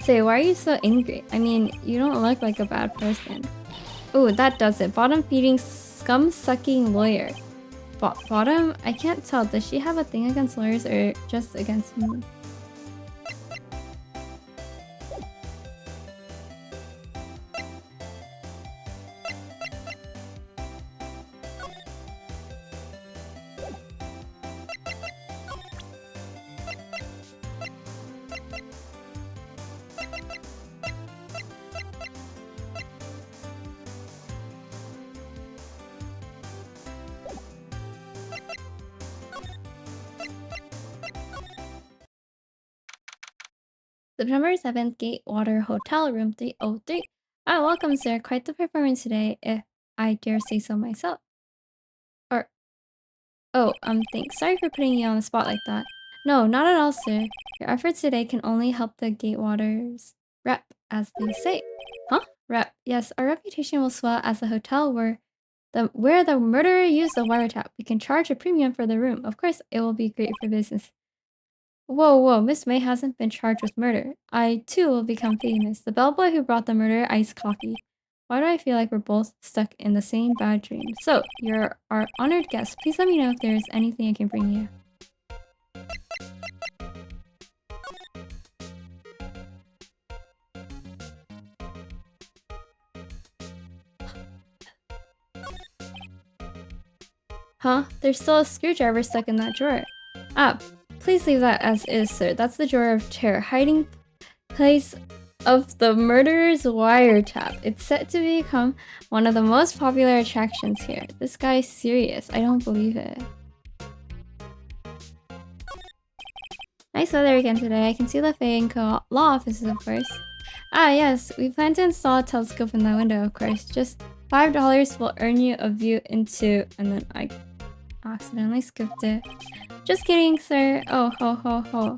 Speaker 1: Say, why are you so angry? I mean, you don't look like a bad person. Ooh, that does it. Bottom-feeding, scum-sucking lawyer. Bottom? I can't tell. Does she have a thing against lawyers or just against me? September 7th, Gatewater Hotel, room 303. Oh, welcome, sir. Quite the performance today, if I dare say so myself. Or, oh, thanks. Sorry for putting you on the spot like that. No, not at all, sir. Your efforts today can only help the Gatewater's rep, as they say. Huh? Rep. Yes, our reputation will swell as the hotel where the murderer used the wiretap. We can charge a premium for the room. Of course, it will be great for business. Whoa, Miss May hasn't been charged with murder. I, too, will become famous. The bellboy who brought the murder iced coffee. Why do I feel like we're both stuck in the same bad dream? So, you're our honored guest. Please let me know if there's anything I can bring you. Huh? There's still a screwdriver stuck in that drawer. Ah, please leave that as is, sir. That's the drawer of terror, hiding place of the murderer's wiretap. It's set to become one of the most popular attractions here. This guy's serious. I don't believe it. Nice weather again today. I can see the Faye & Co. law offices, of course. Ah, yes. We plan to install a telescope in the window, of course. Just $5 will earn you a view into... And then I accidentally skipped it. Just kidding, sir. Oh, ho.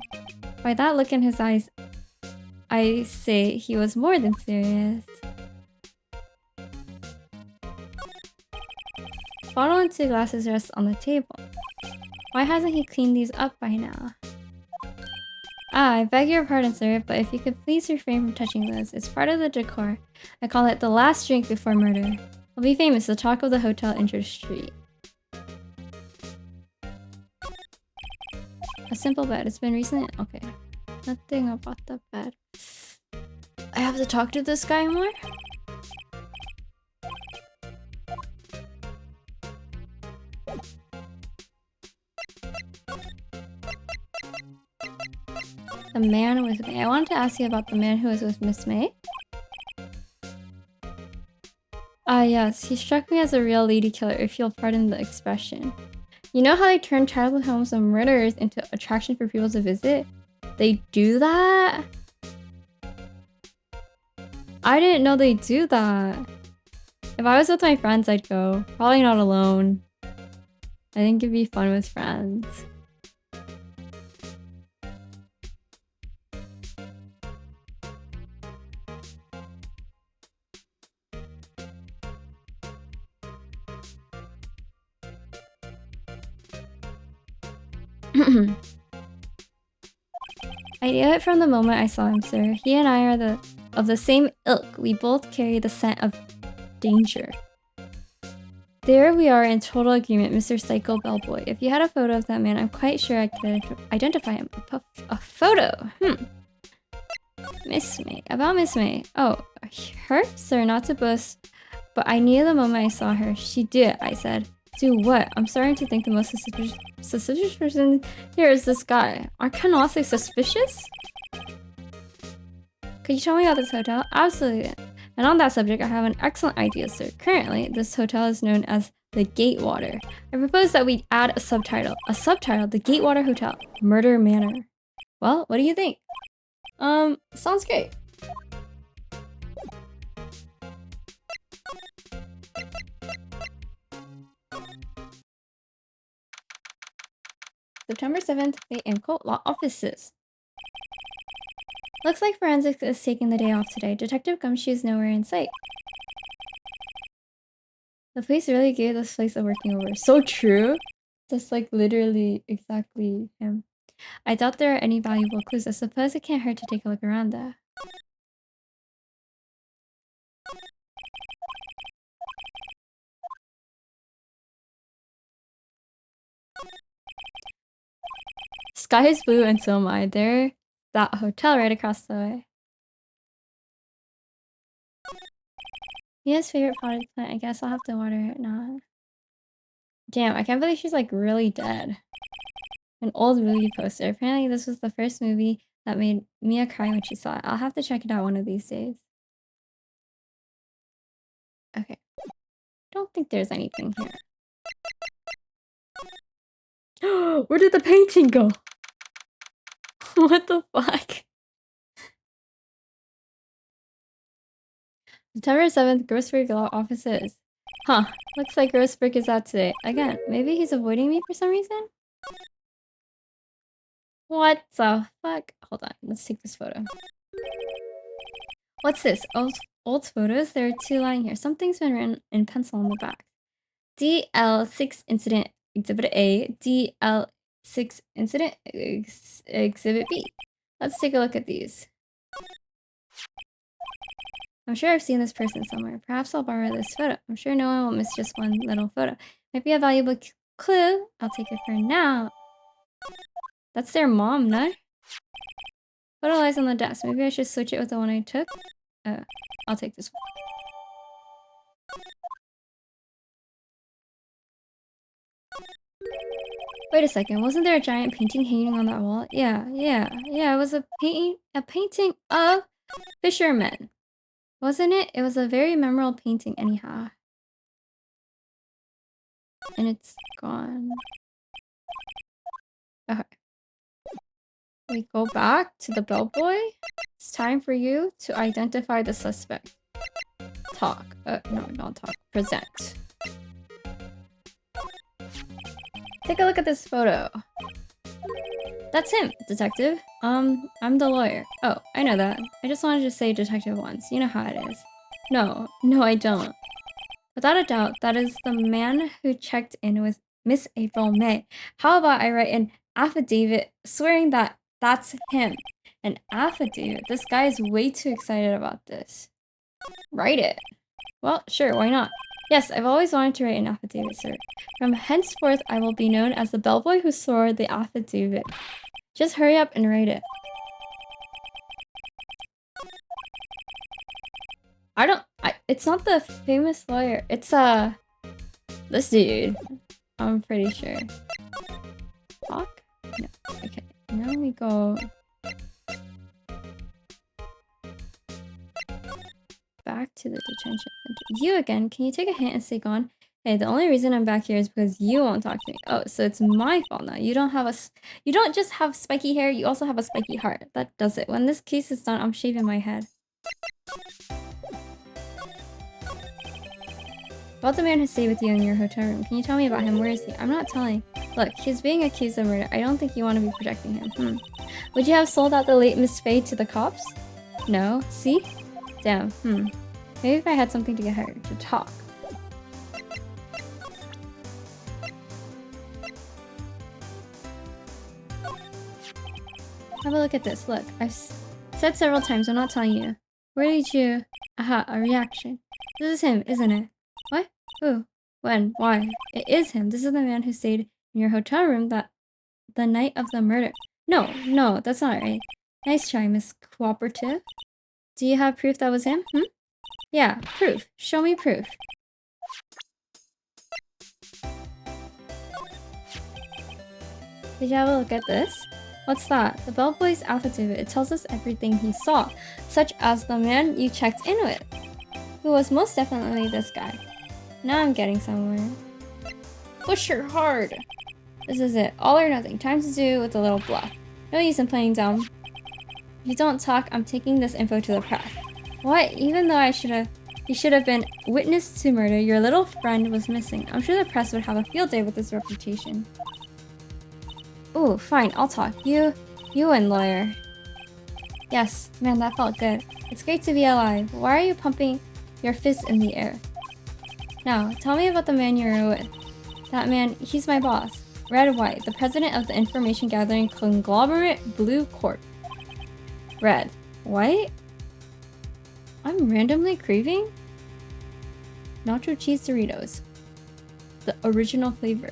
Speaker 1: By that look in his eyes, I say he was more than serious. Bottle and 2 glasses rest on the table. Why hasn't he cleaned these up by now? Ah, I beg your pardon, sir, but if you could please refrain from touching those. It's part of the decor. I call it the last drink before murder. I'll be famous, the talk of the hotel industry. A simple bed. It's been recently... Okay. Nothing about the bed. I have to talk to this guy more? The man with me. I wanted to ask you about the man who was with Miss May. Ah, yes. He struck me as a real lady killer, if you'll pardon the expression. You know how they turn childhood homes of murderers into attraction for people to visit? They do that? I didn't know they do that. If I was with my friends, I'd go. Probably not alone. I think it'd be fun with friends. I knew it from the moment I saw him, sir. He and I are of the same ilk. We both carry the scent of danger. There we are in total agreement, Mr. Psycho Bellboy. If you had a photo of that man, I'm quite sure I could identify him. A photo? Miss May. About Miss May. Oh, her? Sir, not to boast, but I knew the moment I saw her. She did, I said. Do what? I'm starting to think the most suspicious person here is this guy. Aren't Kanase suspicious? Could you tell me about this hotel? Absolutely. And on that subject, I have an excellent idea, sir. Currently, this hotel is known as the Gatewater. I propose that we add a subtitle. A subtitle, the Gatewater Hotel, Murder Manor. Well, what do you think? Sounds great. September 7th, the Amco Law Offices. Looks like forensics is taking the day off today. Detective Gumshoe is nowhere in sight. The police really gave this place a working over. So true. Just like literally exactly him. I doubt there are any valuable clues. I suppose it can't hurt to take a look around though. Sky is blue and so am I. There, that hotel right across the way. Mia's favorite potted plant. I guess I'll have to water it now. Damn, I can't believe she's like really dead. An old movie poster. Apparently this was the first movie that made Mia cry when she saw it. I'll have to check it out one of these days. Okay. Don't think there's anything here. Where did the painting go? What the fuck? September 7th, Grossberg Law Offices. Huh. Looks like Grossberg is out today. Again, maybe he's avoiding me for some reason? What the fuck? Hold on, let's take this photo. What's this? Old photos? There are two lying here. Something's been written in pencil on the back. DL6 Incident Exhibit A, DL6 Incident Exhibit B. Let's take a look at these. I'm sure I've seen this person somewhere. Perhaps I'll borrow this photo. I'm sure no one will miss just one little photo. Might be a valuable clue. I'll take it for now. That's their mom, no? Photo lies on the desk. Maybe I should switch it with the one I took. I'll take this one. Wait a second, wasn't there a giant painting hanging on that wall? Yeah, it was a painting of fishermen. Wasn't it? It was a very memorable painting anyhow. And it's gone. Okay. We go back to the bellboy. It's time for you to identify the suspect. Talk. No, not talk. Present. Take a look at this photo. That's him, detective. I'm the lawyer. Oh, I know that. I just wanted to say detective once. You know how it is. No, I don't. Without a doubt, that is the man who checked in with Miss April May. How about I write an affidavit swearing that that's him? An affidavit? This guy is way too excited about this. Write it. Well, sure, why not? Yes, I've always wanted to write an affidavit, sir. From henceforth, I will be known as the bellboy who swore the affidavit. Just hurry up and write it. It's not the famous lawyer. It's, this dude. I'm pretty sure. Talk? No. Okay. Now we go back to the detention center. You again. Can you take a hint and stay gone? Hey, the only reason I'm back here is because you won't talk to me. Oh, so it's my fault now. You don't just have spiky hair, you also have a spiky heart. That does it. When this case is done, I'm shaving my head. About the man who stayed with you in your hotel room. Can you tell me about him? Where is he? I'm not telling. Look, he's being accused of murder. I don't think you want to be protecting him. Would you have sold out the late Miss Faye to the cops? No. See? Damn. Maybe if I had something to get her to talk. Have a look at this. Look, I've said several times, I'm not telling you. Where did you... Aha, a reaction. This is him, isn't it? What? Who? When? Why? It is him. This is the man who stayed in your hotel room the night of the murder. No, that's not right. Nice try, Miss Cooperative. Do you have proof that was him? Yeah, proof. Show me proof. Did you have a look at this? What's that? The bellboy's affidavit. It tells us everything he saw, such as the man you checked in with, who was most definitely this guy. Now I'm getting somewhere. Push her hard. This is it. All or nothing. Time to do with a little bluff. No use in playing dumb. If you don't talk, I'm taking this info to the press. What? Even though you should have been witness to murder, your little friend was missing. I'm sure the press would have a field day with his reputation. Ooh, fine, I'll talk. You and lawyer. Yes, man, that felt good. It's great to be alive. Why are you pumping your fists in the air? Now, tell me about the man you were with. That man, he's my boss. Red White, the president of the information gathering conglomerate Blue Corp. Red White? I'm randomly craving nacho cheese Doritos. The original flavor.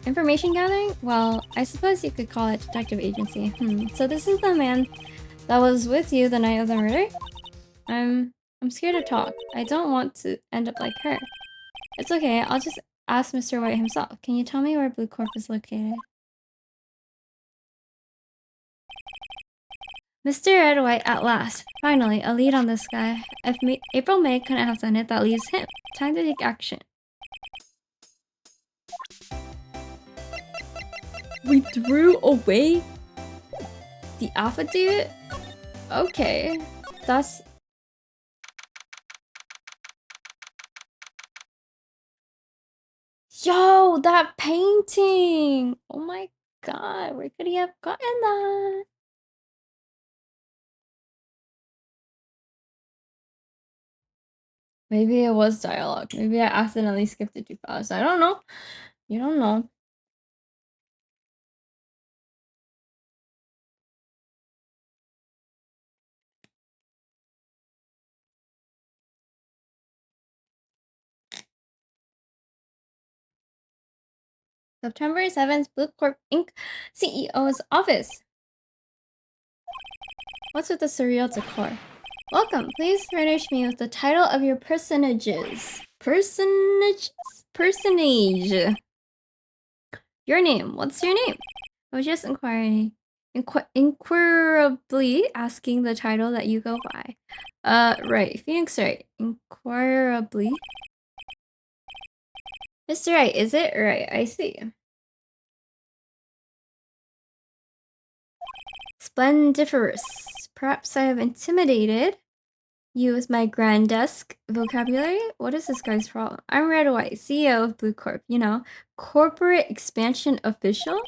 Speaker 1: Information gathering? Well, I suppose you could call it detective agency. So this is the man that was with you the night of the murder? I'm scared to talk. I don't want to end up like her. It's okay, I'll just ask Mr. White himself. Can you tell me where Blue Corp is located? Mr. Red White at last. Finally, a lead on this guy. If April May couldn't have done it, that leaves him. Time to take action. We threw away the affidavit? Okay. That's... Yo, that painting! Oh my god, where could he have gotten that? Maybe it was dialogue. Maybe I accidentally skipped it too fast. I don't know. You don't know. September 7th, Blue Corp Inc. CEO's office. What's with the surreal decor? Welcome. Please furnish me with the title of your personages. Personage. Your name. What's your name? I was just inquirably asking the title that you go by. Right. Phoenix Wright. Inquirably. Mr. Wright, is it? Right, I see. Splendiferous. Perhaps I have intimidated you with my grandesque vocabulary? What is this guy's problem? I'm Red White, CEO of Blue Corp. You know, corporate expansion official?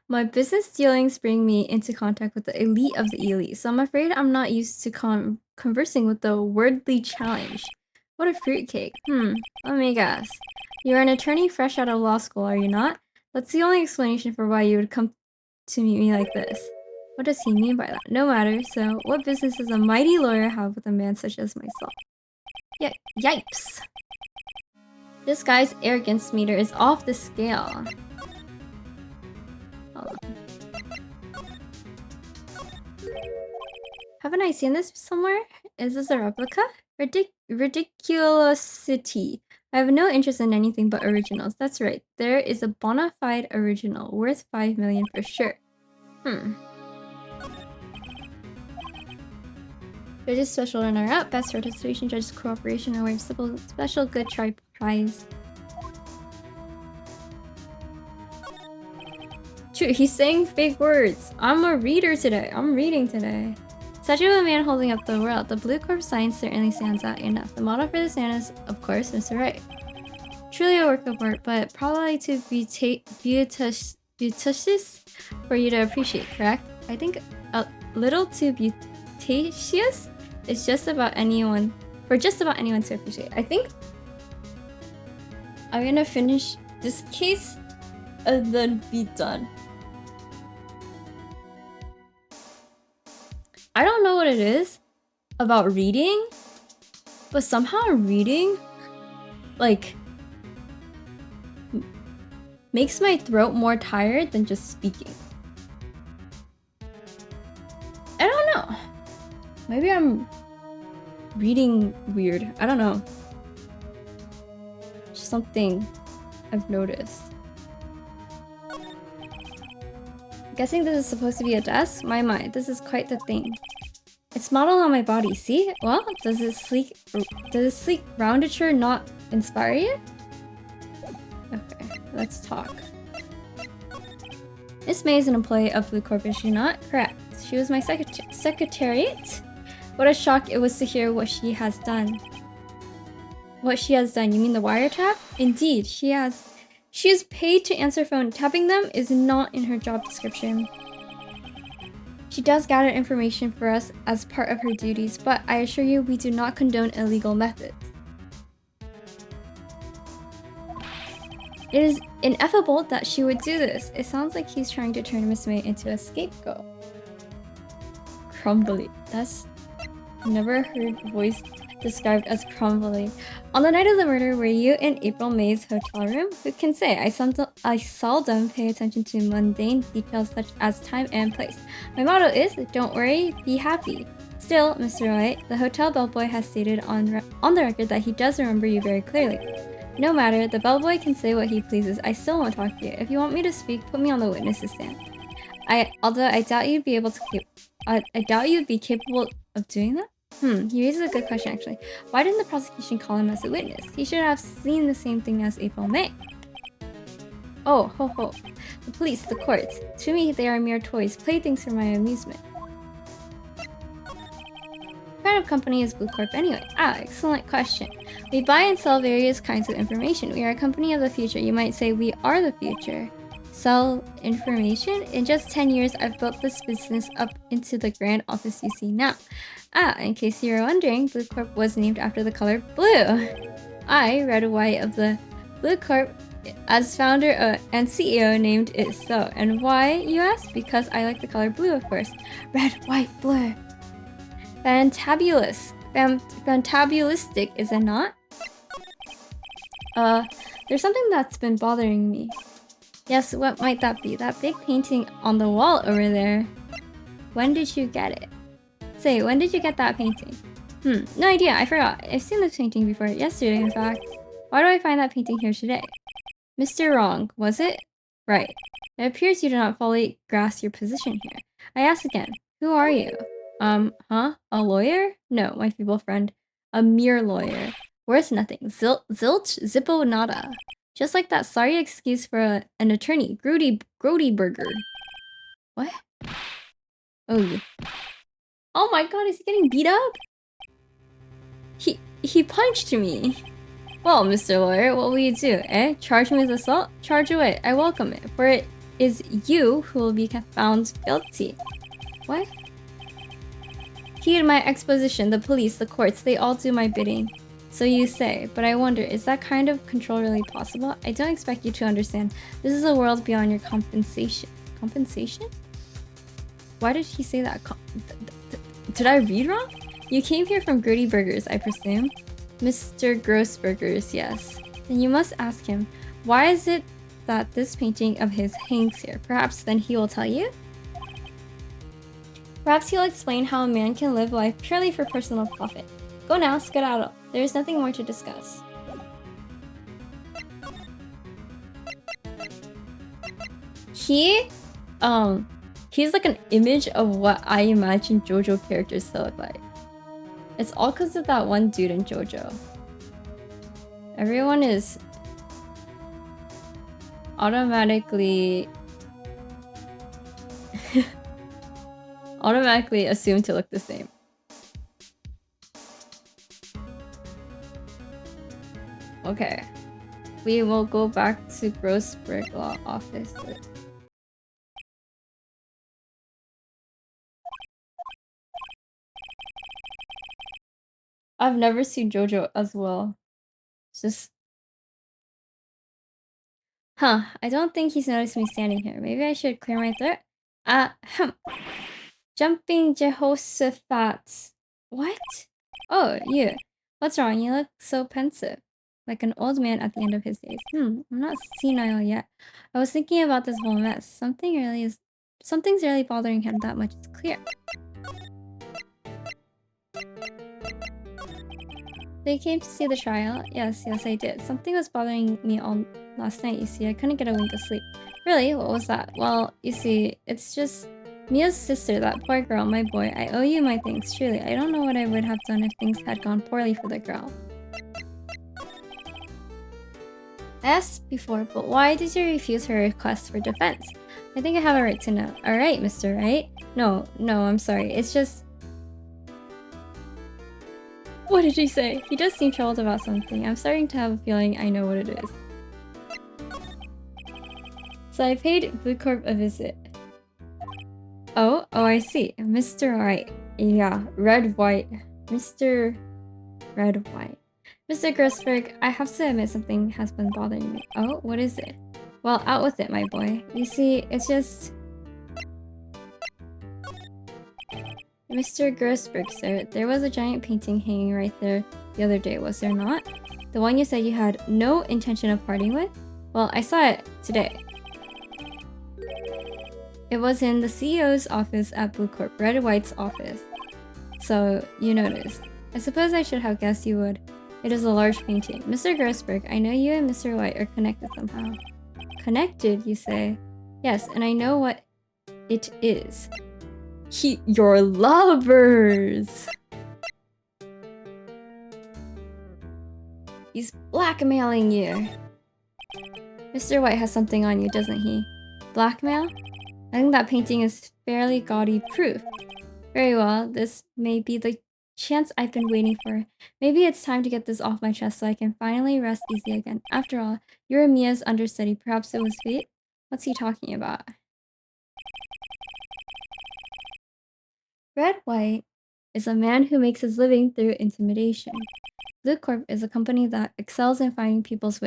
Speaker 1: My business dealings bring me into contact with the elite of the elite, so I'm afraid I'm not used to conversing with the wordly challenged. What a fruitcake. Let me guess. You're an attorney fresh out of law school, are you not? That's the only explanation for why you would come to meet me like this. What does he mean by that? No matter. So, what business does a mighty lawyer have with a man such as myself? Yeah, yipes. This guy's arrogance meter is off the scale. Hold on. Haven't I seen this somewhere? Is this a replica? Ridiculosity. I have no interest in anything but originals. That's right. There is a bona fide original worth 5 million for sure. Judges special runner-up, best participation, judges cooperation, award special good try prize. Shoot, he's saying fake words. I'm a reader today. I'm reading today. Statue of a man holding up the world. The Blue Corp sign certainly stands out enough. The model for the stand is, of course, Mr. Wright. Truly a work of art, but probably too beauticious for you to appreciate, correct? I think a little too beauticious is just about anyone, for just about anyone to appreciate. I think I'm gonna finish this case and then be done. I don't know what it is about reading, but somehow reading, like, makes my throat more tired than just speaking. I don't know. Maybe I'm reading weird. I don't know. Just something I've noticed. Guessing this is supposed to be a desk? My mind, this is quite the thing. It's modeled on my body, see? Well, does this sleek roundature not inspire you? Okay, let's talk. Miss May is an employee of Blue Corp, is she not? Correct. She was my secretariat? What a shock it was to hear what she has done. What she has done? You mean the wiretap? Indeed, she has. She is paid to answer phone. Tapping them is not in her job description. She does gather information for us as part of her duties, but I assure you we do not condone illegal methods. It is ineffable that she would do this. It sounds like he's trying to turn Miss May into a scapegoat. Crumbly. That's... never heard voice described as crumbly. On the night of the murder, were you in April May's hotel room? Who can say? I seldom pay attention to mundane details such as time and place. My motto is, don't worry, be happy. Still, Mr. White, the hotel bellboy has stated on the record that he does remember you very clearly. No matter, the bellboy can say what he pleases. I still won't talk to you. If you want me to speak, put me on the witness stand. Although I doubt you'd be able to I doubt you'd be capable of doing that? He raises a good question actually. Why didn't the prosecution call him as a witness? He should have seen the same thing as April May. Oh, ho ho. The police, the courts. To me, they are mere toys, playthings for my amusement. What kind of company is Blue Corp anyway? Ah, excellent question. We buy and sell various kinds of information. We are a company of the future. You might say we are the future. Sell information? In just 10 years, I've built this business up into the grand office you see now. Ah, in case you were wondering, Blue Corp was named after the color blue. I, Red White of the Blue Corp, as founder and CEO, named it so. And why, you ask? Because I like the color blue, of course. Red, white, blue. Fantabulous. Fantabulistic, is it not? There's something that's been bothering me. Yes, what might that be? That big painting on the wall over there. When did you get it? Say, when did you get that painting? No idea, I forgot. I've seen this painting before, yesterday in fact. Why do I find that painting here today? Mr. Wrong, was it? Right. It appears you do not fully grasp your position here. I ask again, who are you? A lawyer? No, my feeble friend. A mere lawyer. Worth nothing. Zilch, zippo nada. Just like that sorry excuse for an attorney. Grody burger. What? Oh, yeah. Oh my god, is he getting beat up? He punched me. Well, Mr. Lawyer, what will you do, eh? Charge me with assault? Charge away. I welcome it, for it is you who will be found guilty. What? Heed my exposition. The police, the courts, they all do my bidding. So you say, but I wonder, is that kind of control really possible? I don't expect you to understand. This is a world beyond your compensation. Compensation? Why did he say that? Did I read wrong? You came here from Gritty Burgers, I presume? Mr. Grossburgers, yes. Then you must ask him, why is it that this painting of his hangs here? Perhaps then he will tell you? Perhaps he'll explain how a man can live life purely for personal profit. Go now, skedaddle. There is nothing more to discuss. He's like an image of what I imagine JoJo characters to look like. It's all because of that one dude in JoJo. Everyone is automatically automatically assumed to look the same. Okay. We will go back to Grossberg Law Office. I've never seen JoJo as well. It's just... Huh, I don't think he's noticed me standing here. Maybe I should clear my throat? Jumping Jehoshaphat. What? Oh, you. What's wrong? You look so pensive. Like an old man at the end of his days. I'm not senile yet. I was thinking about this whole mess. Something's really bothering him, that much is clear. They came to see the trial? Yes, I did. Something was bothering me all last night, you see. I couldn't get a wink of sleep. Really? What was that? Well, you see, it's just... Mia's sister, that poor girl, my boy. I owe you my thanks, truly. I don't know what I would have done if things had gone poorly for the girl. I asked before, but why did you refuse her request for defense? I think I have a right to know. Alright, Mr. Right? No, I'm sorry. It's just... What did he say? He does seem troubled about something. I'm starting to have a feeling I know what it is. So I paid Blue Corp a visit. Oh, I see. Mr. White. Yeah, Red White. Mr. Red White. Mr. Grossberg, I have to admit something has been bothering me. Oh, what is it? Well, out with it, my boy. You see, it's just... Mr. Grossberg, sir, there was a giant painting hanging right there the other day, was there not? The one you said you had no intention of parting with? Well, I saw it today. It was in the CEO's office at Blue Corp, Red White's office. So, you noticed. I suppose I should have guessed you would. It is a large painting. Mr. Grossberg, I know you and Mr. White are connected somehow. Connected, you say? Yes, and I know what it is. You're lovers! He's blackmailing you. Mr. White has something on you, doesn't he? Blackmail? I think that painting is fairly gaudy proof. Very well, this may be the chance I've been waiting for. Maybe it's time to get this off my chest so I can finally rest easy again. After all, you're Mia's understudy. Perhaps it was fate? What's he talking about? Red White is a man who makes his living through intimidation. Blue Corp is a company that excels in finding people's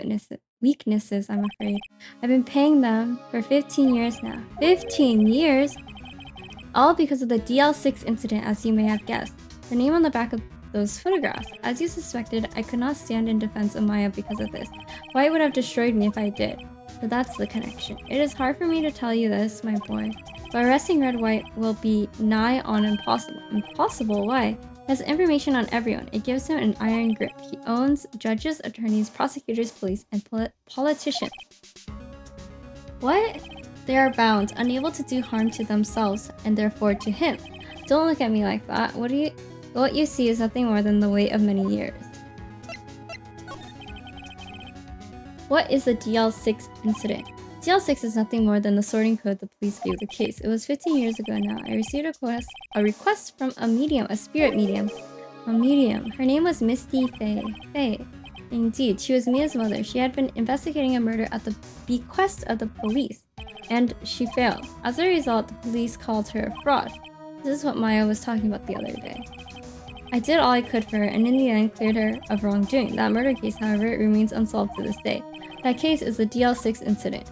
Speaker 1: weaknesses, I'm afraid. I've been paying them for 15 years now. 15 years? All because of the DL6 incident, as you may have guessed. The name on the back of those photographs. As you suspected, I could not stand in defense of Maya because of this. White would have destroyed me if I did. But that's the connection. It is hard for me to tell you this, my boy. But arresting Red White will be nigh on impossible. Impossible? Why? He has information on everyone. It gives him an iron grip. He owns judges, attorneys, prosecutors, police, and politicians. What? They are bound, unable to do harm to themselves, and therefore to him. Don't look at me like that. What you see is nothing more than the weight of many years. What is the DL6 incident? DL6 is nothing more than the sorting code the police gave the case. It was 15 years ago now. I received a request from a medium, a spirit medium. A medium. Her name was Misty Faye. Faye. Indeed, she was Mia's mother. She had been investigating a murder at the bequest of the police, and she failed. As a result, the police called her a fraud. This is what Maya was talking about the other day. I did all I could for her, and in the end cleared her of wrongdoing. That murder case, however, remains unsolved to this day. That case is the DL6 incident.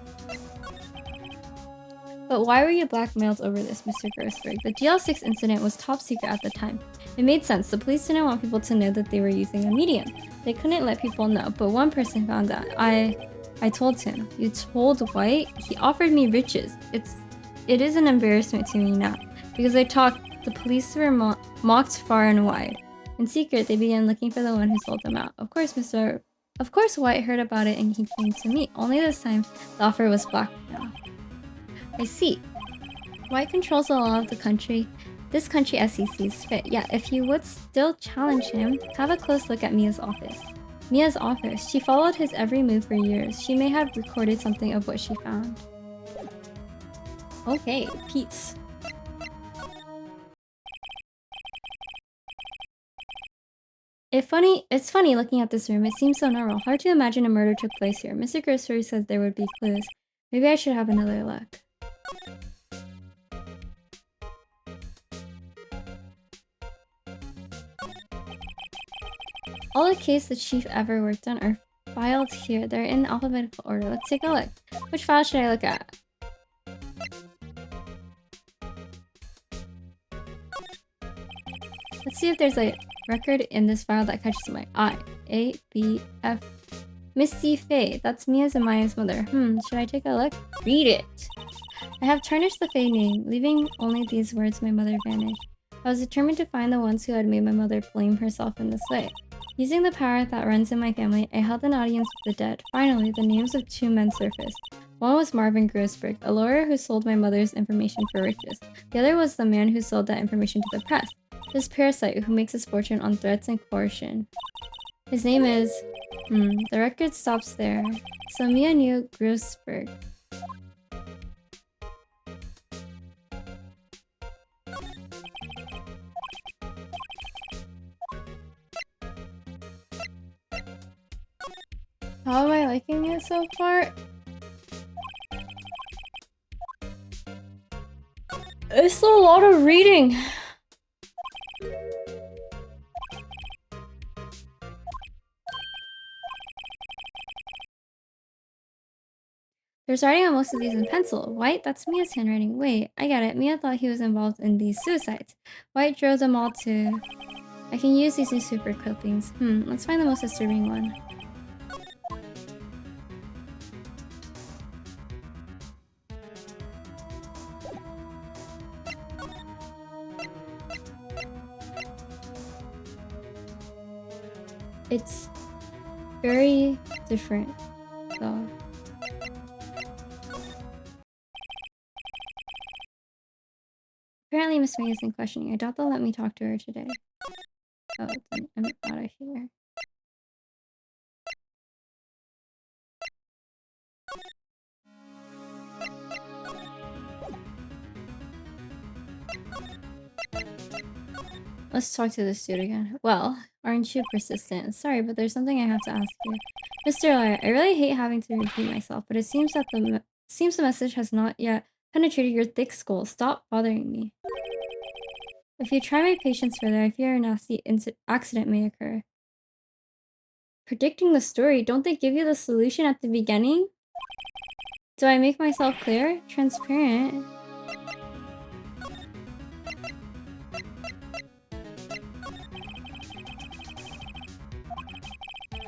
Speaker 1: But why were you blackmailed over this, Mr. Grossberg? The DL6 incident was top secret at the time. It made sense. The police didn't want people to know that they were using a medium. They couldn't let people know, but one person found out. I told him. You told White? He offered me riches. It is an embarrassment to me now. Because I talked, the police were mocked far and wide. In secret, they began looking for the one who sold them out. Of course, White heard about it and he came to me. Only this time, the offer was blackmail. I see. White controls the law of the country, this country as he sees fit. Yeah, if you would still challenge him, have a close look at Mia's office. Mia's office. She followed his every move for years. She may have recorded something of what she found. Okay, peace. It's funny looking at this room. It seems so normal. Hard to imagine a murder took place here. Mr. Grocery says there would be clues. Maybe I should have another look. All the cases the chief ever worked on are filed here. They're in alphabetical order. Let's take a look. Which file should I look at? Let's see if there's a record in this file that catches my eye. A, B, F. Misty Faye. That's Mia's and Maya's mother. Should I take a look? Read it! I have tarnished the Faye name, leaving only these words my mother vanished. I was determined to find the ones who had made my mother blame herself in this way. Using the power that runs in my family, I held an audience with the dead. Finally, the names of 2 men surfaced. One was Marvin Grossberg, a lawyer who sold my mother's information for riches. The other was the man who sold that information to the press. This parasite who makes his fortune on threats and coercion. His name is... the record stops there. So Mia knew Grossberg. How am I liking it so far? It's a lot of reading. There's writing on most of these in pencil. White? That's Mia's handwriting. Wait, I get it. Mia thought he was involved in these suicides. White drove them all to... I can use these newspaper clippings. Let's find the most disturbing one. It's very different, though. Apparently Miss May isn't questioning. I doubt they'll let me talk to her today. Oh, then I'm out of here. Let's talk to this dude again. Well, aren't you persistent? Sorry, but there's something I have to ask you. Mr. Lawyer, I really hate having to repeat myself, but it seems that the message has not yet penetrated your thick skull. Stop bothering me. If you try my patience further, I fear a nasty accident may occur. Predicting the story, don't they give you the solution at the beginning? Do I make myself clear? Transparent?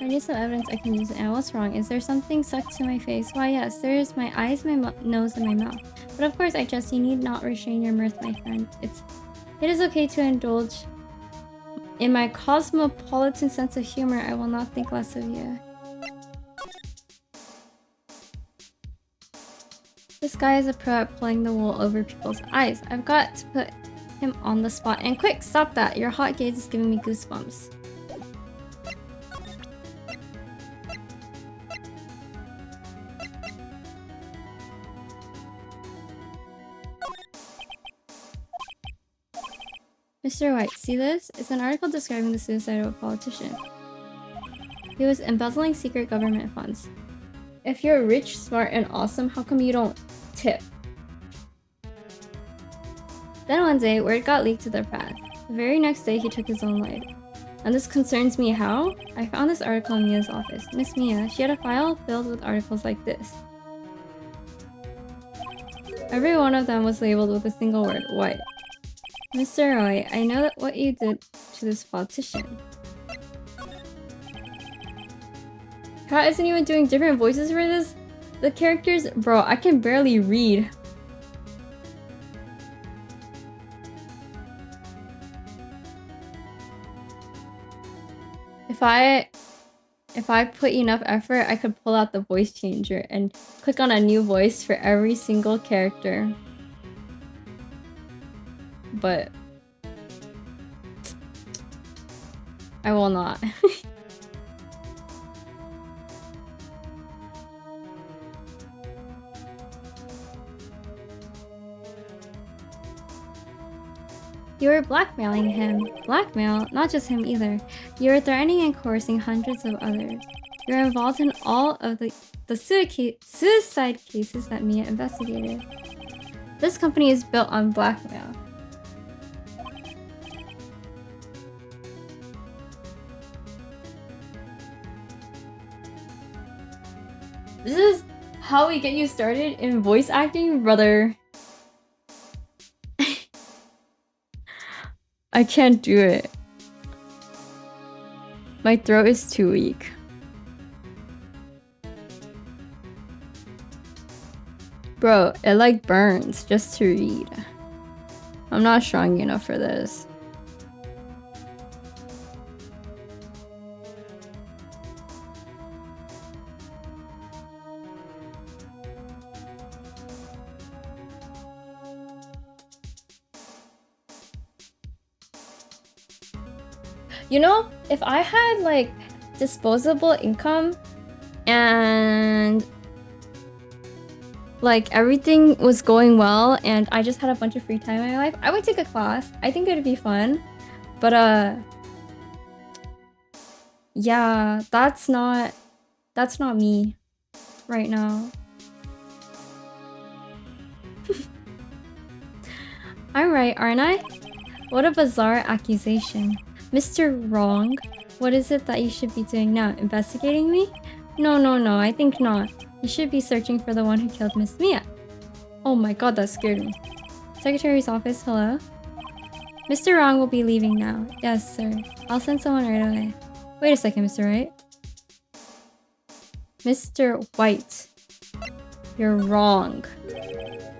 Speaker 1: I need some evidence I can use it. And what's wrong? Is there something stuck to my face? Why, yes, there is my eyes, my nose, and my mouth. But of course, you need not restrain your mirth, my friend. It is okay to indulge in my cosmopolitan sense of humor. I will not think less of you. This guy is a pro at pulling the wool over people's eyes. I've got to put him on the spot. And quick, stop that. Your hot gaze is giving me goosebumps. Mr. White, see this? It's an article describing the suicide of a politician. He was embezzling secret government funds. If you're rich, smart, and awesome, how come you don't tip? Then one day, word got leaked to the press. The very next day, he took his own life. And this concerns me how? I found this article in Mia's office. Miss Mia, she had a file filled with articles like this. Every one of them was labeled with a single word, white. Mr. Roy, I know that what you did to this politician. Kat isn't even doing different voices for this? The characters... Bro, I can barely read. If I put enough effort, I could pull out the voice changer and click on a new voice for every single character. But I will not. You were blackmailing him. Blackmail? Not just him either. You were threatening and coercing hundreds of others. You're involved in all of the suicide cases that Mia investigated. This company is built on blackmail. This is how we get you started in voice acting, brother. I can't do it. My throat is too weak. Bro, it like burns just to read. I'm not strong enough for this. You know, if I had like disposable income and like everything was going well and I just had a bunch of free time in my life, I would take a class. I think it would be fun. But yeah, that's not me right now. I'm right, aren't I? What a bizarre accusation. Mr. Wrong, what is it that you should be doing now? Investigating me? No, I think not. You should be searching for the one who killed Miss Mia. Oh my god, that scared me. Secretary's office, hello? Mr. Wrong will be leaving now. Yes, sir. I'll send someone right away. Wait a second, Mr. Wright. Mr. White. You're wrong.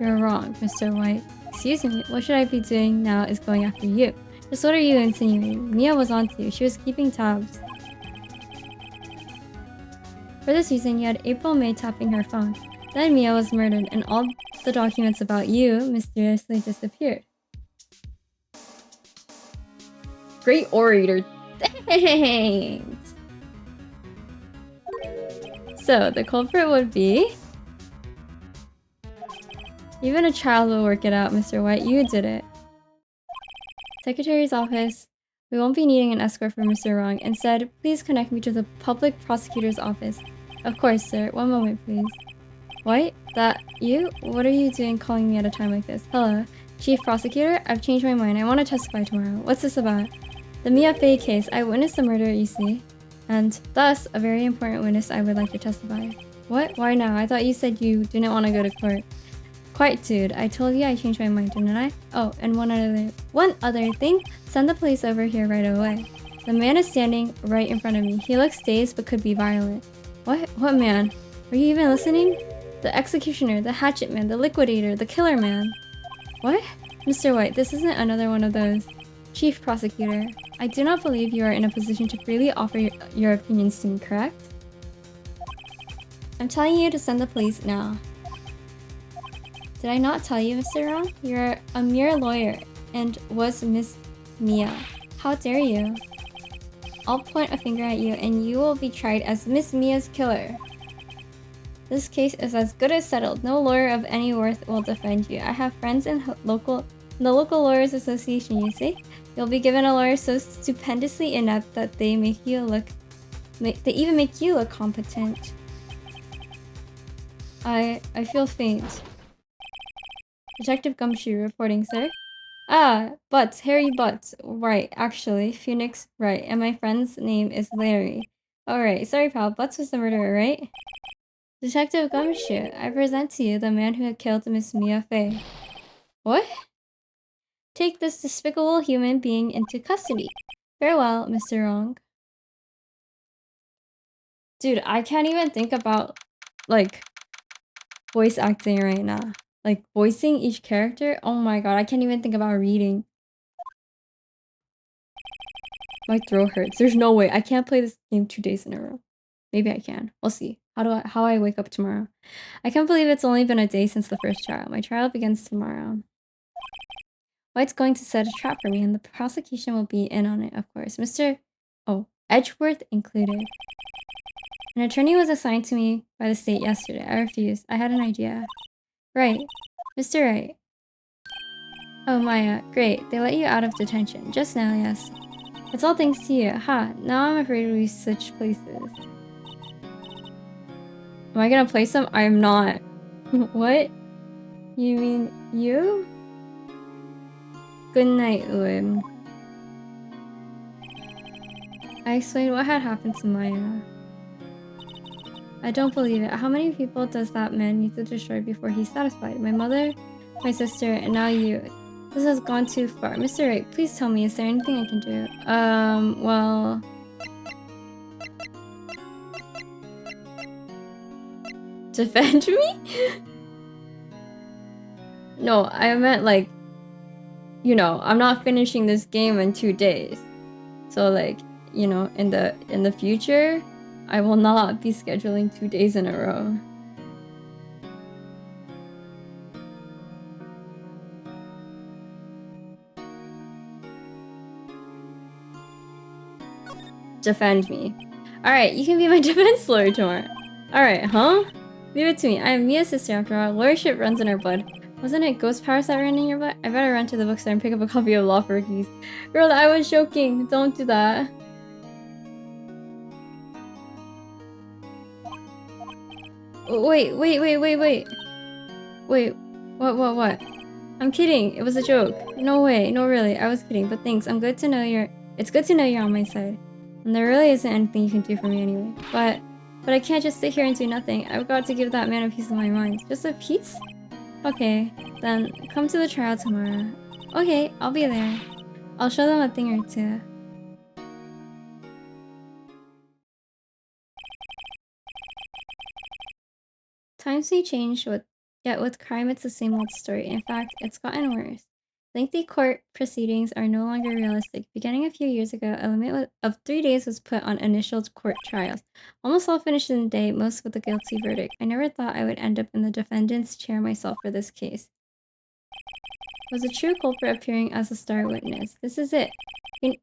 Speaker 1: You're wrong, Mr. White. Excuse me, what should I be doing now is going after you. Just what are you insinuating? Mia was onto you. She was keeping tabs. For this reason, you had April May tapping her phone. Then Mia was murdered, and all the documents about you mysteriously disappeared. Great orator. Thanks! So, the culprit would be... Even a child will work it out, Mr. White. You did it. Secretary's office. We won't be needing an escort for Mr. Wrong. Instead, please connect me to the public prosecutor's office. Of course, sir. One moment, please. What? That you? What are you doing calling me at a time like this? Hello. Chief Prosecutor? I've changed my mind. I want to testify tomorrow. What's this about? The Mia Fey case. I witnessed the murder, you see. And thus, a very important witness I would like to testify. What? Why now? I thought you said you didn't want to go to court. Quite, dude. I told you I changed my mind, didn't I? Oh, and one other thing. Send the police over here right away. The man is standing right in front of me. He looks dazed but could be violent. What? What man? Are you even listening? The executioner, the hatchet man, the liquidator, the killer man. What? Mr. White, this isn't another one of those. Chief Prosecutor, I do not believe you are in a position to freely offer your opinions to me, correct? I'm telling you to send the police now. Did I not tell you, Mr. Wrong? You're a mere lawyer and was Miss Mia. How dare you? I'll point a finger at you and you will be tried as Miss Mia's killer. This case is as good as settled. No lawyer of any worth will defend you. I have friends in the local lawyers association, you see? You'll be given a lawyer so stupendously inept that they even make you look competent. I feel faint. Detective Gumshoe reporting, sir. Ah, Butts, Harry Butts. Right, actually, Phoenix, right. And my friend's name is Larry. Alright, sorry pal, Butts was the murderer, right? Detective Gumshoe, I present to you the man who had killed Miss Mia Fey. What? Take this despicable human being into custody. Farewell, Mr. Wrong. Dude, I can't even think about, like, voice acting right now. Like, voicing each character? Oh my god, I can't even think about reading. My throat hurts. There's no way. I can't play this game 2 days in a row. Maybe I can. We'll see. How I wake up tomorrow. I can't believe it's only been a day since the first trial. My trial begins tomorrow. White's going to set a trap for me, and the prosecution will be in on it, of course. Edgeworth included. An attorney was assigned to me by the state yesterday. I refused. I had an idea. Right. Mr. Wright. Oh, Maya, great. They let you out of detention. Just now, yes. It's all thanks to you. Ha, now I'm afraid we switch places. Am I gonna play some? I'm not. What? You mean you? Good night, Uim. I explained what had happened to Maya. I don't believe it. How many people does that man need to destroy before he's satisfied? My mother, my sister, and now you. This has gone too far. Mr. Wright, please tell me, is there anything I can do? Well... Defend me? No, I meant like... You know, I'm not finishing this game in 2 days. So like, you know, in the future, I will not be scheduling 2 days in a row. Defend me. Alright, you can be my defense lawyer tomorrow. Alright, huh? Leave it to me. I am Mia's sister after all. Lawyership runs in our blood. Wasn't it ghost powers that ran in your blood? I better run to the bookstore and pick up a copy of Law for Rookies. Girl, I was joking. Don't do that. Wait. Wait, what? I'm kidding. It was a joke. No way. No, really. I was kidding, but thanks. It's good to know you're on my side. And there really isn't anything you can do for me anyway. But I can't just sit here and do nothing. I've got to give that man a piece of my mind. Just a piece? Okay, then come to the trial tomorrow. Okay, I'll be there. I'll show them a thing or two. Times may change, yet with crime it's the same old story. In fact, it's gotten worse. Lengthy court proceedings are no longer realistic. Beginning a few years ago, a limit of 3 days was put on initial court trials. Almost all finished in a day, most with a guilty verdict. I never thought I would end up in the defendant's chair myself for this case. Was a true culprit appearing as a star witness. This is it.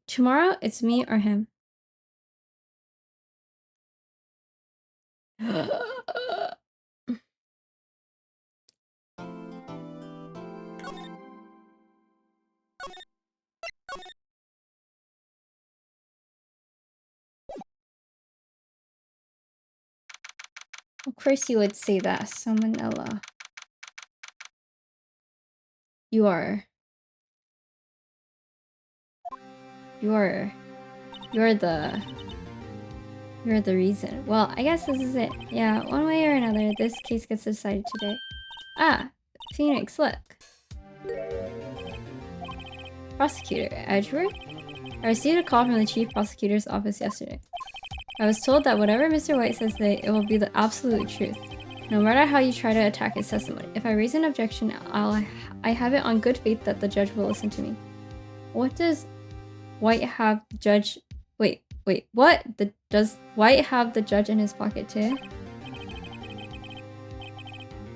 Speaker 1: Tomorrow, it's me or him. Of course you would say that, Salmonella. You're the reason. Well, I guess this is it. Yeah, one way or another, this case gets decided today. Ah, Phoenix, look. Prosecutor, Edgeworth? I received a call from the Chief Prosecutor's office yesterday. I was told that whatever Mr. White says today, it will be the absolute truth. No matter how you try to attack his testimony. If I raise an objection, I have it on good faith that the judge will listen to me. What does White have the judge... Wait, what? Does White have the judge in his pocket too?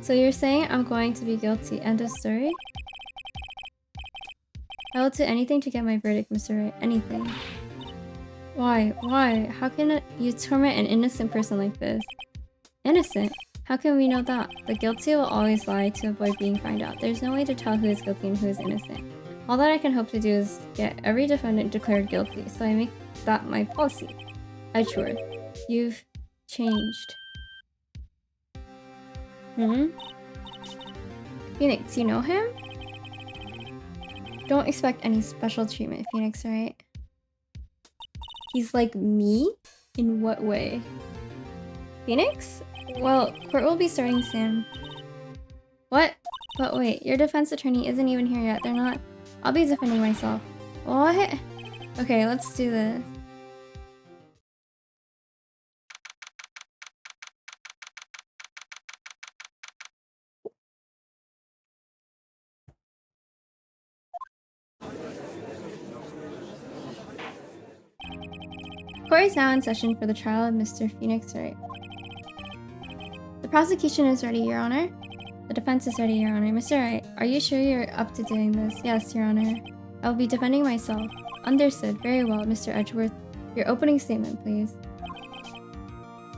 Speaker 1: So you're saying I'm going to be guilty, end of story? I will do anything to get my verdict, Mr. Wright. Anything. Why? How can you torment an innocent person like this? Innocent? How can we know that? The guilty will always lie to avoid being found out. There's no way to tell who is guilty and who is innocent. All that I can hope to do is get every defendant declared guilty, so I make that my policy. Edgeworth, you've changed. Phoenix, you know him? Don't expect any special treatment, Phoenix, right? He's like me? In what way? Phoenix? Well, court will be starting soon. What? But wait, your defense attorney isn't even here yet. They're not... I'll be defending myself. What? Okay, let's do this. Court is now in session for the trial of Mr. Phoenix Wright. The prosecution is ready, Your Honor. The defense is ready, Your Honor. Mr. Wright, are you sure you're up to doing this? Yes, Your Honor. I will be defending myself. Understood. Very well, Mr. Edgeworth. Your opening statement, please.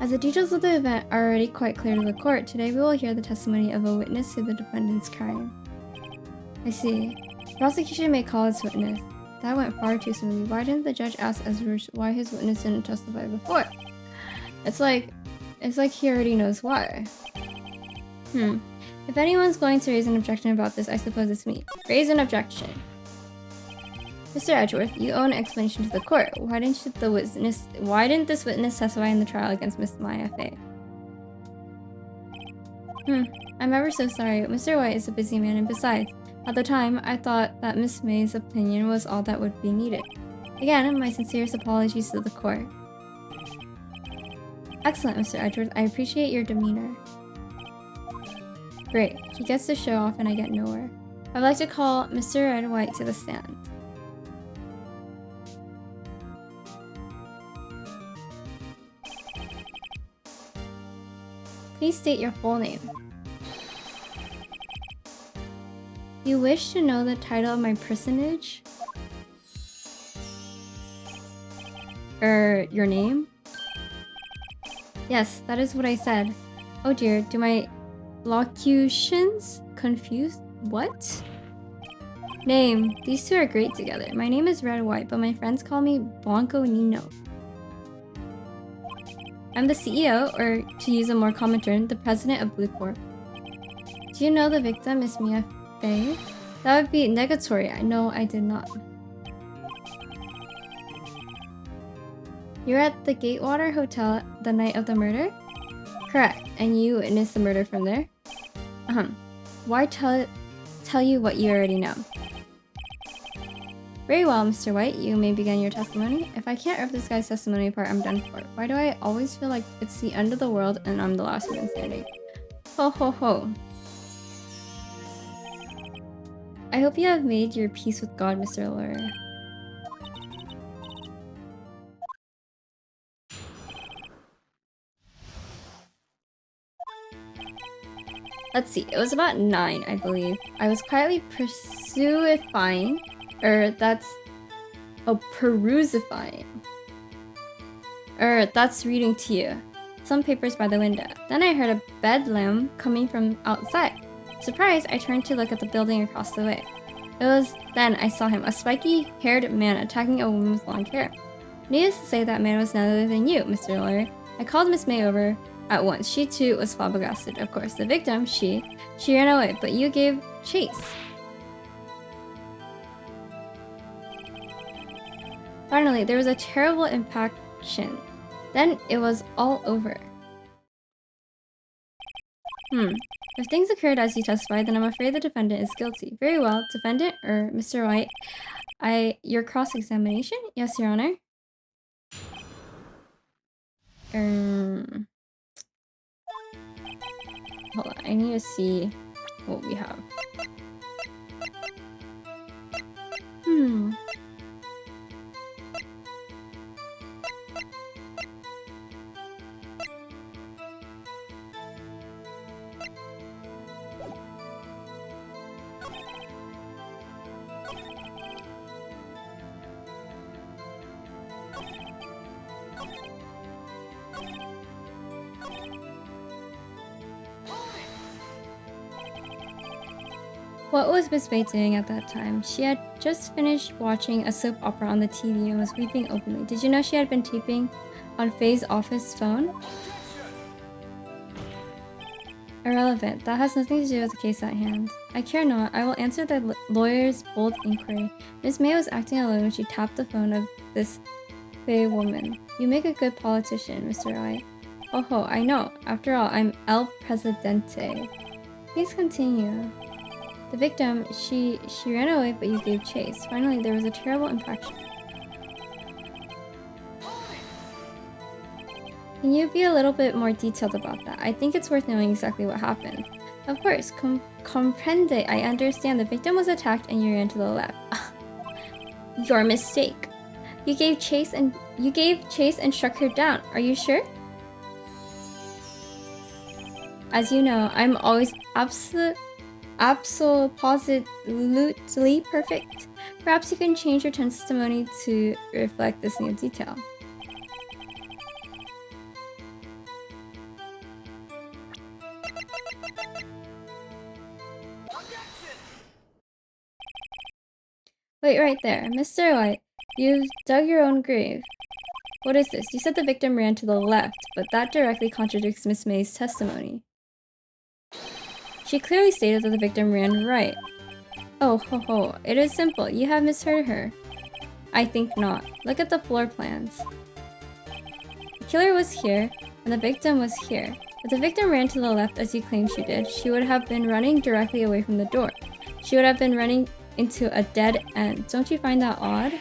Speaker 1: As the details of the event are already quite clear to the court, today we will hear the testimony of a witness to the defendant's crime. I see. Prosecution may call its witness. That went far too smoothly. Why didn't the judge ask Ezra why his witness didn't testify before? It's like he already knows why. If anyone's going to raise an objection about this, I suppose it's me. Raise an objection. Mr. Edgeworth, you owe an explanation to the court. Why didn't this witness testify in the trial against Miss Maya Fey? I'm ever so sorry. Mr. White is a busy man, and besides, at the time, I thought that Miss May's opinion was all that would be needed. Again, my sincerest apologies to the court. Excellent, Mr. Edgeworth. I appreciate your demeanor. Great. He gets to show off and I get nowhere. I'd like to call Mr. Red White to the stand. Please state your full name. You wish to know the title of my personage? Your name? Yes, that is what I said. Oh dear, do my locutions confuse? What? Name. These two are great together. My name is Red White, but my friends call me Blanco Nino. I'm the CEO, or to use a more common term, the president of Blue Corp. Do you know the victim, Miss Mia Fey? That would be negatory. No, I did not. You're at the Gatewater Hotel the night of the murder? Correct. And you witnessed the murder from there? Why tell you what you already know? Very well, Mr. White. You may begin your testimony. If I can't rip this guy's testimony apart, I'm done for. Why do I always feel like it's the end of the world and I'm the last one standing? Ho ho ho. I hope you have made your peace with God, Mr. Lawyer. Let's see, it was about 9, I believe. I was quietly perusifying, that's reading to you. Some papers by the window. Then I heard a bedlam coming from outside. Surprised, I turned to look at the building across the way. It was then I saw him, a spiky-haired man attacking a woman with long hair. Needless to say, that man was none other than you, Mr. Lawyer. I called Miss May over at once. She too was flabbergasted. Of course, the victim, she ran away, but you gave chase. Finally, there was a terrible impaction. Then it was all over. If things occurred as you testified, then I'm afraid the defendant is guilty. Very well, defendant, or Mr. White, your cross-examination? Yes, Your Honor. Hold on, I need to see what we have. What was Miss May doing at that time? She had just finished watching a soap opera on the TV and was weeping openly. Did you know she had been taping on Faye's office phone? Irrelevant. That has nothing to do with the case at hand. I care not. I will answer the lawyer's bold inquiry. Miss May was acting alone when she tapped the phone of this Faye woman. You make a good politician, Mr. White. Oh ho, I know. After all, I'm El Presidente. Please continue. The victim, she ran away, but you gave chase. Finally, there was a terrible impaction. Can you be a little bit more detailed about that? I think it's worth knowing exactly what happened. Of course, comprende. I understand. The victim was attacked and you ran to the left. Your mistake. You gave chase and struck her down. Are you sure? As you know, I'm always absolutely perfect. Perhaps you can change your testimony to reflect this new detail. Wait right there. Mr. White, you've dug your own grave. What is this? You said the victim ran to the left, but that directly contradicts Miss May's testimony. She clearly stated that the victim ran right. Oh, ho ho. It is simple. You have misheard her. I think not. Look at the floor plans. The killer was here, and the victim was here. If the victim ran to the left as you claimed she did, she would have been running directly away from the door. She would have been running into a dead end. Don't you find that odd?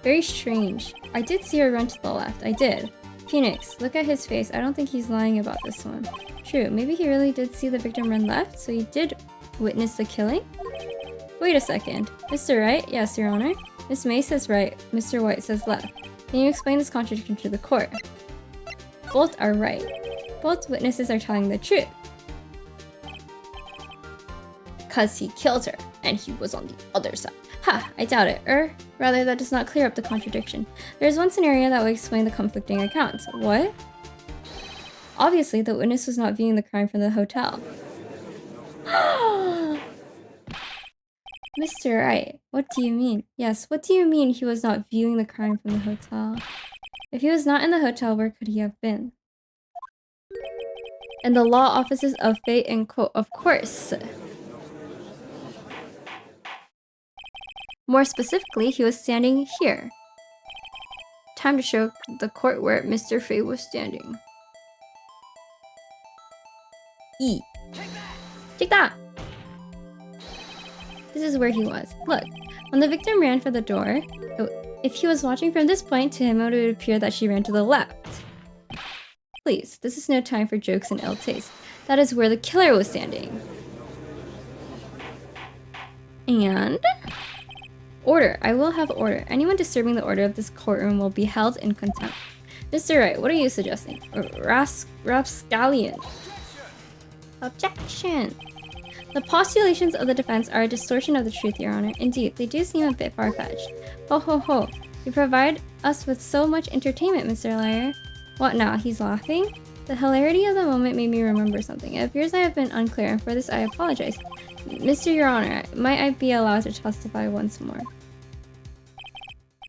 Speaker 1: Very strange. I did see her run to the left. I did. Phoenix, look at his face. I don't think he's lying about this one. True, maybe he really did see the victim run left, so he did witness the killing? Wait a second. Mr. Wright? Yes, Your Honor. Miss May says right, Mr. White says left. Can you explain this contradiction to the court? Both are right. Both witnesses are telling the truth. Cause he killed her, and he was on the other side. Ha! I doubt it. Rather, that does not clear up the contradiction. There is one scenario that will explain the conflicting accounts. What? Obviously, the witness was not viewing the crime from the hotel. Mr. Wright, what do you mean? Yes, what do you mean he was not viewing the crime from the hotel? If he was not in the hotel, where could he have been? In the law offices of Fate and quote, of course. More specifically, he was standing here. Time to show the court where Mr. Fate was standing. E. Take that! This is where he was. Look, when the victim ran for the door, if he was watching from this point, to him it would appear that she ran to the left. Please, this is no time for jokes and ill taste. That is where the killer was standing. And... order. I will have order. Anyone disturbing the order of this courtroom will be held in contempt. Mr. Wright, what are you suggesting? Rapscallion. Objection. The postulations of the defense are a distortion of the truth, Your Honor. Indeed, they do seem a bit far-fetched. Ho ho ho. You provide us with so much entertainment, Mr. Liar. What now? He's laughing? The hilarity of the moment made me remember something. It appears I have been unclear, and for this I apologize. Mr. Your Honor, might I be allowed to testify once more?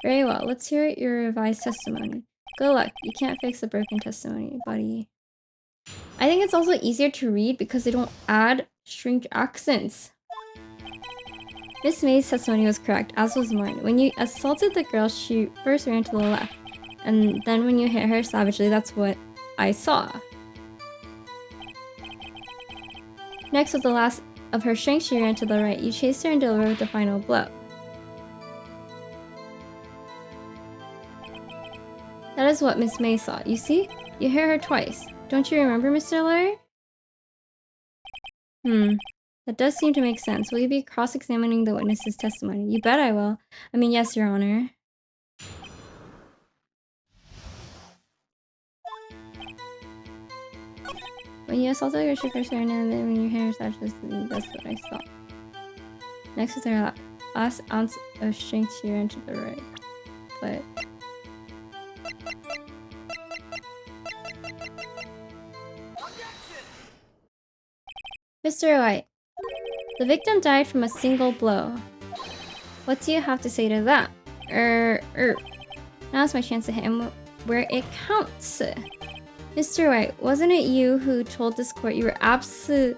Speaker 1: Very well, let's hear your revised testimony. Good luck. You can't fix the broken testimony, buddy. I think it's also easier to read because they don't add strange accents. Miss May's testimony was correct, as was mine. When you assaulted the girl, she first ran to the left. And then when you hit her savagely, that's what I saw. Next, with the last of her strength, she ran to the right. You chased her and delivered the final blow. That is what Miss May saw. You see? You hit her twice. Don't you remember, Mr. Lawyer? That does seem to make sense. Will you be cross-examining the witness's testimony? You bet I will. I mean, yes, Your Honor. When you assaulted her, she first ran and then when you hit her savagely, that's what I saw. Next with her last ounce of strength, she ran to the right. But... Mr. White, the victim died from a single blow. What do you have to say to that? Now's my chance to hit him where it counts. Mr. White, wasn't it you who told this court you were absolutely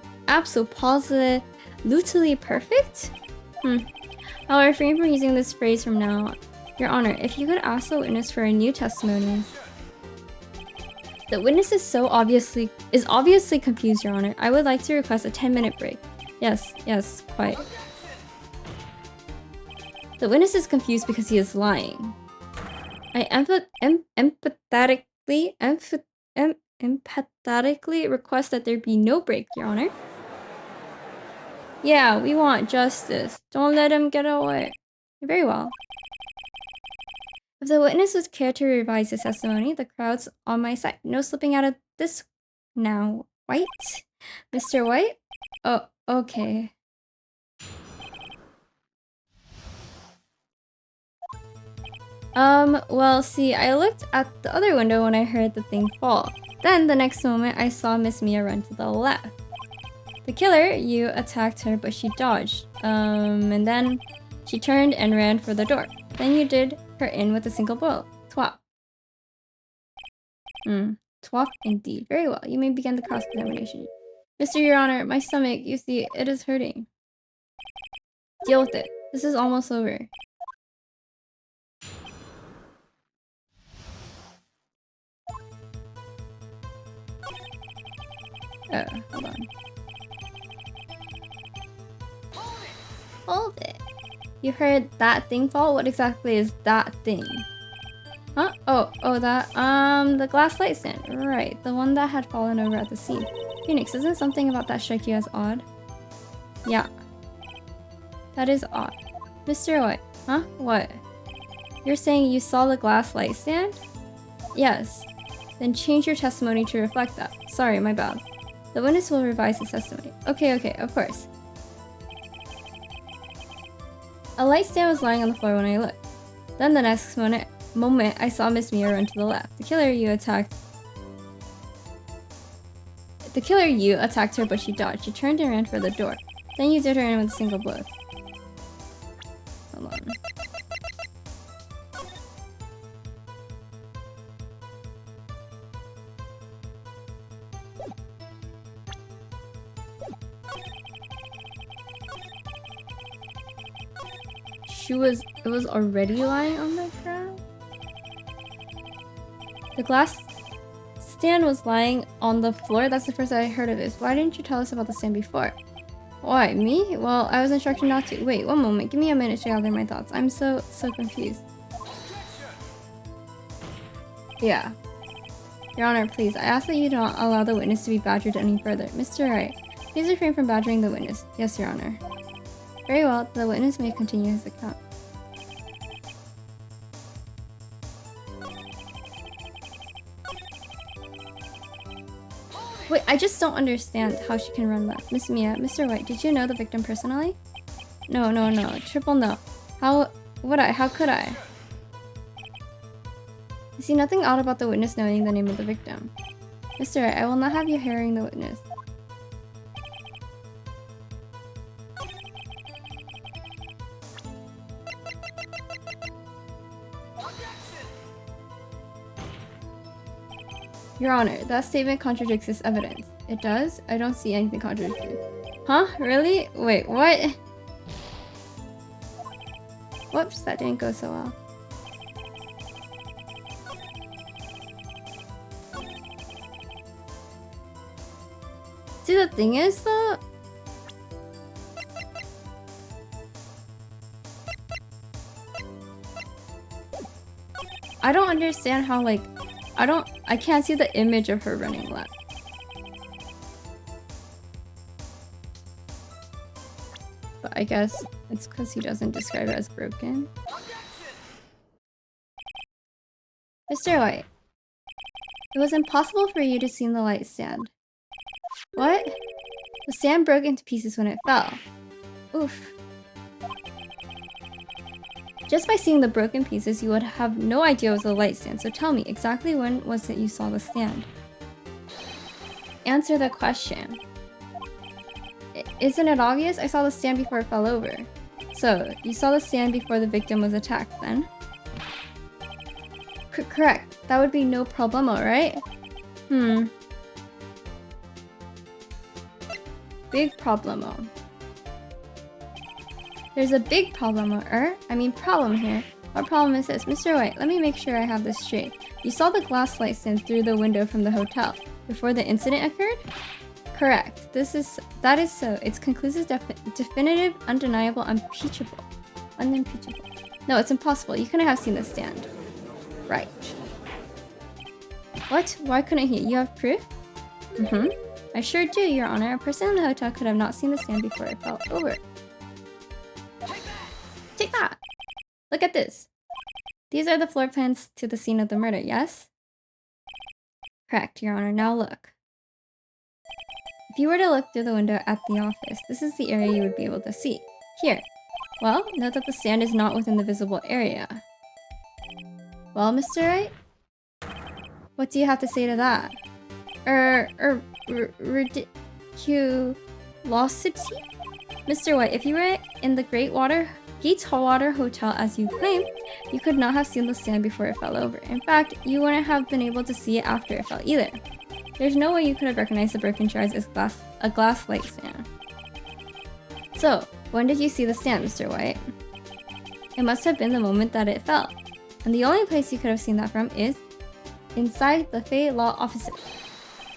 Speaker 1: perfect? I'll refrain from using this phrase from now on. Your Honor, if you could ask the witness for a new testimony. The witness is obviously confused, Your Honor. I would like to request a 10-minute break. Yes, quite. The witness is confused because he is lying. I empathetically request that there be no break, Your Honor. Yeah, we want justice. Don't let him get away. Very well. If the witness would care to revise his testimony, the crowd's on my side. No slipping out of this now. White? Mr. White? Oh, okay. Well, see, I looked at the other window when I heard the thing fall. Then, the next moment, I saw Miss Mia run to the left. The killer, you attacked her, but she dodged. And then she turned and ran for the door. Then you did her in with a single blow. Twop. Twop indeed. Very well. You may begin the cross-examination. Mr. Your Honor, my stomach, you see, it is hurting. Deal with it. This is almost over. Oh, hold on. Hold it. You heard that thing fall? What exactly is that thing? Huh? Oh, that, the glass light stand. Right, the one that had fallen over at the scene. Phoenix, isn't something about that strike you as odd? Yeah. That is odd. Mr. White. Huh? What? You're saying you saw the glass light stand? Yes. Then change your testimony to reflect that. Sorry, my bad. The witness will revise his testimony. Okay, of course. A light stand was lying on the floor when I looked. Then the next moment I saw Miss Mia run to the left. The killer you attacked her, but she dodged. She turned and ran for the door. Then you did her in with a single blow. Hold on. It was already lying on the ground? The glass stand was lying on the floor? That's the first I heard of this. Why didn't you tell us about the stand before? Why, me? Well, I was instructed not to. Wait, one moment. Give me a minute to gather my thoughts. I'm so confused. Yeah. Your Honor, please, I ask that you don't allow the witness to be badgered any further. Mr. Wright, please refrain from badgering the witness. Yes, Your Honor. Very well, the witness may continue his account. Wait, I just don't understand how she can run that. Miss Mia, Mr. White, did you know the victim personally? No. Triple no. How could I? I see nothing odd about the witness knowing the name of the victim. Mr. White, I will not have you hearing the witness. Your Honor, that statement contradicts this evidence. It does? I don't see anything contradicting. Huh? Really? Wait, what? Whoops, that didn't go so well. See, the thing is, though... I don't understand how, like... I can't see the image of her running left. But I guess it's because he doesn't describe it as broken. Mr. White, it was impossible for you to see the light stand. What? The stand broke into pieces when it fell. Oof. Just by seeing the broken pieces, you would have no idea it was a light stand. So tell me, exactly when was it you saw the stand? Answer the question. Isn't it obvious? I saw the stand before it fell over. So, you saw the stand before the victim was attacked, then? Correct. That would be no problemo, right? Big problemo. There's a big problem here. What problem is this? Mr. White, let me make sure I have this straight. You saw the glass light stand through the window from the hotel before the incident occurred? Correct. That is so. It's conclusive, definitive, undeniable, unimpeachable. No, it's impossible. You couldn't have seen the stand. Right. What? Why couldn't he? You have proof? I sure do, Your Honor. A person in the hotel could have not seen the stand before it fell over. Take that! Look at this. These are the floor plans to the scene of the murder, yes? Correct, Your Honor. Now look. If you were to look through the window at the office, this is the area you would be able to see. Here. Well, note that the stand is not within the visible area. Well, Mr. Wright? What do you have to say to that? Ridiculosity? Mr. White, if you were in the Gates Water Hotel as you claim, you could not have seen the stand before it fell over. In fact, you wouldn't have been able to see it after it fell either. There's no way you could have recognized the broken shards as a glass light stand. So, when did you see the stand, Mr. White? It must have been the moment that it fell. And the only place you could have seen that from is inside the Fey Law offices.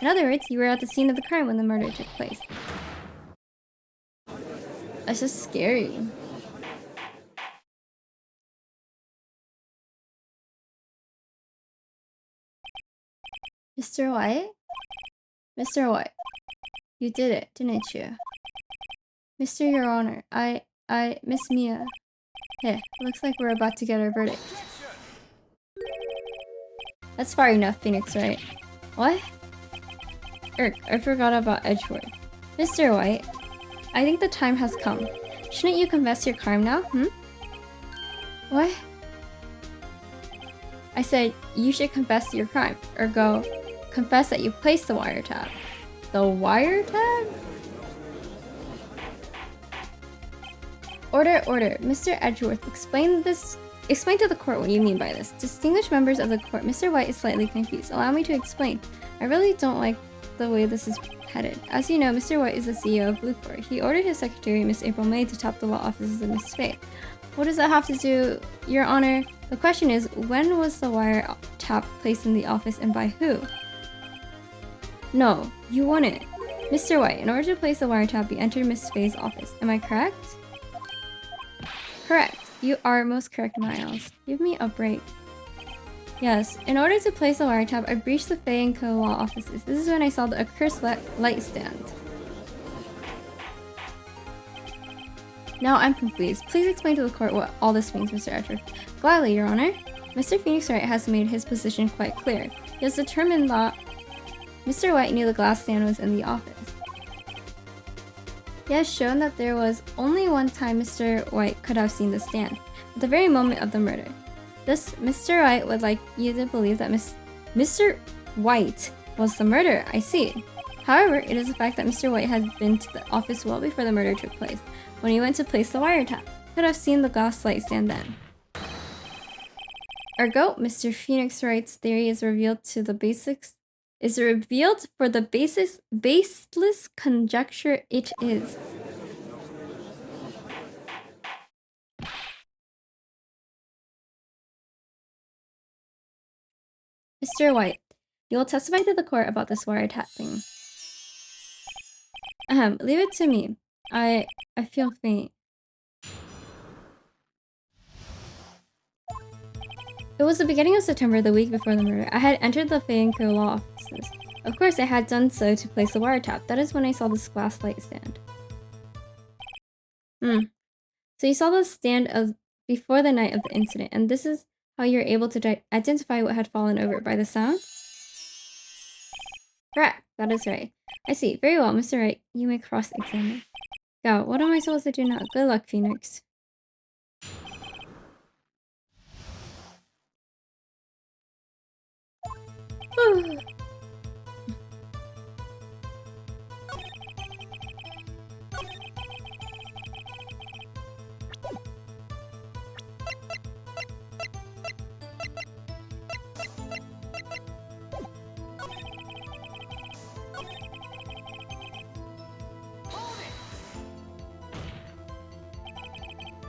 Speaker 1: In other words, you were at the scene of the crime when the murder took place. That's just scary. Mr. White? Mr. White, you did it, didn't you? Mr. Your Honor, Miss Mia. Hey, looks like we're about to get our verdict. That's far enough, Phoenix, right? What? I forgot about Edgeworth. Mr. White, I think the time has come. Shouldn't you confess your crime now, What? I said you should confess your crime, or go confess that you placed the wiretap. The wiretap? Order. Mr. Edgeworth, explain to the court what you mean by this. Distinguished members of the court, Mr. White is slightly confused. Allow me to explain. I really don't like the way this is headed. As you know, Mr. White is the CEO of Bluecore. He ordered his secretary, Miss April May, to top the law offices of Miss Faye. What does that have to do, Your Honor? The question is, when was the wiretap placed in the office and by who? No, you wouldn't. Mr. White, in order to place the wiretap, you entered Miss Faye's office. Am I correct? Correct. You are most correct, Miles. Give me a break. Yes, in order to place the wiretap, I breached the Faye & Co. law offices. This is when I saw the accursed light stand. Now I'm confused. Please explain to the court what all this means, Mr. Edgeworth. Gladly, Your Honor. Mr. Phoenix Wright has made his position quite clear. He has determined that Mr. White knew the glass stand was in the office. He has shown that there was only one time Mr. White could have seen the stand, at the very moment of the murder. Thus, Mr. White would like you to believe that Mr. White was the murderer. I see. However, it is a fact that Mr. White had been to the office well before the murder took place. When he went to place the wiretap, could have seen the glass light stand then. Ergo, Mr. Phoenix Wright's theory is revealed for the baseless conjecture it is. Mr. White, you will testify to the court about this wiretap thing. Leave it to me. I feel faint. It was the beginning of September, the week before the murder. I had entered the Fay & Co. law offices. Of course, I had done so to place the wiretap. That is when I saw this glass light stand. So you saw the stand before the night of the incident, and this is how you're able to identify what had fallen over by the sound? Correct. That is right. I see. Very well, Mr. Wright. You may cross-examine. Go. What am I supposed to do now? Good luck, Phoenix.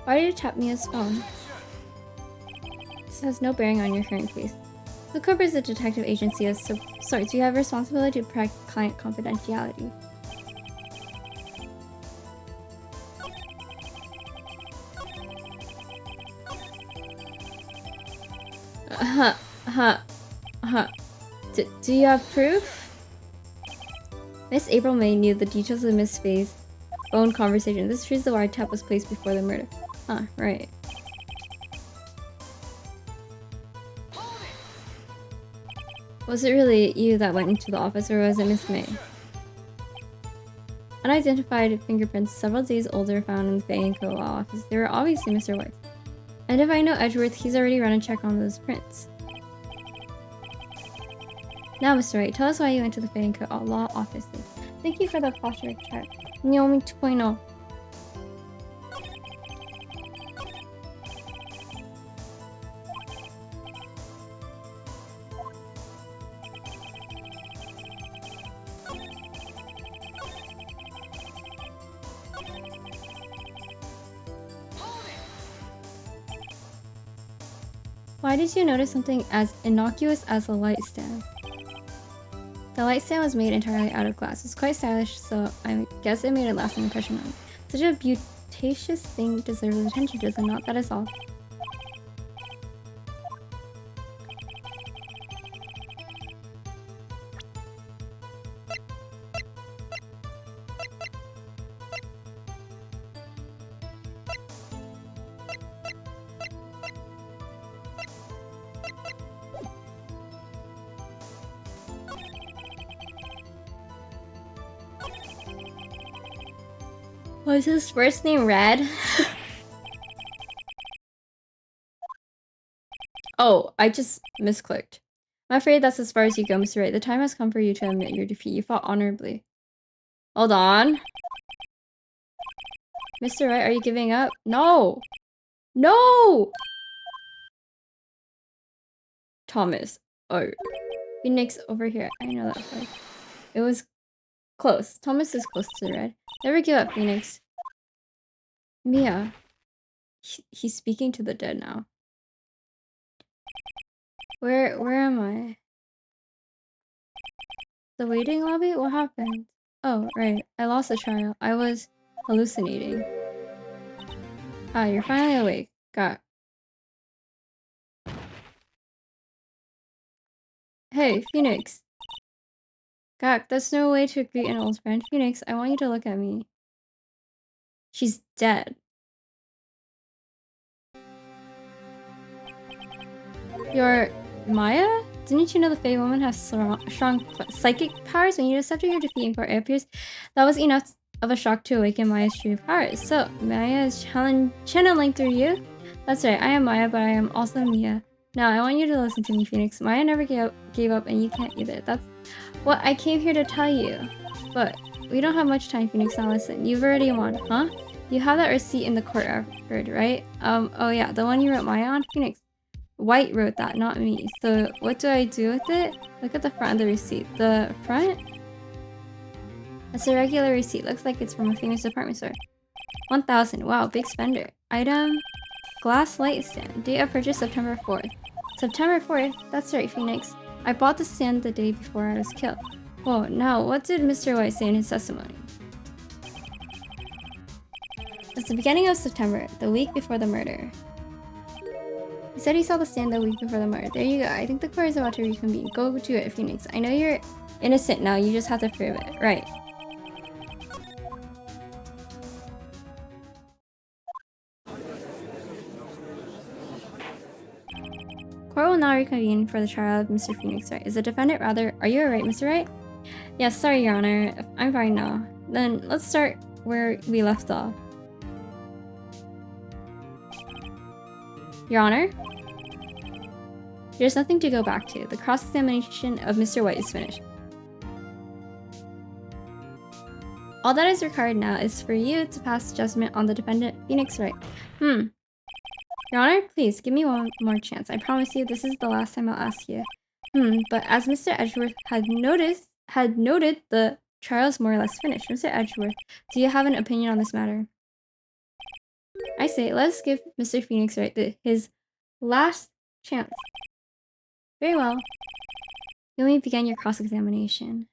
Speaker 1: Why did you tap me his phone? This has no bearing on your current case. The Corp is a detective agency of sorts. You have responsibility to protect client confidentiality. Do you have proof? Miss April May knew the details of Miss Faye's phone conversation. This proves the wiretap was placed before the murder. Right. Was it really you that went into the office, or was it Miss May? Unidentified fingerprints several days older found in the Fay & Co. law office. They were obviously Mr. White's. And if I know Edgeworth, he's already run a check on those prints. Now, Mr. Wright, tell us why you went to the Fay & Co. law offices. Thank you for the posture check. Naomi 2.0. Why did you notice something as innocuous as a light stand? The light stand was made entirely out of glass. It's quite stylish, so I guess it made a lasting impression on me. Such a beauticious thing deserves attention, does it not? That is all. Was his first name Red? Oh, I just misclicked. I'm afraid that's as far as you go, Mr. Wright. The time has come for you to admit your defeat. You fought honorably. Hold on. Mr. Wright, are you giving up? No! No! Thomas. Oh. Phoenix over here. I know that part. It was close. Thomas is close to Red. Never give up, Phoenix. Mia. He's speaking to the dead now. Where am I? The waiting lobby? What happened? Oh, right. I lost the trial. I was hallucinating. Ah, you're finally awake. Got. Hey, Phoenix. Gak, that's no way to greet an old friend. Phoenix, I want you to look at me. She's dead. You're Maya? Didn't you know the Fae woman has strong psychic powers? When you accepted your defeat in court, it appears that was enough of a shock to awaken Maya's true powers. So, Maya is channeling through you? That's right, I am Maya, but I am also Mia. Now, I want you to listen to me, Phoenix. Maya never gave up, and you can't either. That's what I came here to tell you. But we don't have much time, Phoenix. Now listen, you've already won, huh? You have that receipt in the court record, right? Oh yeah, the one you wrote Maya on? Phoenix. White wrote that, not me. So what do I do with it? Look at the front of the receipt. The front? It's a regular receipt. Looks like it's from a famous department store. 1,000. Wow, big spender. Item, glass light stand. Date of purchase, September 4th. September 4th? That's right, Phoenix. I bought the stand the day before I was killed. Whoa, now what did Mr. White say in his testimony? It's the beginning of September, the week before the murder. He said he saw the stand the week before the murder. There you go. I think the court is about to reconvene. Go to it, Phoenix. I know you're innocent now. You just have to prove it. Right. Court will now reconvene for the trial of Mr. Phoenix Wright. Is the defendant rather... Are you alright, Mr. Wright? Yes, sorry, Your Honor. I'm fine now. Then let's start where we left off. Your Honor? There's nothing to go back to. The cross-examination of Mr. White is finished. All that is required now is for you to pass judgment on the defendant, Phoenix Wright. Your Honor, please, give me one more chance. I promise you this is the last time I'll ask you. But as Mr. Edgeworth had noted, the trial is more or less finished. Mr. Edgeworth, do you have an opinion on this matter? I say, let's give Mr. Phoenix Wright his last chance. Very well. You may begin your cross-examination.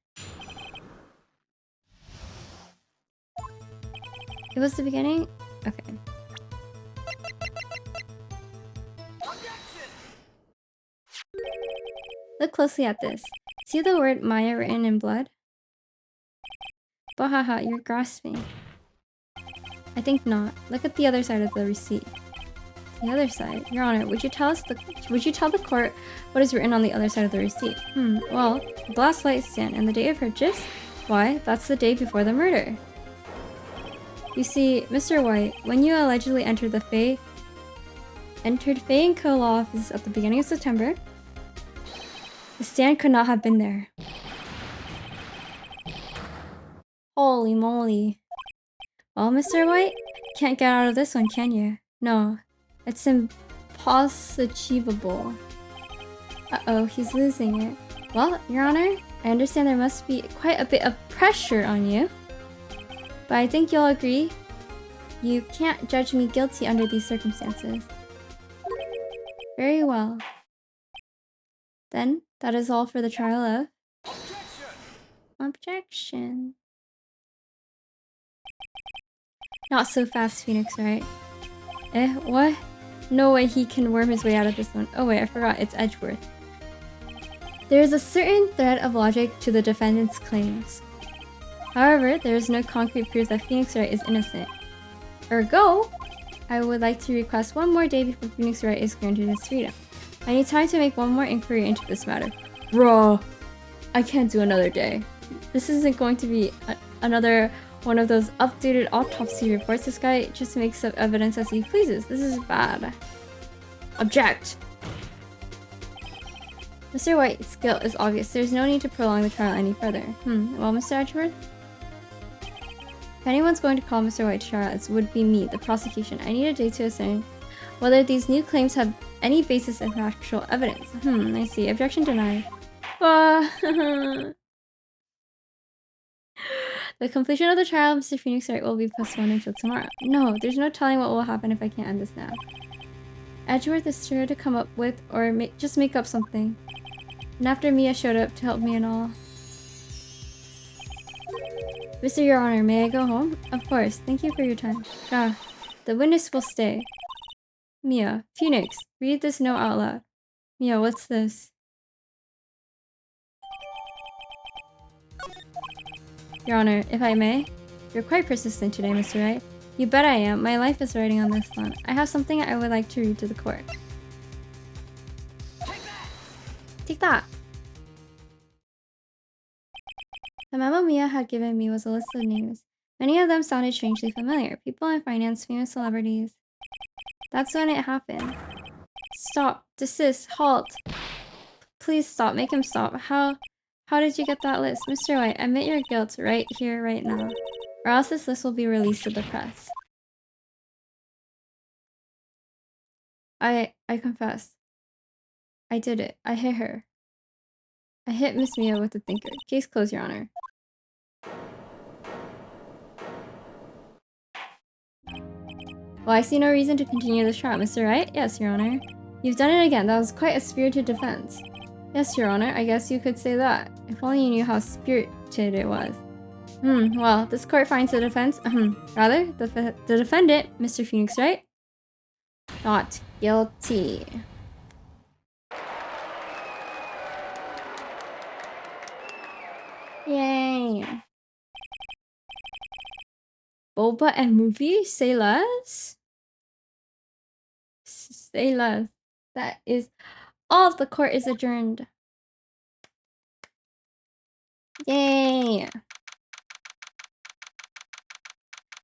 Speaker 1: It was the beginning? Okay. Look closely at this. See the word Maya written in blood? Bahaha, you're grasping. I think not. Look at the other side of the receipt. The other side? Your Honor, would you tell the court what is written on the other side of the receipt? Well, glass light stand and the date of purchase? Why, that's the day before the murder. You see, Mr. White, when you allegedly entered Fae & Co. law office at the beginning of September, the stand could not have been there. Holy moly. Well, Mr. White, you can't get out of this one, can you? No. It's impossible. Uh-oh, he's losing it. Well, Your Honor, I understand there must be quite a bit of pressure on you. But I think you'll agree, you can't judge me guilty under these circumstances. Very well. Then, that is all for the trial of... Objection. Not so fast, Phoenix, right? Eh, what? No way he can worm his way out of this one. Oh wait, I forgot, it's Edgeworth. There is a certain thread of logic to the defendant's claims. However, there is no concrete proof that Phoenix Wright is innocent. Ergo, I would like to request one more day before Phoenix Wright is granted his freedom. I need time to make one more inquiry into this matter. Bro, I can't do another day. This isn't going to be another one of those updated autopsy reports. This guy just makes up evidence as he pleases. This is bad. Object! Mr. White's guilt is obvious. There's no need to prolong the trial any further. Well, Mr. Edgeworth? If anyone's going to call Mr. White to trial, it would be me, the prosecution. I need a day to ascertain whether these new claims have any basis in factual evidence. I see. Objection denied. The completion of the trial of Mr. Phoenix Wright will be postponed until tomorrow. No, there's no telling what will happen if I can't end this now. Edgeworth is sure to come up with or just make up something. And after Mia showed up to help me and all. Mr. Your Honor, may I go home? Of course. Thank you for your time. Ah, the witness will stay. Mia, Phoenix, read this note out loud. Mia, what's this? Your Honor, if I may? You're quite persistent today, Mr. Wright. You bet I am. My life is riding on this one. I have something I would like to read to the court. Take that! The memo Mia had given me was a list of names. Many of them sounded strangely familiar. People in finance, famous celebrities. That's when it happened. Stop. Desist. Halt. Please stop. Make him stop. How did you get that list? Mr. White, admit your guilt right here, right now. Or else this list will be released to the press. I confess. I did it. I hit her. I hit Miss Mia with the thinker. Case closed, Your Honor. Well, I see no reason to continue this trial, Mr. Wright? Yes, Your Honor. You've done it again. That was quite a spirited defense. Yes, Your Honor. I guess you could say that. If only you knew how spirited it was. Well, this court finds the defense, rather, the defendant, Mr. Phoenix Wright, not guilty. Yay. Boba and movie? Say less? Say less. That is all. The court is adjourned. Yay.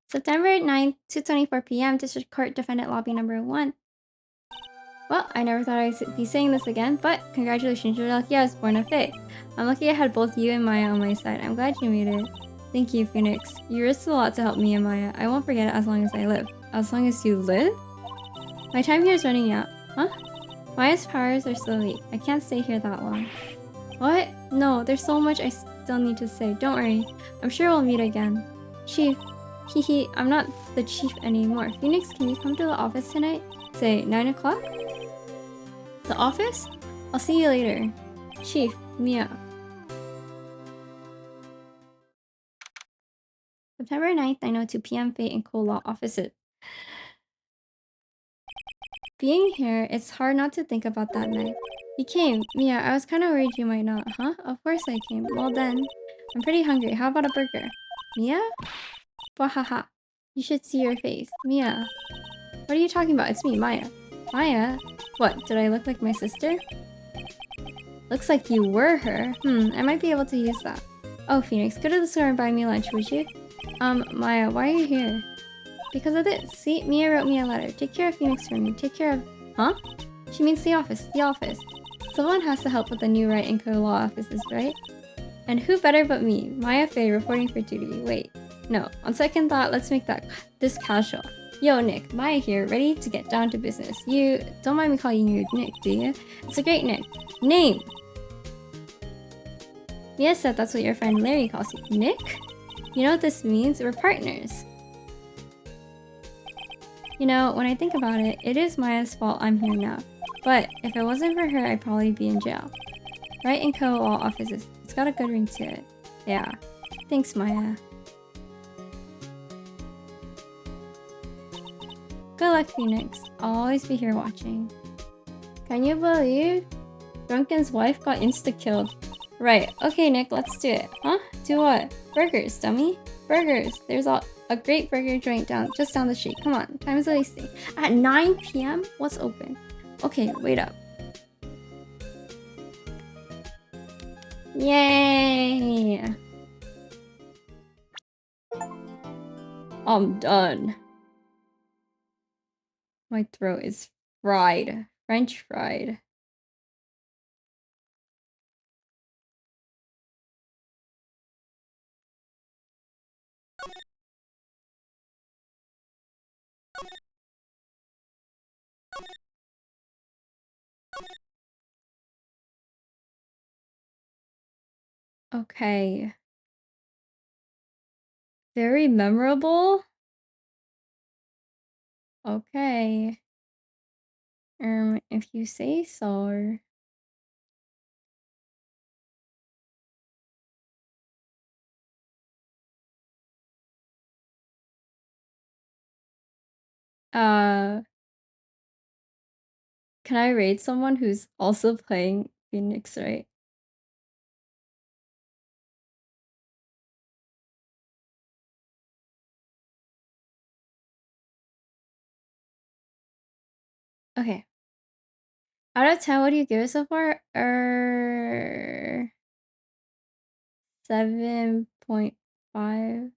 Speaker 1: September 9th, 2:24 p.m. District Court Defendant Lobby number 1. Well, I never thought I'd be saying this again, but congratulations, you're lucky I was born a Fae. I'm lucky I had both you and Maya on my side. I'm glad you made it. Thank you, Phoenix. You risked a lot to help me and Maya. I won't forget it as long as I live. As long as you live? My time here is running out. Huh? Maya's powers are still weak. I can't stay here that long. What? No, there's so much I still need to say. Don't worry. I'm sure we'll meet again. Chief. Hehe, I'm not the chief anymore. Phoenix, can you come to the office tonight? Say, 9 o'clock? The office? I'll see you later. Chief, Mia. September 9th, 9:02 p.m. Fate and Cold Law offices. Being here, it's hard not to think about that night. You came. Mia, I was kind of worried you might not. Huh? Of course I came. Well then, I'm pretty hungry. How about a burger? Mia? Wahaha. You should see your face. Mia. What are you talking about? It's me, Maya. Maya? What, did I look like my sister? Looks like you were her. I might be able to use that. Oh, Phoenix, go to the store and buy me lunch, would you? Maya, why are you here? Because of this. See, Mia wrote me a letter. Take care of Phoenix for me. Take care of... Huh? She means the office. The office. Someone has to help with the new Right and Co. law offices, right? And who better but me, Maya Faye, reporting for duty. Wait. No. On second thought, let's make this casual. Yo, Nick. Maya here, ready to get down to business. You don't mind me calling you Nick, do you? It's a great Nick. Name! Mia said that's what your friend Larry calls you. Nick? You know what this means? We're partners. You know, when I think about it, it is Maya's fault I'm here now. But if it wasn't for her, I'd probably be in jail. Right in co-law offices. It's got a good ring to it. Yeah. Thanks, Maya. Good luck, Phoenix. I'll always be here watching. Can you believe Drunken's wife got insta-killed? Right. Okay, Nick, let's do it. Huh? Do what? Burgers, dummy. Burgers. There's a great burger joint just down the street. Come on. Time's wasting. At 9 p.m.? What's open? Okay, wait up. Yay! I'm done. My throat is fried. French fried. Okay. Very memorable? Okay. If you say so. Uh, can I raid someone who's also playing Phoenix, right? Okay. Out of 10, what do you give it so far? 7.5.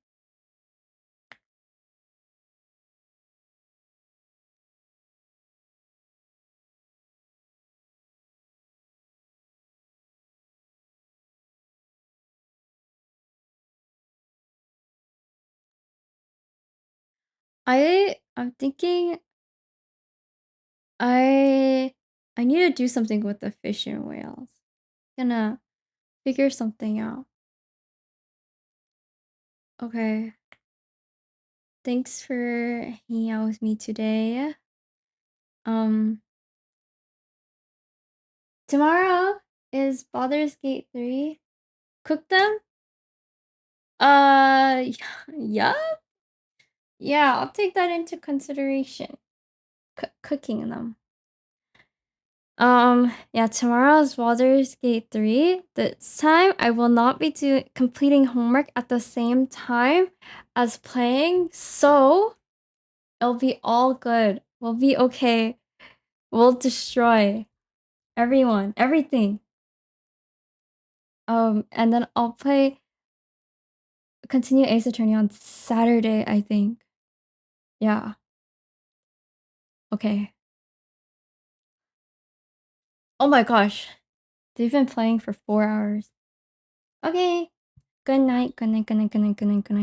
Speaker 1: I'm thinking I need to do something with the fish and whales. Gonna figure something out. Okay. Thanks for hanging out with me today. Um, tomorrow is Baldur's Gate 3. Cook them? Yeah. Yeah, I'll take that into consideration. Cooking them. Yeah, tomorrow's Baldur's Gate 3. This time, I will not be completing homework at the same time as playing, so it'll be all good. We'll be okay. We'll destroy everyone, everything. And then I'll continue Ace Attorney on Saturday, I think. Yeah. Okay. Oh my gosh. They've been playing for 4 hours. Okay. Good night, good night, good night, good night, good night, good night.